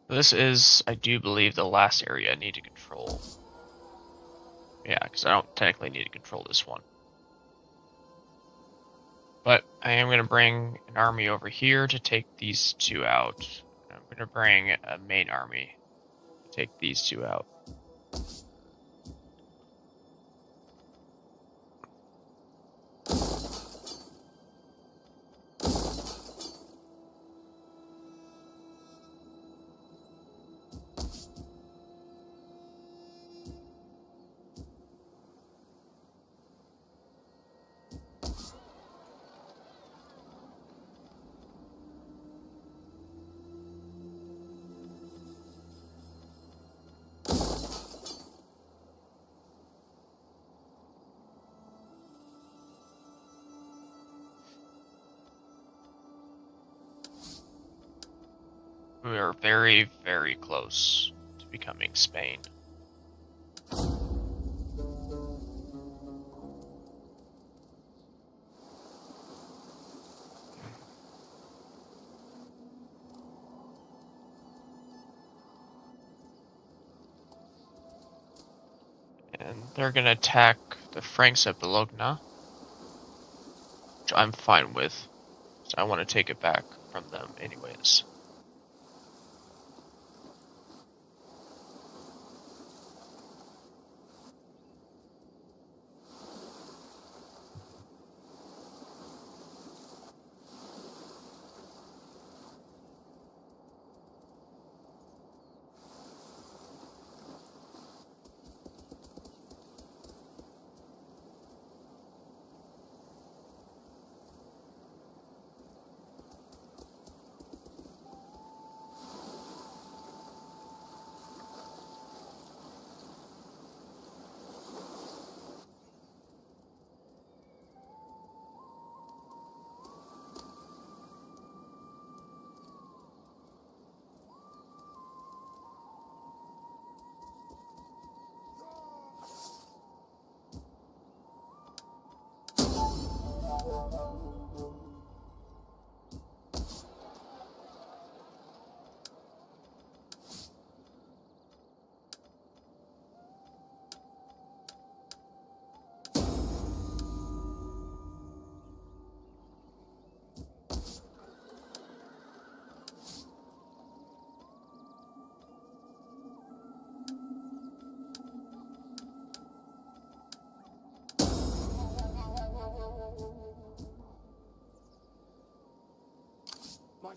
This is, I do believe, the last area I need to control. Yeah, because I don't technically need to control this one. But I am going to bring an army over here to take these two out. I'm going to bring a main army to take these two out. We are very, very close to becoming Spain. And they're gonna attack the Franks at Bologna, which I'm fine with. So I want to take it back from them anyways.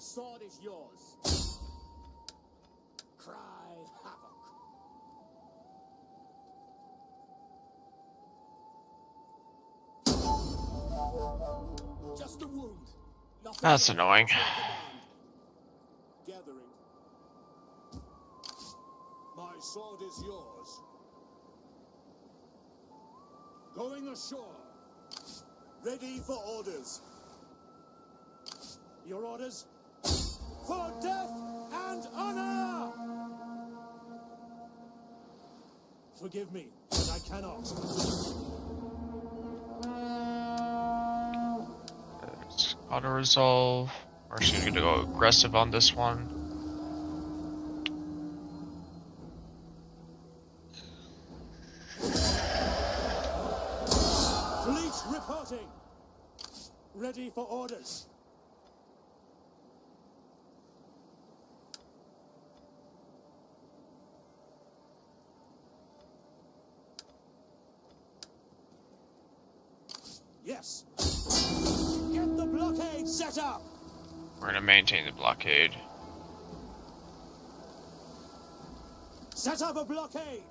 sword is yours. Cry havoc. Just a wound. Nothing That's more. annoying. At your command. Gathering. My sword is yours. Going ashore. Ready for orders. Your orders? For death and honor! Forgive me, but I cannot. It's auto resolve. We're actually gonna go aggressive on this one. Fleet reporting. Ready for orders. Yes. Get the blockade set up. We're gonna maintain the blockade. Set up a blockade.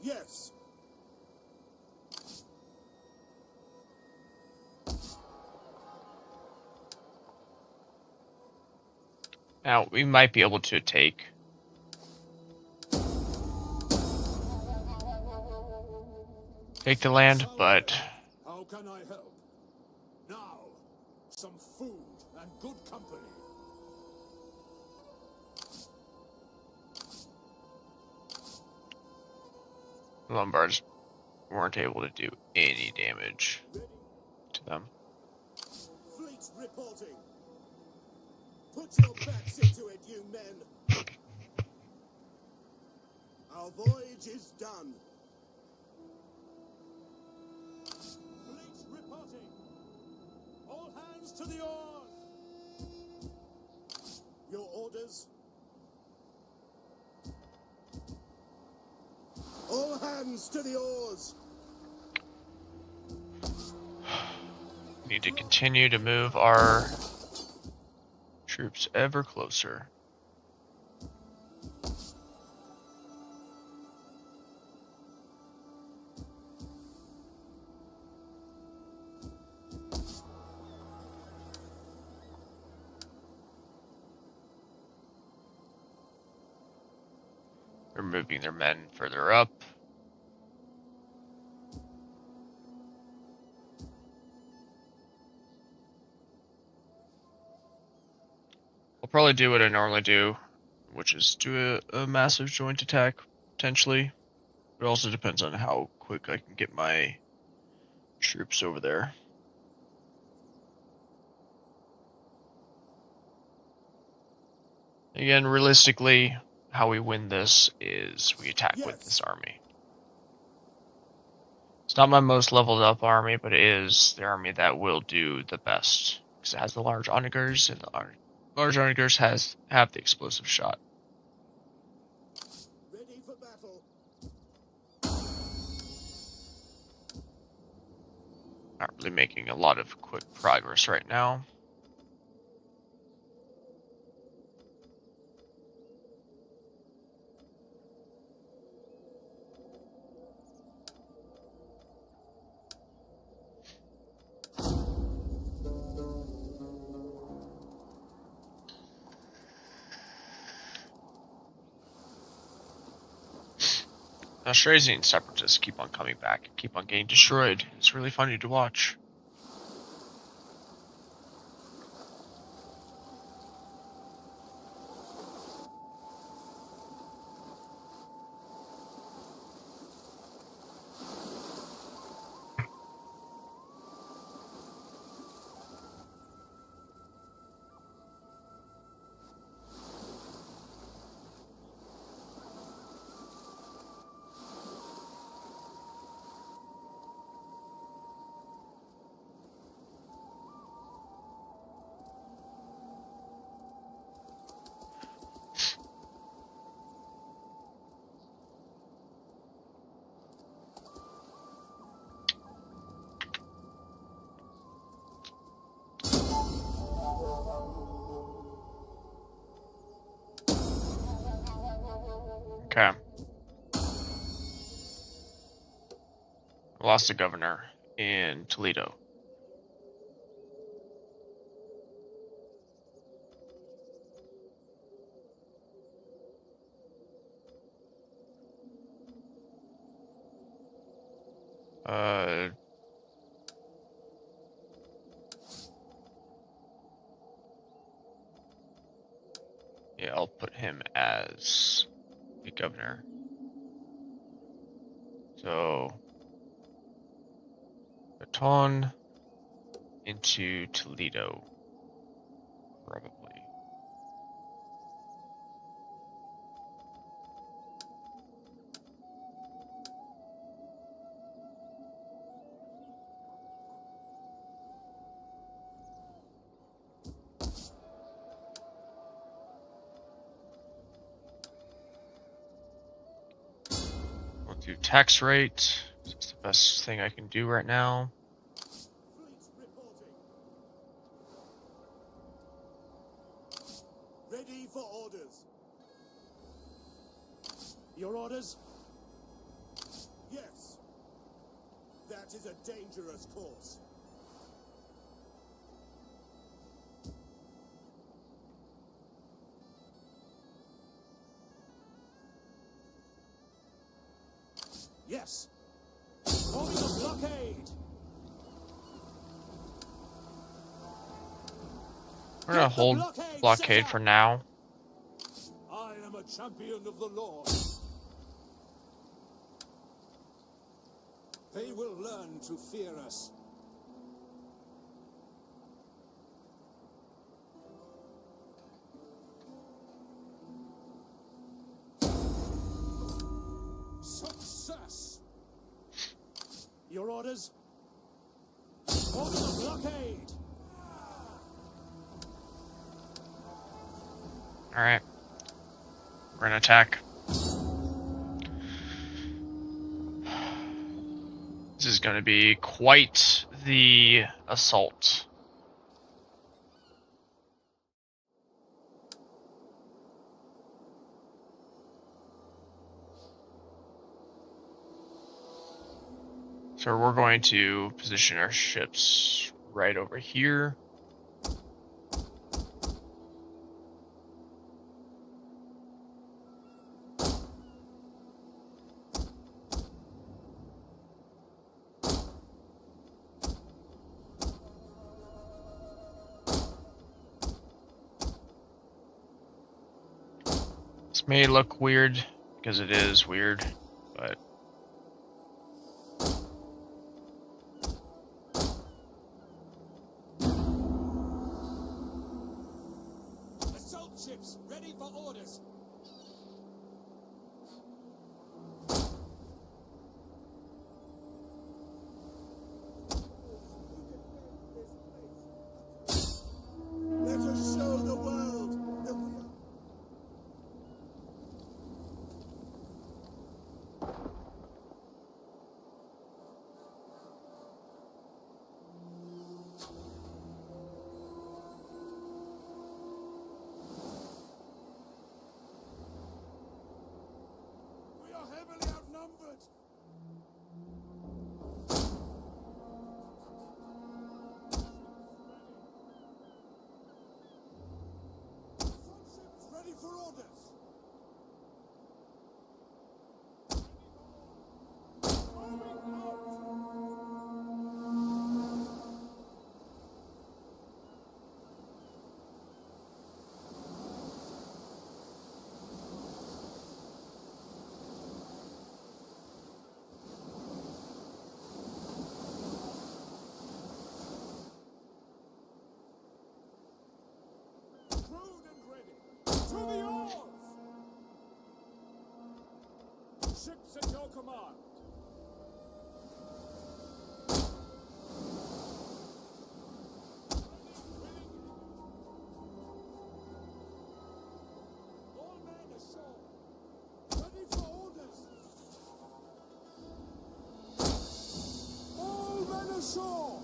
Yes. Now, we might be able to take. Take the land, but How can I help? Now, some food and good company. the Lombards weren't able to do any damage to them. Fleet reporting. Put your backs into it, you men. Our voyage is done. Fleet reporting. All hands to the oars. Your orders? All hands to the oars. We need to continue to move our troops ever closer. They're moving their men further up. I'll probably do what I normally do, which is do a massive joint attack, potentially. It also depends on how quick I can get my troops over there. Again, realistically, how we win this is we attack with this army. It's not my most leveled up army, but it is the army that will do the best. Because it has the large onagers, and the large onagers have the explosive shot. Ready for battle. Not really making a lot of quick progress right now. Austrasian separatists keep on coming back and keep on getting destroyed. It's really funny to watch. Okay. Lost a governor in Toledo. Yeah, I'll put him as the governor. So, Baton into Toledo, probably. We'll do tax rate. It's the best thing I can do right now. Fleet reporting. Ready for orders. Your orders? Yes. That is a dangerous course. Yes. Forming a blockade. We're gonna hold blockade for now. I am a champion of the Lord. They will learn to fear us. Success! Your orders? Forming a blockade! Alright. We're gonna attack. This is gonna be quite the assault. So we're going to position our ships right over here. This may look weird, because it is weird, but Assault ships ready for orders. Let us show the world that we are. We are heavily outnumbered. Assault ships ready for orders. Crewed and ready. To the oars! Ships at your command. All men ashore. Ready for orders. All men ashore!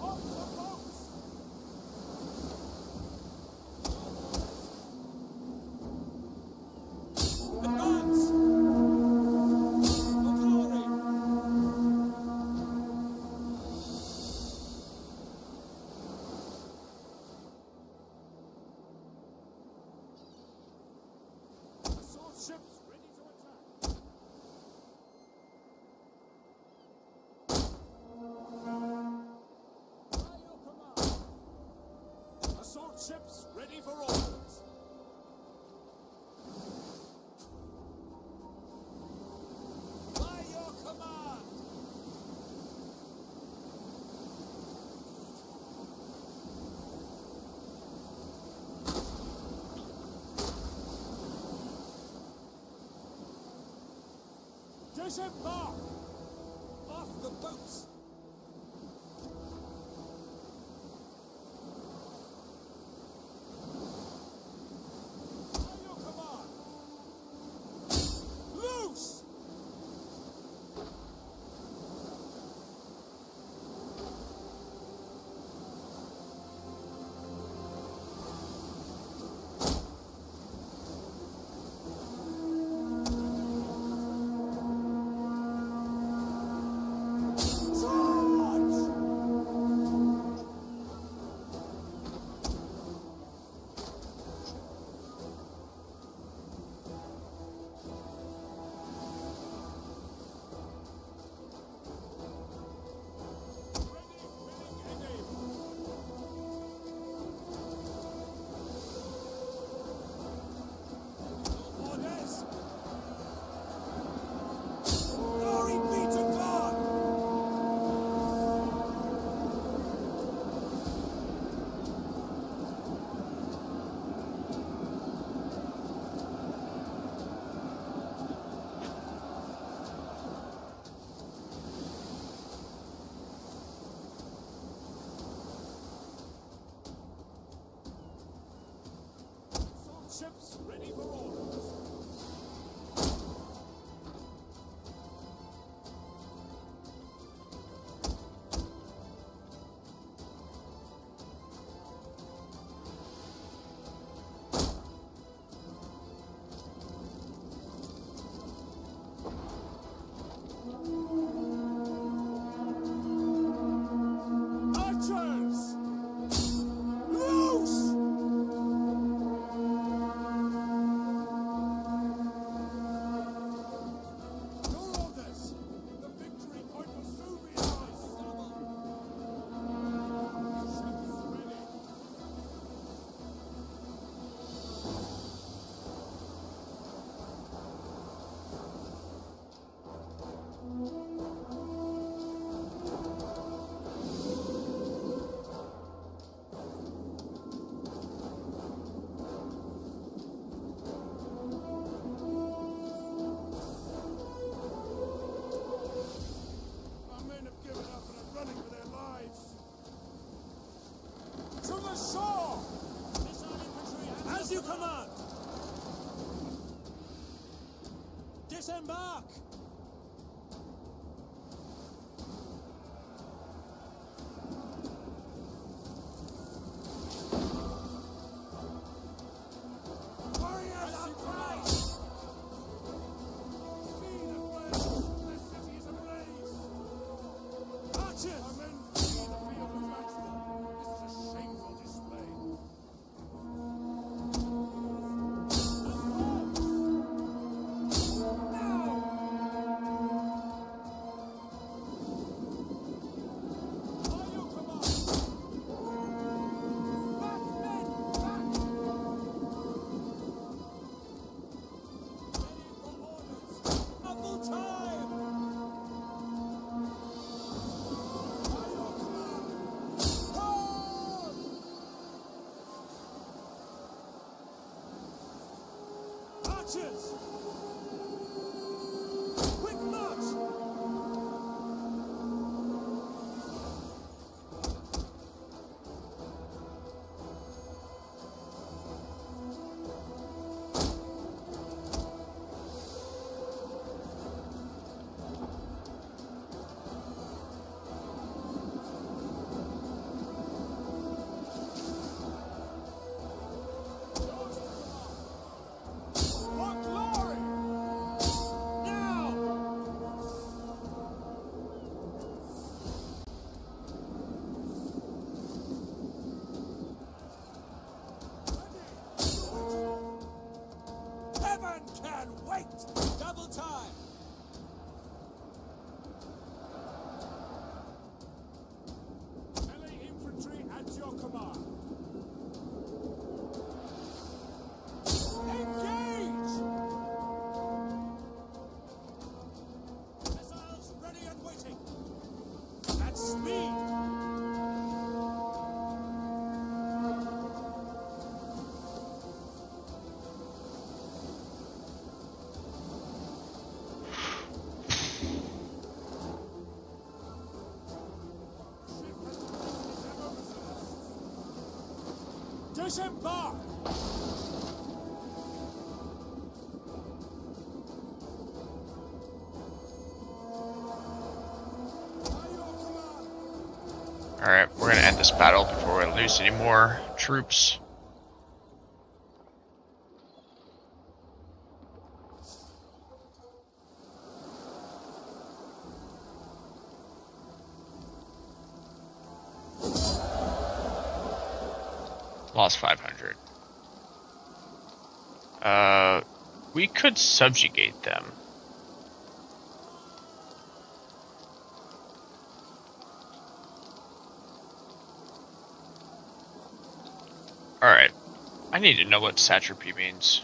Off the boats! Advance! Ships ready for orders. By your command. Disembark! Off the boats! By your command! Loose! Orders! Glory be to God! Ships ready for orders. Archers! Loose! Your orders! The victory point will soon be ours! Ships ready. Our men have given up and are running for their lives. To the shore! As you command! Disembark! Warriors of Christ! See the flames! The city is ablaze! Archers! Our men flee the field of battle. This is a shameful display. By your command! Back, men! Back! Ready for orders! Double time! By your command! Hold! Archers! Quick march! For glory! Now! Heaven can wait! Double time! Melee infantry at your command. Disembark! Alright, we're gonna end this battle before we lose any more troops. Lost 500. We could subjugate them. Alright. I need to know what satrapy means.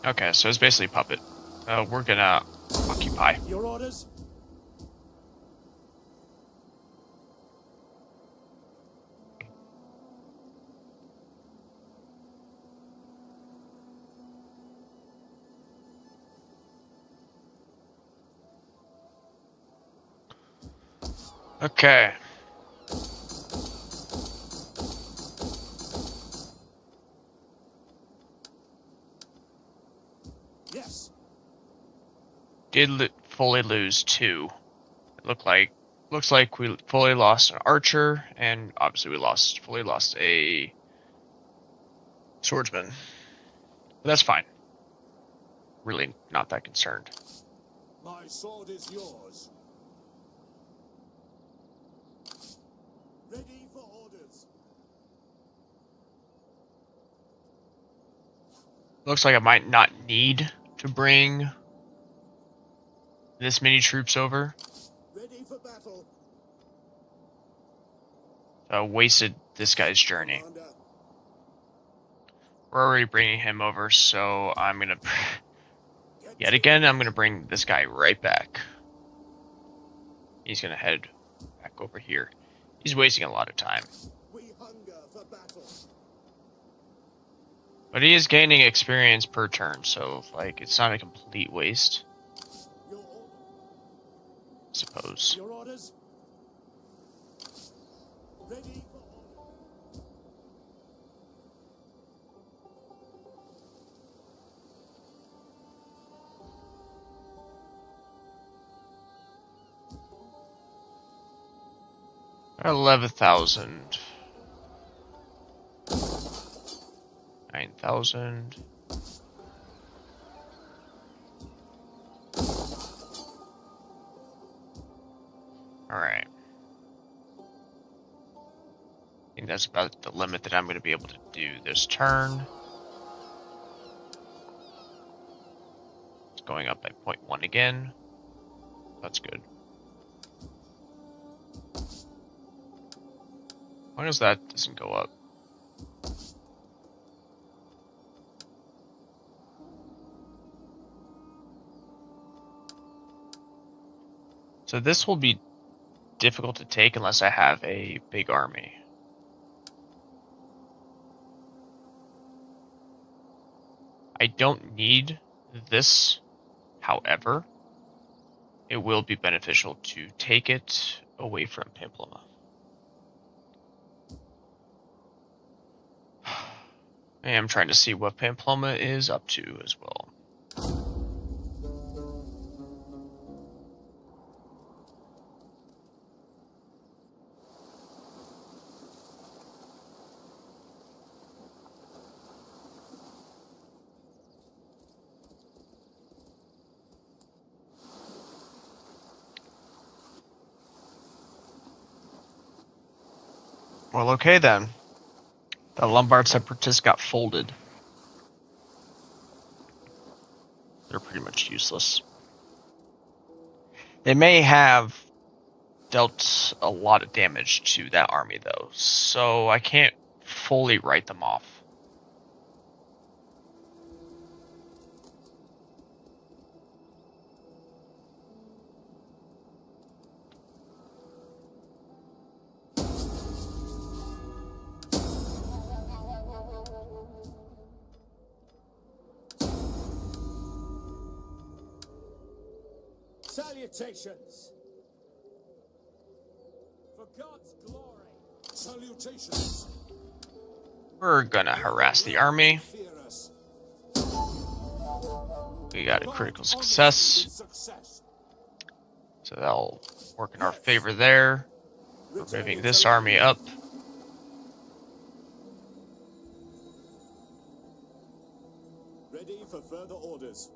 Okay, so it's basically puppet. We're gonna occupy. Your orders? Okay. Yes. Did fully lose 2. It looks like we fully lost an archer, and obviously we fully lost a swordsman. But that's fine. Really not that concerned. My sword is yours. Ready for orders. Looks like I might not need to bring this many troops over. Ready for battle. So I wasted this guy's journey. Commander. We're already bringing him over, so I'm gonna... Get Yet to again, I'm gonna bring this guy right back. He's gonna head back over here. He's wasting a lot of time. We hunger for battle. But he is gaining experience per turn, so, like, it's not a complete waste, Your I suppose. Your orders? ready for order. 11,000. 9,000. Alright. I think that's about the limit that I'm going to be able to do this turn. It's going up by 0.1 again. That's good. As long as that doesn't go up. So this will be difficult to take unless I have a big army. I don't need this, however, it will be beneficial to take it away from Pamplona. I am trying to see what Pamplona is up to as well. Well, okay then. The Lombard separatists got folded. They're pretty much useless. They may have dealt a lot of damage to that army, though, so I can't fully write them off. Salutations! For God's glory. Salutations. We're gonna harass the army. Fear us. We got a critical With success, success. so that'll work in our favor there. We're moving this army up. Ready for further orders.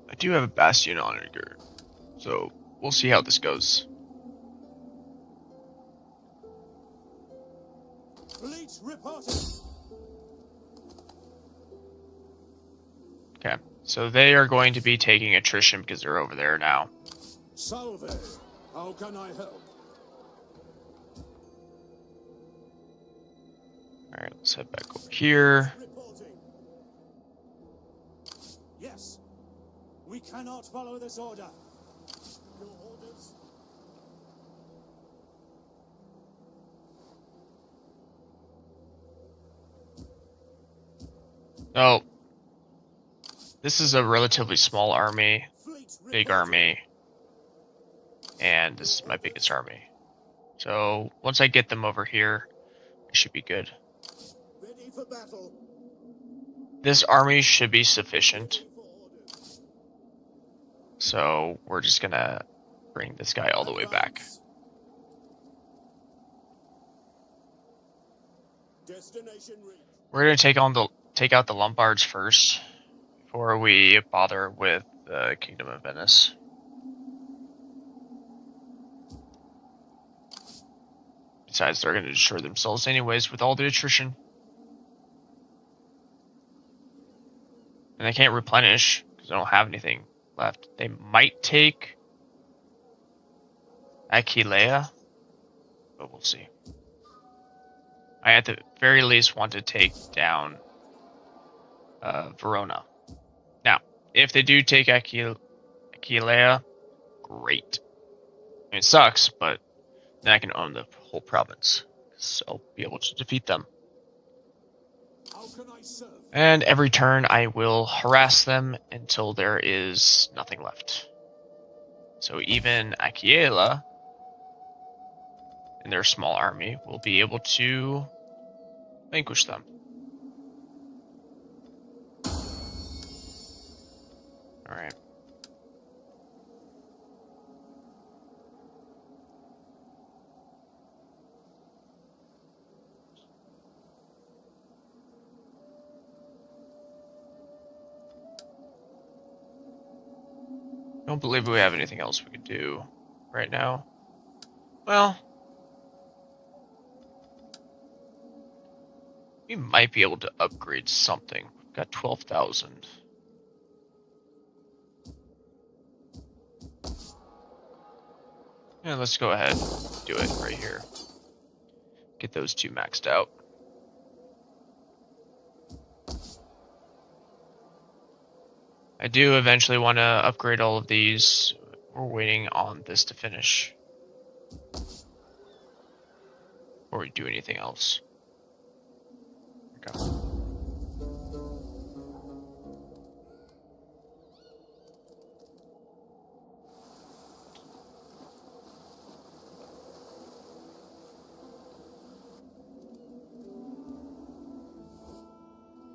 I do have a bastion on it, so we'll see how this goes. Fleet reporting. Okay, so they are going to be taking attrition because they're over there now. Salve. How can I help? Alright, let's head back over here. Reporting. Yes. We cannot follow this order. Your orders? Oh, this is a relatively small army, Fleet big reporting. army, and this is my biggest army. So once I get them over here, it should be good. Ready for battle. This army should be sufficient, For orders. so we're just gonna bring this guy all the way back. Advance. Destination reached. We're gonna take out the Lombards first before we bother with the Kingdom of Venice. Besides, they're gonna destroy themselves anyways with all the attrition. And they can't replenish because they don't have anything left. They might take Aquilea, but we'll see. I at the very least want to take down Verona. Now, if they do take Aquilea, great. I mean, it sucks, but then I can own the whole province, so I'll be able to defeat them. How can I serve? And every turn I will harass them until there is nothing left. So even Aquila and their small army will be able to vanquish them. Alright. Don't believe we have anything else we could do right now. Well, we might be able to upgrade something. We've got 12,000. Yeah, let's go ahead and do it right here. Get those two maxed out. I do eventually want to upgrade all of these. We're waiting on this to finish before we do anything else. Okay.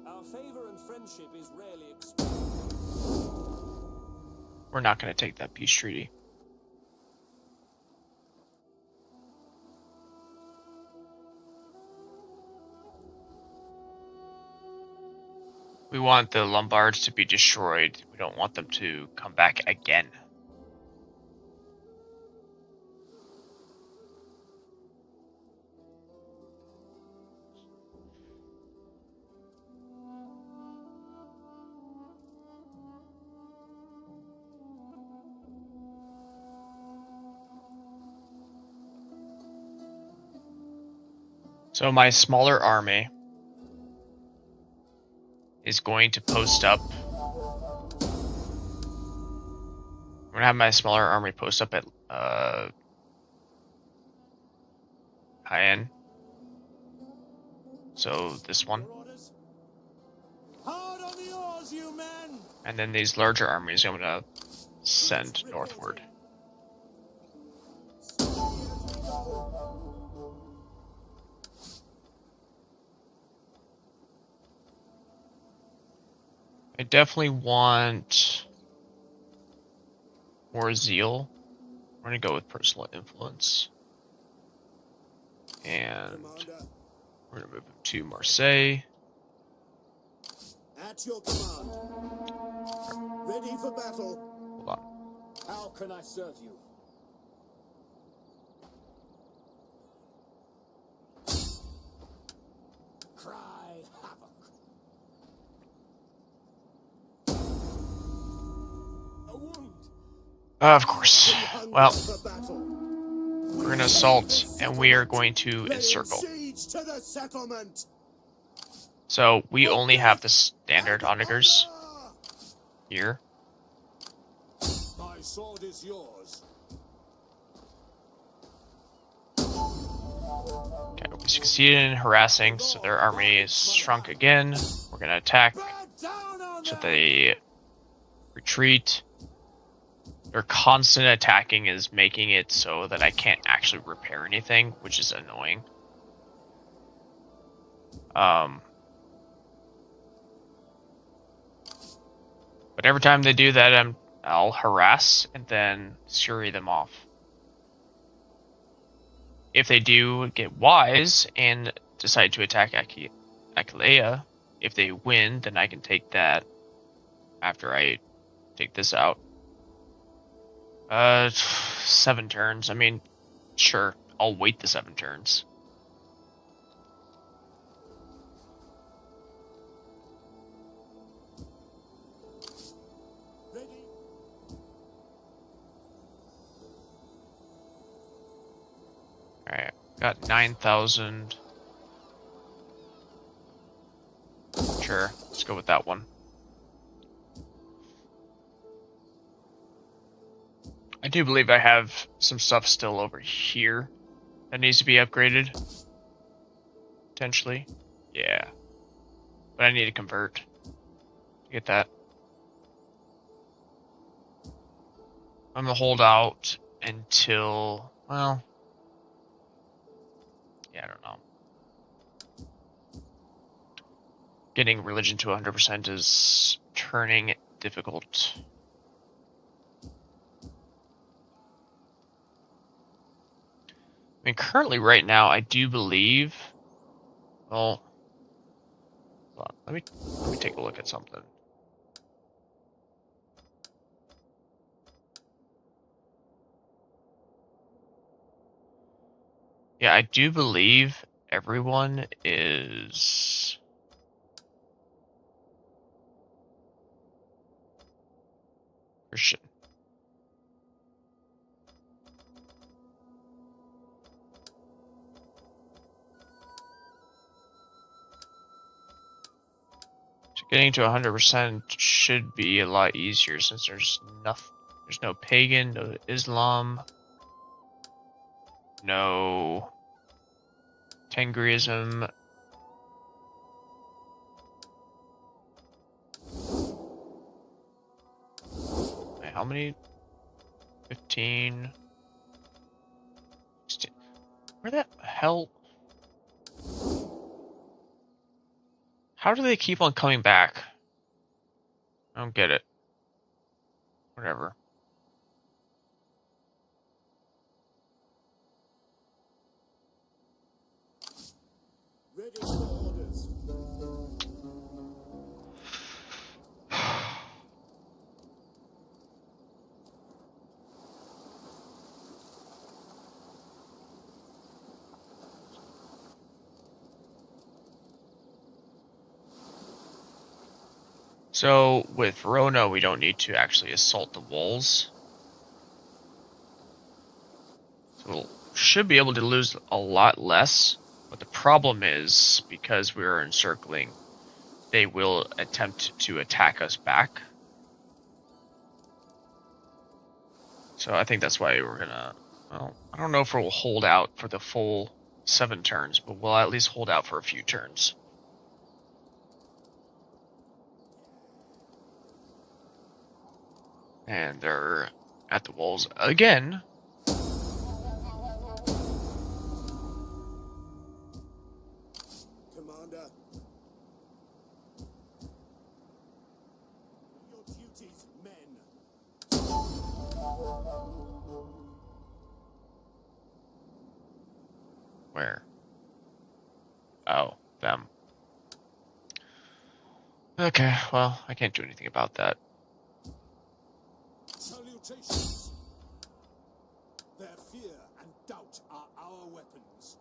Our favor and friendship is rarely expressed. We're not going to take that peace treaty. We want the Lombards to be destroyed. We don't want them to come back again. So my smaller army is going to post up. I'm gonna have my smaller army post up at Cayenne. So this one. Hard on the oars, you men! And then these larger armies I'm gonna send northward. I definitely want more zeal. We're gonna go with personal influence. And we're gonna move him to Marseille. At your command. Ready for battle. Hold on. How can I serve you? Cry havoc. A wound. Of course. Well, For battle. we're gonna assault and we are going to encircle. Siege to the settlement. So we only have the standard onagers here. My sword is yours. Okay, we succeeded in harassing, so their army is shrunk again. We're gonna attack, so they retreat. Their constant attacking is making it so that I can't actually repair anything, which is annoying. But every time they do that, I'll harass and then scurry them off. If they do get wise and decide to attack Attila, if they win, then I can take that after I take this out. 7 turns. I mean, sure, I'll wait the 7 turns. Alright, got 9,000. Sure, let's go with that one. I do believe I have some stuff still over here that needs to be upgraded. Potentially. Yeah. But I need to convert to get that. I'm gonna hold out until, well, yeah, I don't know. Getting religion to 100% is turning difficult. I mean, currently, right now, I do believe. Well, hold on, let me take a look at something. Yeah, I do believe everyone is Christian. So getting to 100% should be a lot easier since there's no pagan, no Islam, no Tengrism. Wait, how many? 15. 16. Where the hell? How do they keep on coming back? I don't get it. Whatever. Ready for orders. So with Verona, we don't need to actually assault the walls. So we'll should be able to lose a lot less. But the problem is, because we're encircling, they will attempt to attack us back. So I think that's why we're gonna, well, I don't know if we'll hold out for the full 7 turns, but we'll at least hold out for a few turns. And they're at the walls again. Commander. Your duties, men. Where? Oh, them. Okay, well, I can't do anything about that. Salutations. Their fear and doubt are our weapons.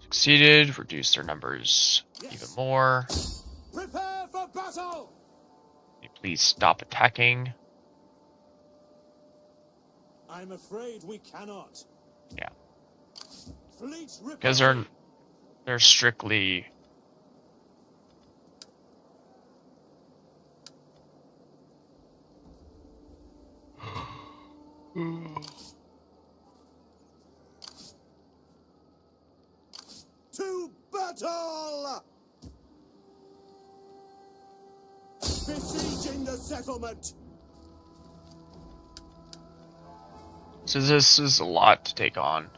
Succeeded, reduce their numbers even more. Prepare for battle! Can you please stop attacking? I'm afraid we cannot. Yeah. Fleet Because repelling. they're strictly To battle! Besieging the settlement! so this is a lot to take on.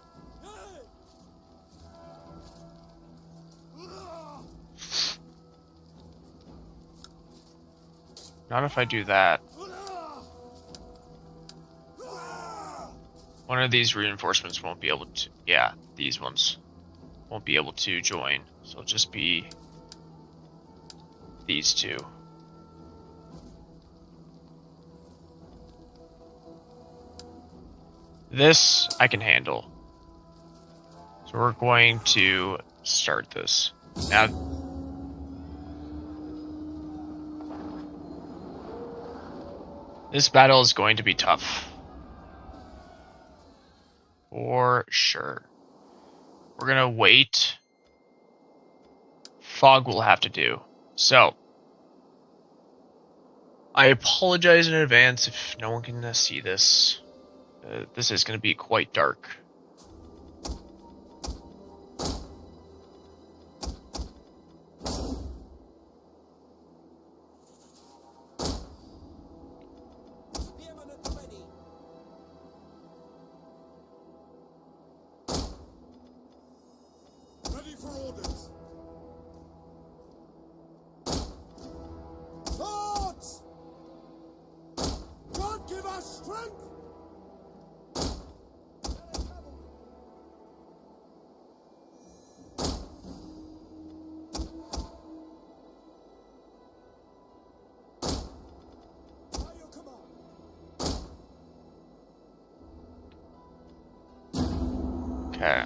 Not if I do that. One of these reinforcements won't be able to, yeah, these ones won't be able to join. So it'll just be these two. This I can handle. So we're going to start this. Now, this battle is going to be tough. For sure. We're gonna wait. Fog will have to do. So, I apologize in advance if no one can see this. This is gonna be quite dark. Spearman at the ready. Ready for orders! Swords! God give us strength! By your command. Okay.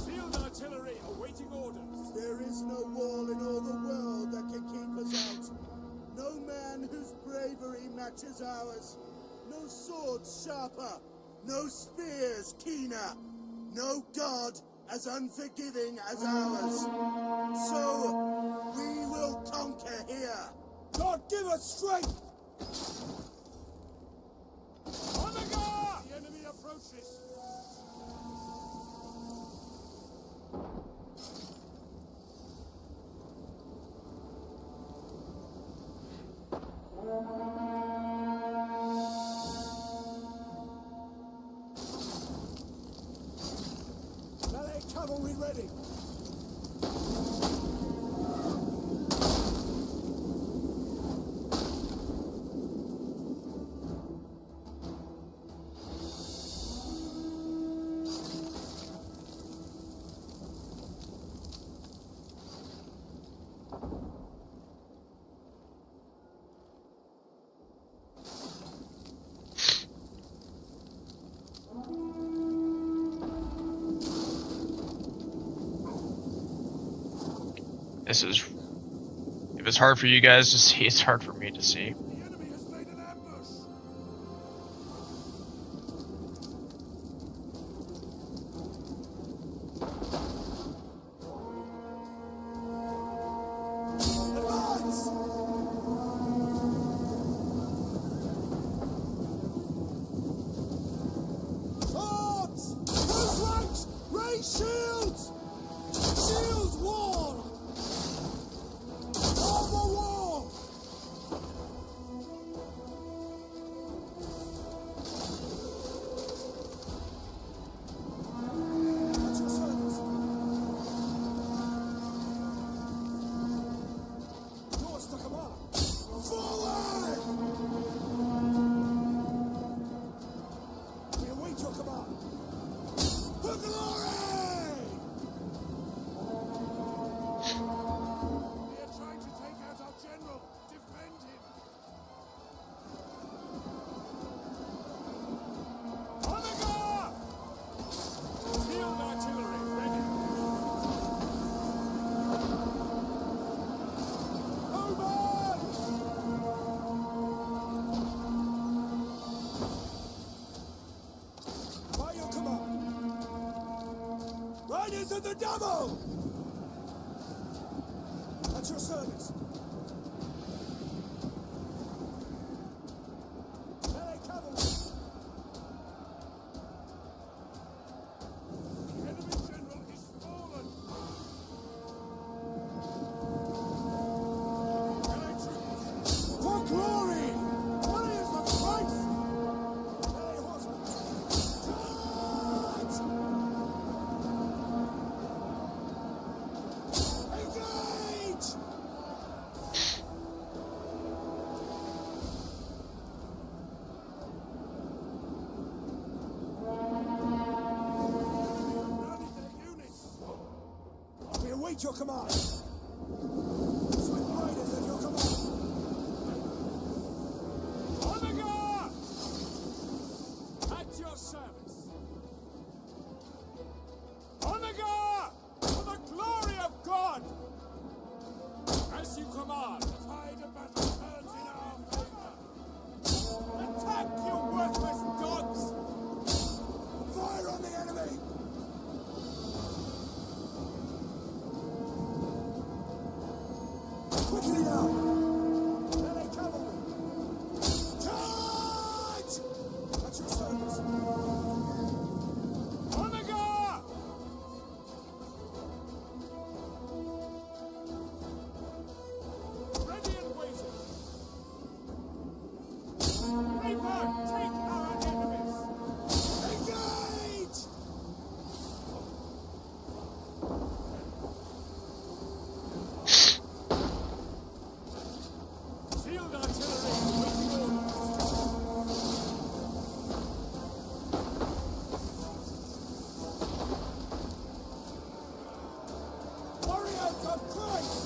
Field artillery awaiting orders. There is no wall in all the world that can keep us out. No man whose bravery matches ours. No swords sharper. No spears keener. No God as unforgiving as ours. So, we will conquer here. God give us strength! On the guard! The enemy approaches. Melee cavalry ready. This is If it's hard for you guys to see, it's hard for me to see. The enemy has made an ambush. Advance! Swords! Whose ranks? Raise shields! Shields wall! Over wall! At your service. Yours to command. Forward! We await your command. For glory! We are trying to take out our general. Defend him. On the guard! Field artillery ready. By your command. Riders of the devil! At your service. Melee cavalry. The enemy general is fallen. Melee troops. For glory! Warriors of Christ! Melee horsemen. Charge! Engage! Rally their units. We await your command. Swift riders at your command. On the guard! At your service. On the guard! For the glory of God! As you command. The tide of battle turns in our favor. Attack, you worthless dogs! Fire on the enemy! Quickly now! Melee cavalry! Charge! At your service! On the guard! Ready and waiting. Reaper, take our enemies! Engage! Field artillery waiting orders. Warriors of Christ!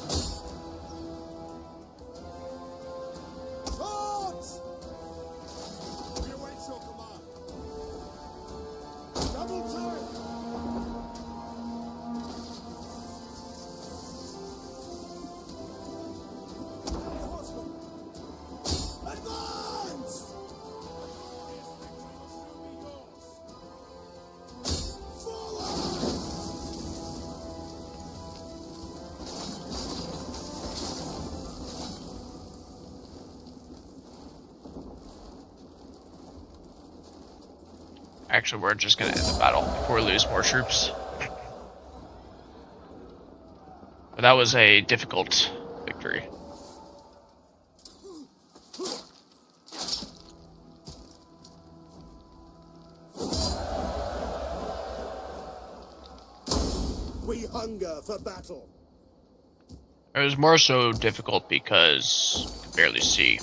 Swords! We await your command. Double time! Melee horsemen! Advance! This victory will soon be yours. Forward! Actually, we're just gonna end the battle before we lose more troops. But that was a difficult victory. We hunger for battle. It was more so difficult because you could barely see.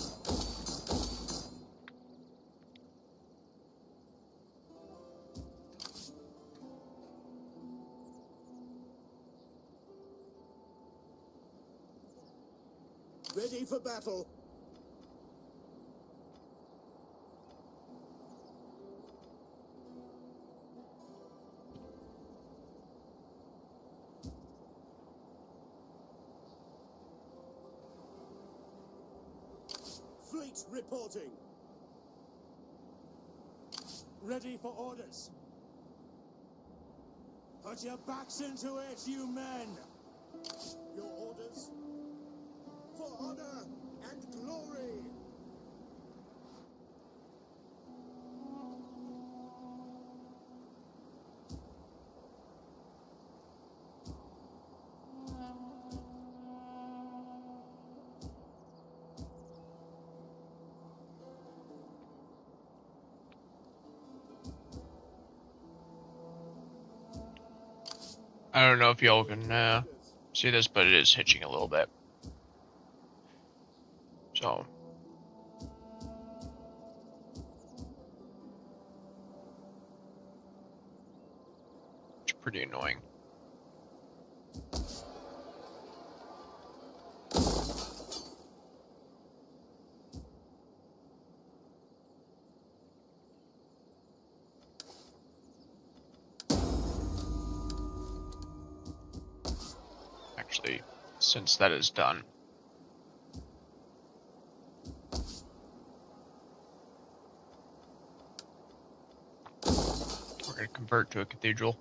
Ready for battle. Fleet reporting. Ready for orders. Put your backs into it, you men! Your orders? For honor and glory! I don't know if y'all can see this, but it is hitching a little bit. So. It's pretty annoying. Actually, since that is done, we're going to convert to a cathedral.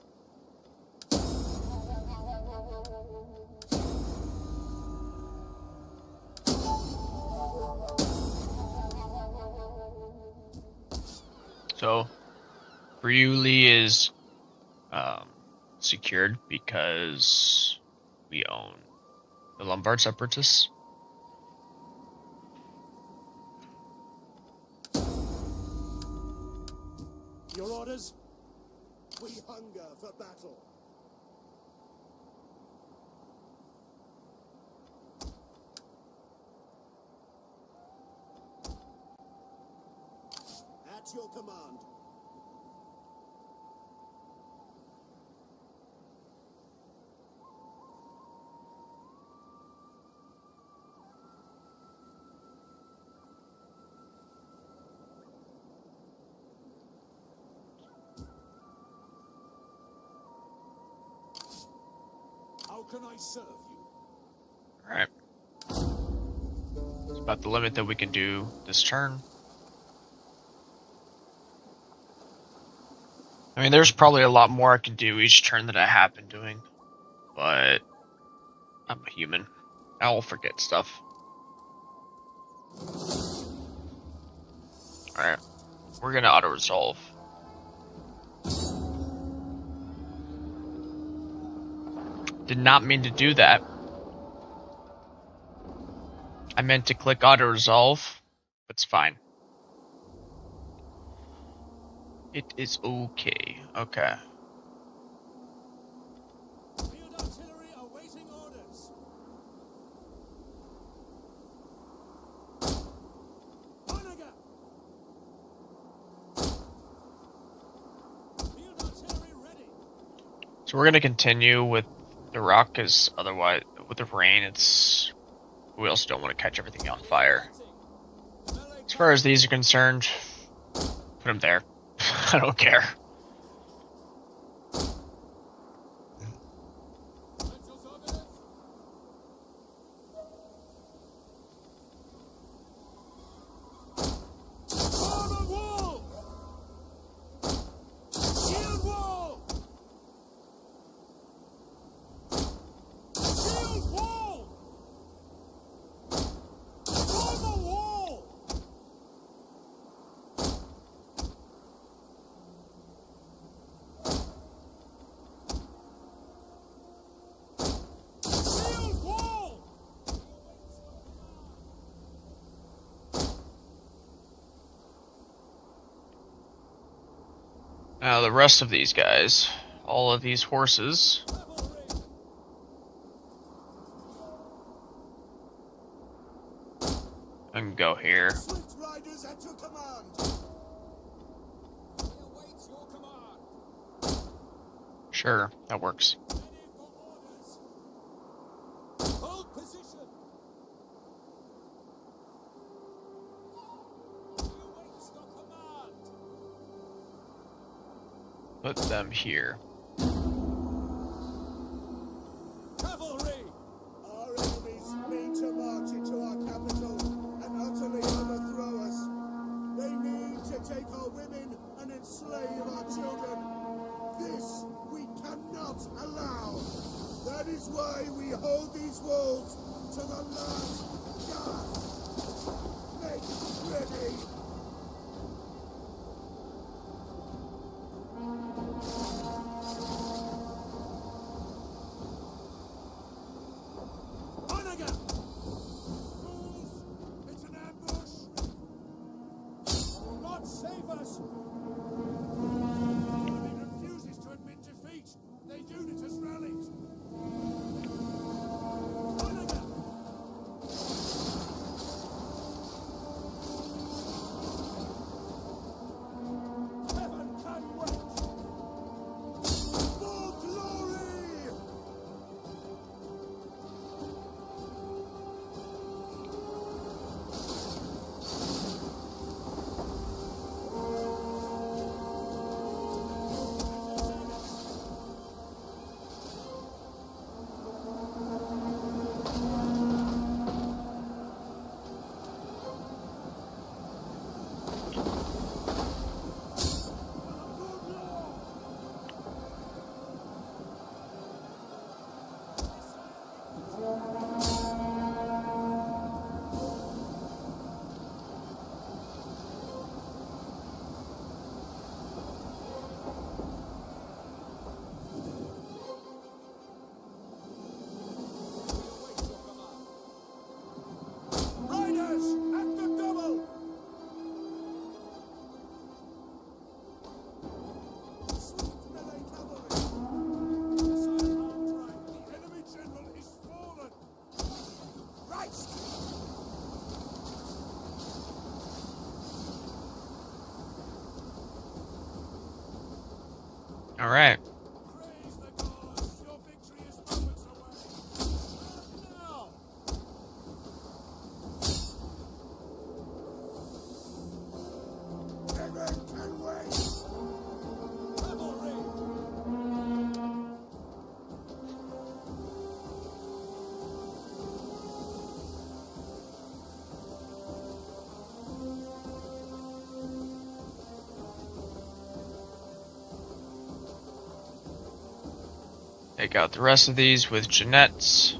So, Friuli is secured because we own the Lombard separatists. Your orders? We hunger for battle. At your command. How can I serve you? Alright. It's about the limit that we can do this turn. I mean, there's probably a lot more I can do each turn that I have been doing, but I'm a human. I'll forget stuff. Alright, we're gonna auto-resolve. Did not mean to do that. I meant to click auto-resolve. It's fine. It is okay. Okay. Field artillery awaiting orders. Onega! Field artillery ready. So we're gonna continue with the rock, because otherwise, with the rain, we also don't want to catch everything on fire. As far as these are concerned, put them there. I don't care. Form a wall! Shield wall! Shield wall! Form a wall! Shield wall! Now the rest of these guys, all of these horses, I can go here. Swift riders at your command. I await your command. Sure, that works. Ready for orders. Hold position. I await your command. Put them here. Cavalry! Our enemies mean to march into our capital and utterly overthrow slay of our children. This we cannot allow. That is why we hold these walls to the last gasp. Make ready. All right. Praise the gods! Your victory is moments away! Now! Heaven can wait. Cavalry! Take out the rest of these with Jeanette's.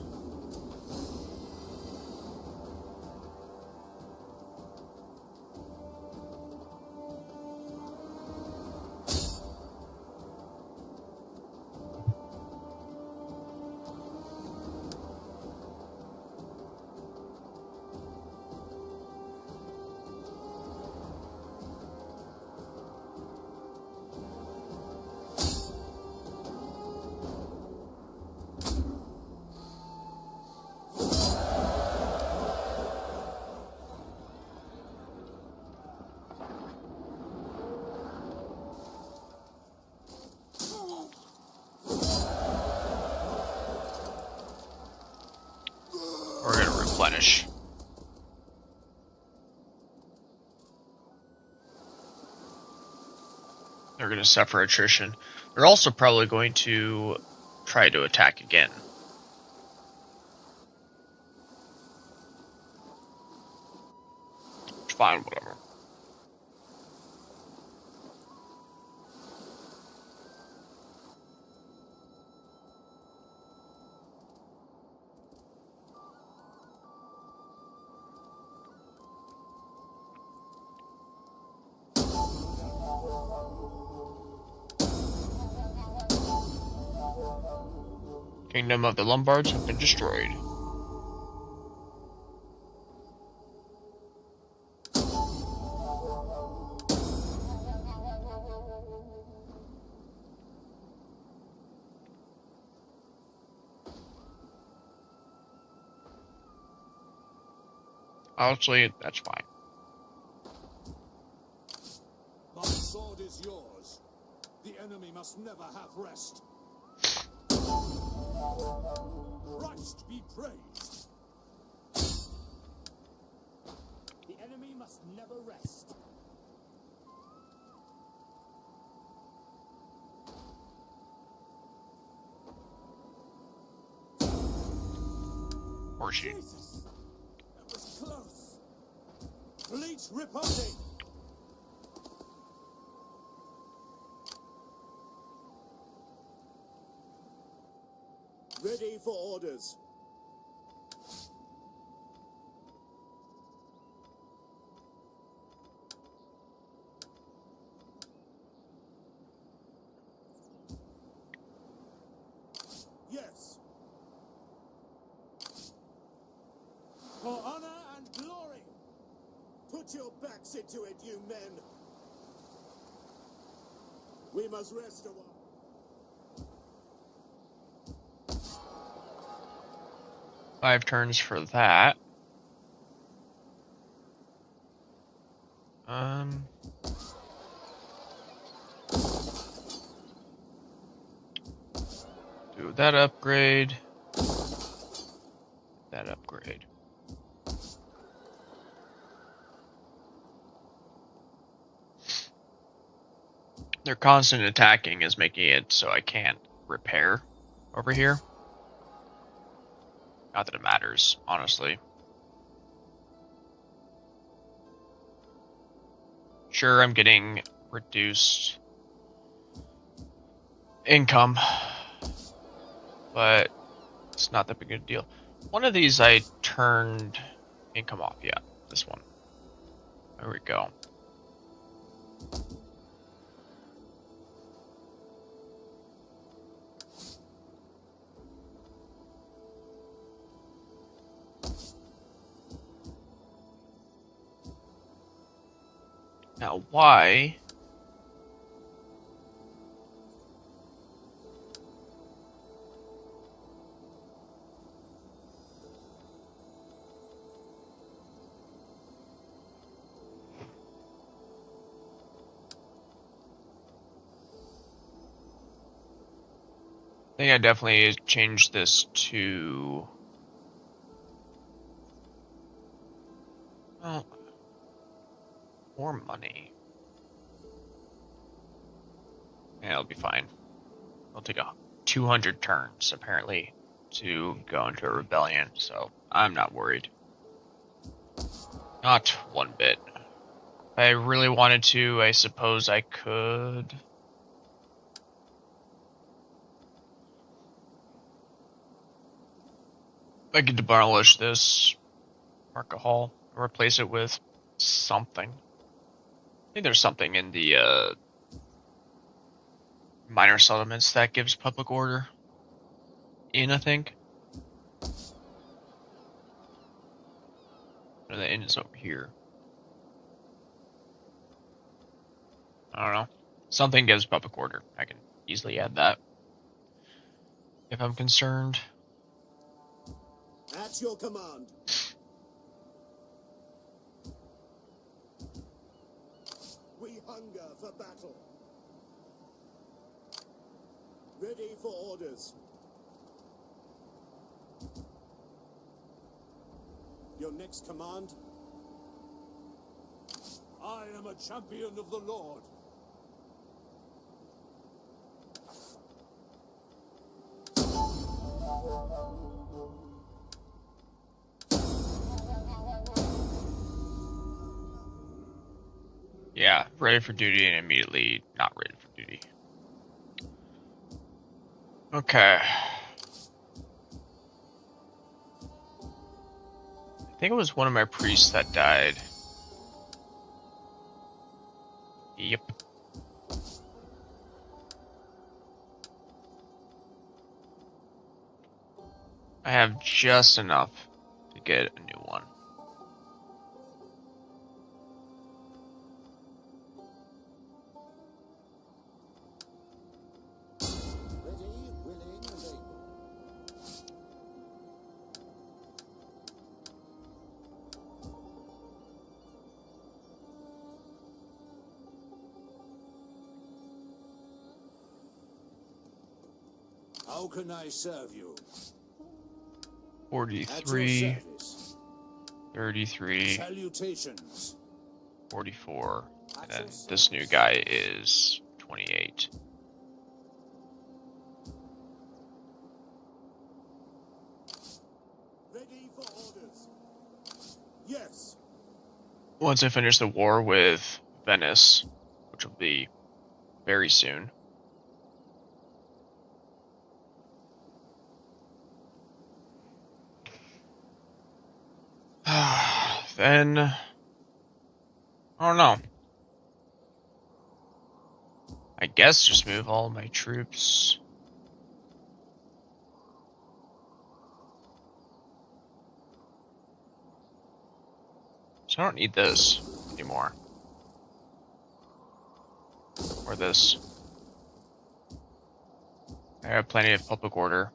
We're going to replenish. They're going to suffer attrition. They're also probably going to try to attack again. Fine, whatever. Kingdom of the Lombards have been destroyed. Honestly, that's fine. My sword is yours. The enemy must never have rest. Christ be praised. The enemy must never rest. Horseshoe. Jesus, that was close. Fleet reporting. Ready for orders. Yes. For honor and glory. Put your backs into it, you men. We must rest a while. 5 turns for that. Do that upgrade. That upgrade. Their constant attacking is making it so I can't repair over here. Not that it matters, honestly. Sure, I'm getting reduced income, but it's not that big a deal. One of these I turned income off. Yeah, this one. There we go. Now, why? I think I definitely changed this to... Well, more money. Yeah, it'll be fine. It'll take 200 turns, apparently, to go into a rebellion, so I'm not worried. Not one bit. If I really wanted to, I suppose I could... I could demolish this Market Hall, or replace it with something. I think there's something in the minor settlements that gives public order in, I think. Or the inn is over here. I don't know. Something gives public order. I can easily add that if I'm concerned. At your command. We hunger for battle. Ready for orders. Your next command? I am a champion of the Lord. Yeah, ready for duty and immediately not ready for duty. Okay. I think it was one of my priests that died. Yep. I have just enough to get a new one. Ready, willing, and able. How can I serve you? 43, 33, Salutations. 44, and then this new guy is 28. Ready for orders. Yes. Once I finish the war with Venice, which will be very soon, Then I don't know. I guess just move all my troops. So I don't need this anymore. Or this. I have plenty of public order.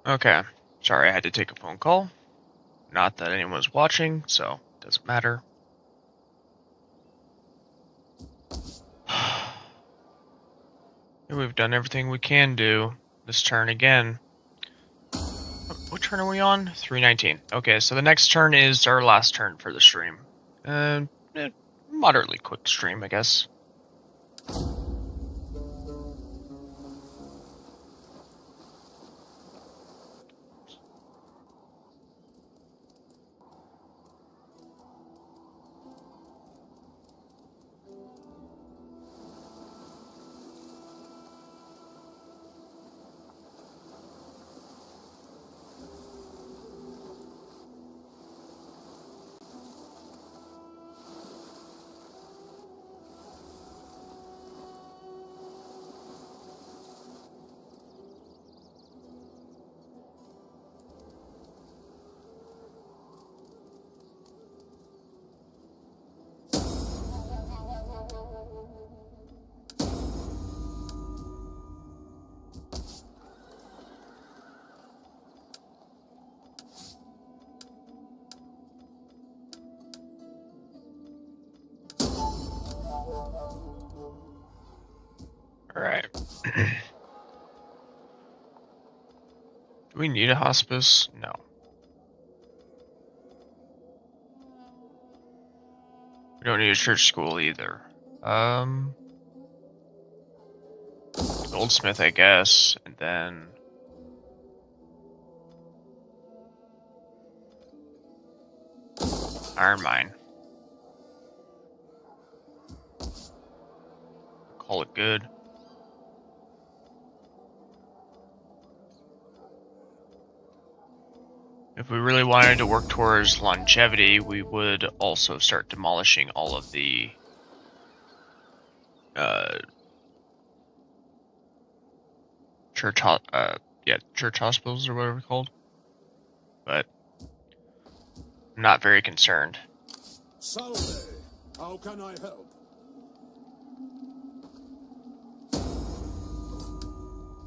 Okay. Sorry, I had to take a phone call. Not that anyone was watching, so it doesn't matter. We've done everything we can do this turn again. What turn are we on? 319. Okay, so the next turn is our last turn for the stream. Moderately quick stream, I guess. Alright. Do we need a hospice? No. We don't need a church school either. Goldsmith, I guess, and then iron mine. Call it good. If we really wanted to work towards longevity, we would also start demolishing all of the church hospitals or whatever they're called. But I'm not very concerned. Salve, how can I help?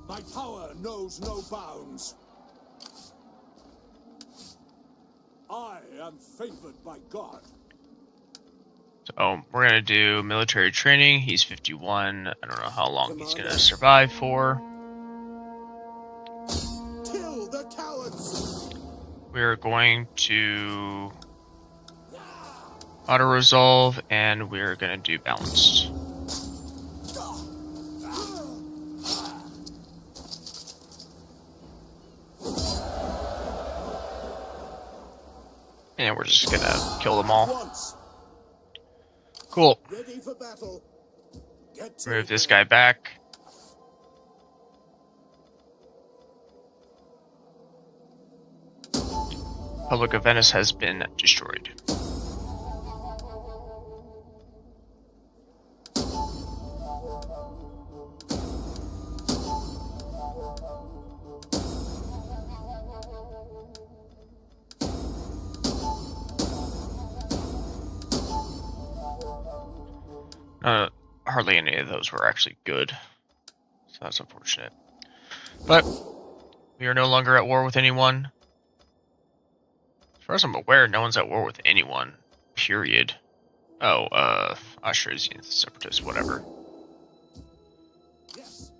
My power knows no bounds. I am favored by God. So we're gonna do military training. He's 51. I don't know how long he's gonna survive for. Kill the cowards. We're going to auto resolve, and we're gonna do balanced. And we're just gonna kill them all. Cool. Ready for battle. Get to Move it, this men. guy back. Republic of Venice has been destroyed. Hardly any of those were actually good, so that's unfortunate. But we are no longer at war with anyone. As far as I'm aware, no one's at war with anyone. Period. Oh, Asturias, separatists, whatever. Yes.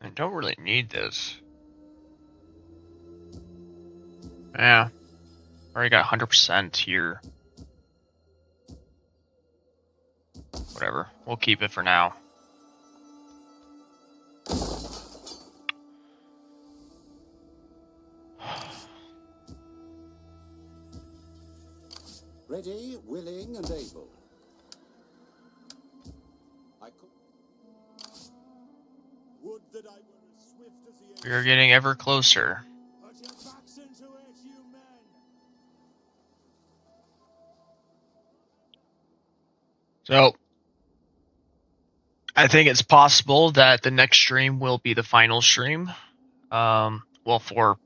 I don't really need this. Yeah. Already got 100% here. Whatever. We'll keep it for now. Ready, willing, and able. Would that I were as swift as the We are getting ever closer. Put your backs into it, you men. So, I think it's possible that the next stream will be the final stream. Well, for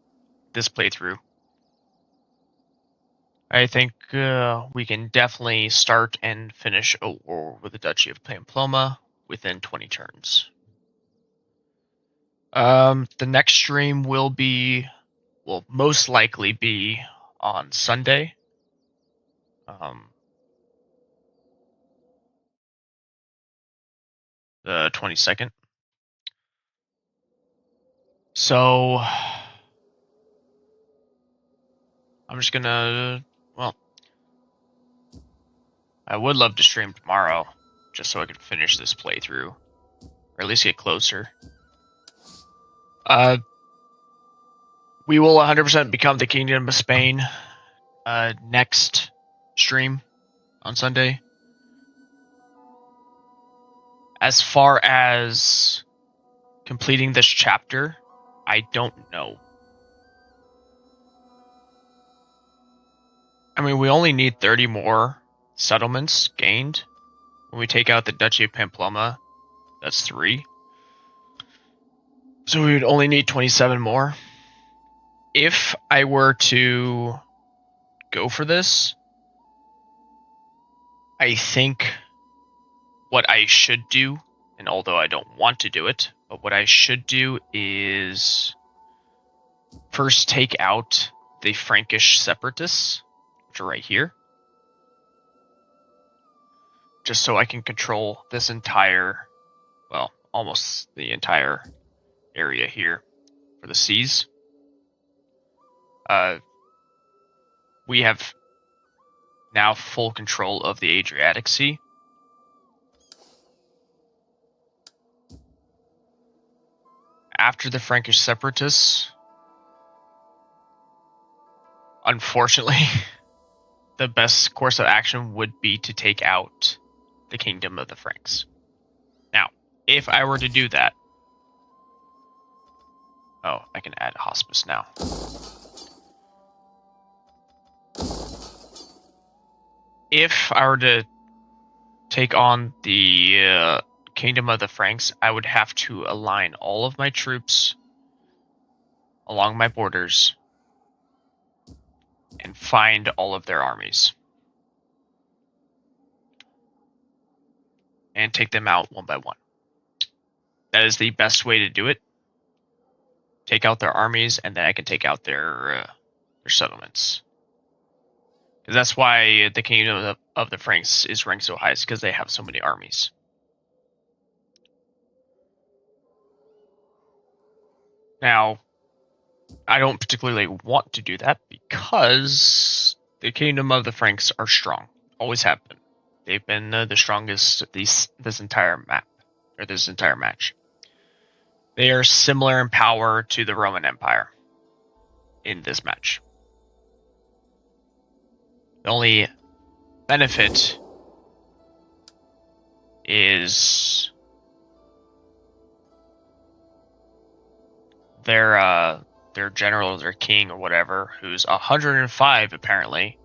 this playthrough. I think we can definitely start and finish a war with the Duchy of Pamplona within 20 turns. The next stream will most likely be on Sunday. The 22nd. So, I'm just gonna, well, I would love to stream tomorrow, just so I can finish this playthrough, or at least get closer. We will 100% become the Kingdom of Spain next stream on Sunday. As far as completing this chapter, I don't know. I mean, we only need 30 more settlements gained. When we take out the Duchy of Pamplona, that's 3. So we would only need 27 more. If I were to go for this, I think what I should do, and although I don't want to do it, but what I should do is first take out the Frankish separatists, which are right here, just so I can control this entire, well, almost the entire area here for the seas. We have now full control of the Adriatic Sea. After the Frankish separatists, unfortunately, the best course of action would be to take out the Kingdom of the Franks. Now, if I were to do that, oh, I can add a hospice now. If I were to take on the Kingdom of the Franks, I would have to align all of my troops along my borders and find all of their armies. And take them out one by one. That is the best way to do it. Take out their armies, and then I can take out their settlements. Because that's why the Kingdom of the Franks is ranked so high, is because they have so many armies. Now, I don't particularly want to do that because the Kingdom of the Franks are strong. Always have been. They've been the strongest this entire map, or this entire match. They are similar in power to the Roman Empire in this match. The only benefit is their general, their king or whatever, who's 105 apparently,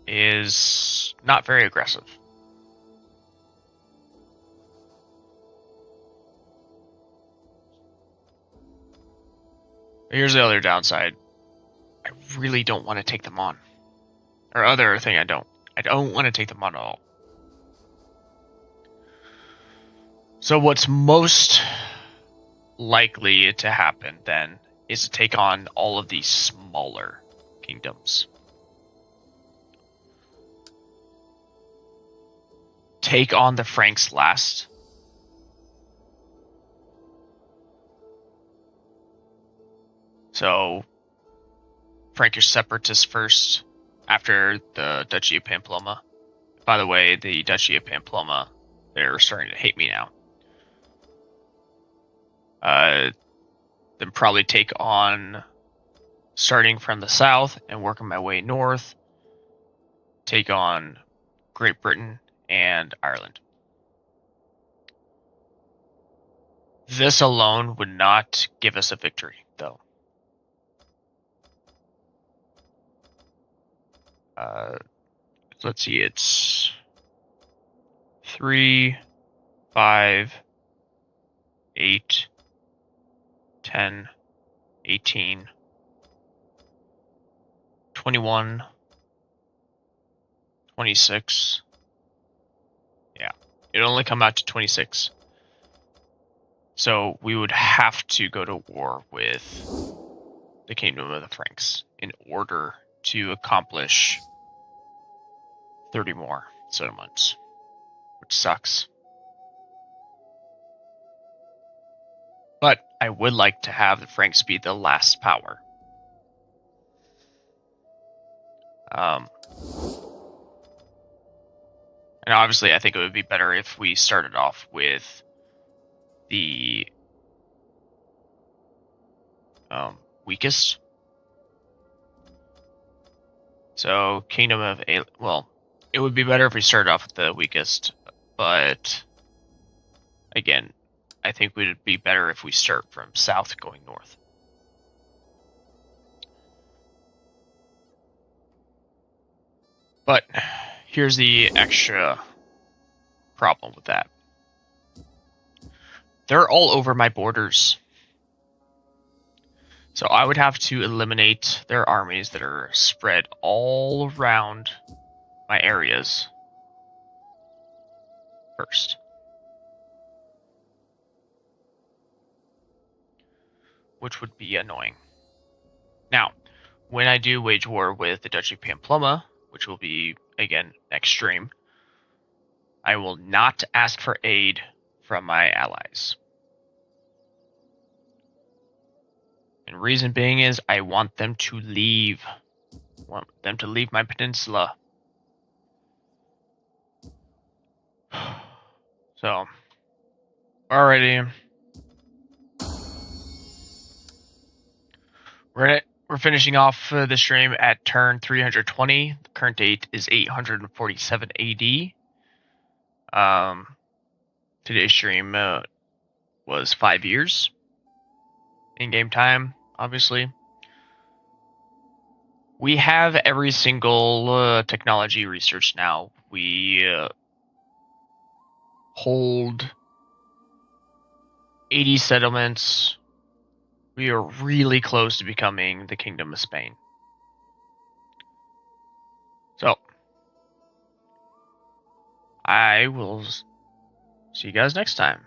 is not very aggressive. Here's the other downside. I really don't want to take them on. Or other thing, I don't want to take them on at all. So what's most likely to happen then is to take on all of these smaller kingdoms. Take on the Franks last. So, Frankish separatists first, after the Duchy of Pamplona. By the way, the Duchy of Pamplona, they're starting to hate me now. Then probably take on, starting from the south and working my way north, take on Great Britain and Ireland. This alone would not give us a victory, though. Let's see, it's 3, 5, 8, 10, 18, 21, 26. Yeah, it only come out to 26. So we would have to go to war with the Kingdom of the Franks in order to accomplish 30 more settlements, which sucks. But I would like to have the Franks be the last power. And obviously I think it would be better if we started off with the weakest. So Kingdom of well, it would be better if we started off with the weakest, but again, I think it would be better if we start from south going north. But here's the extra problem with that. They're all over my borders. So I would have to eliminate their armies that are spread all around my areas first. Which would be annoying. Now, when I do wage war with the Duchy of Pamplona, which will be, again, next stream, I will not ask for aid from my allies. And reason being is I want them to leave. I want them to leave my peninsula. So, alrighty. We're finishing off the stream at turn 320. The current date is 847 AD. Today's stream was 5 years. In-game time, obviously. We have every single technology research now. We hold 80 settlements. We are really close to becoming the Kingdom of Spain. So, I will see you guys next time.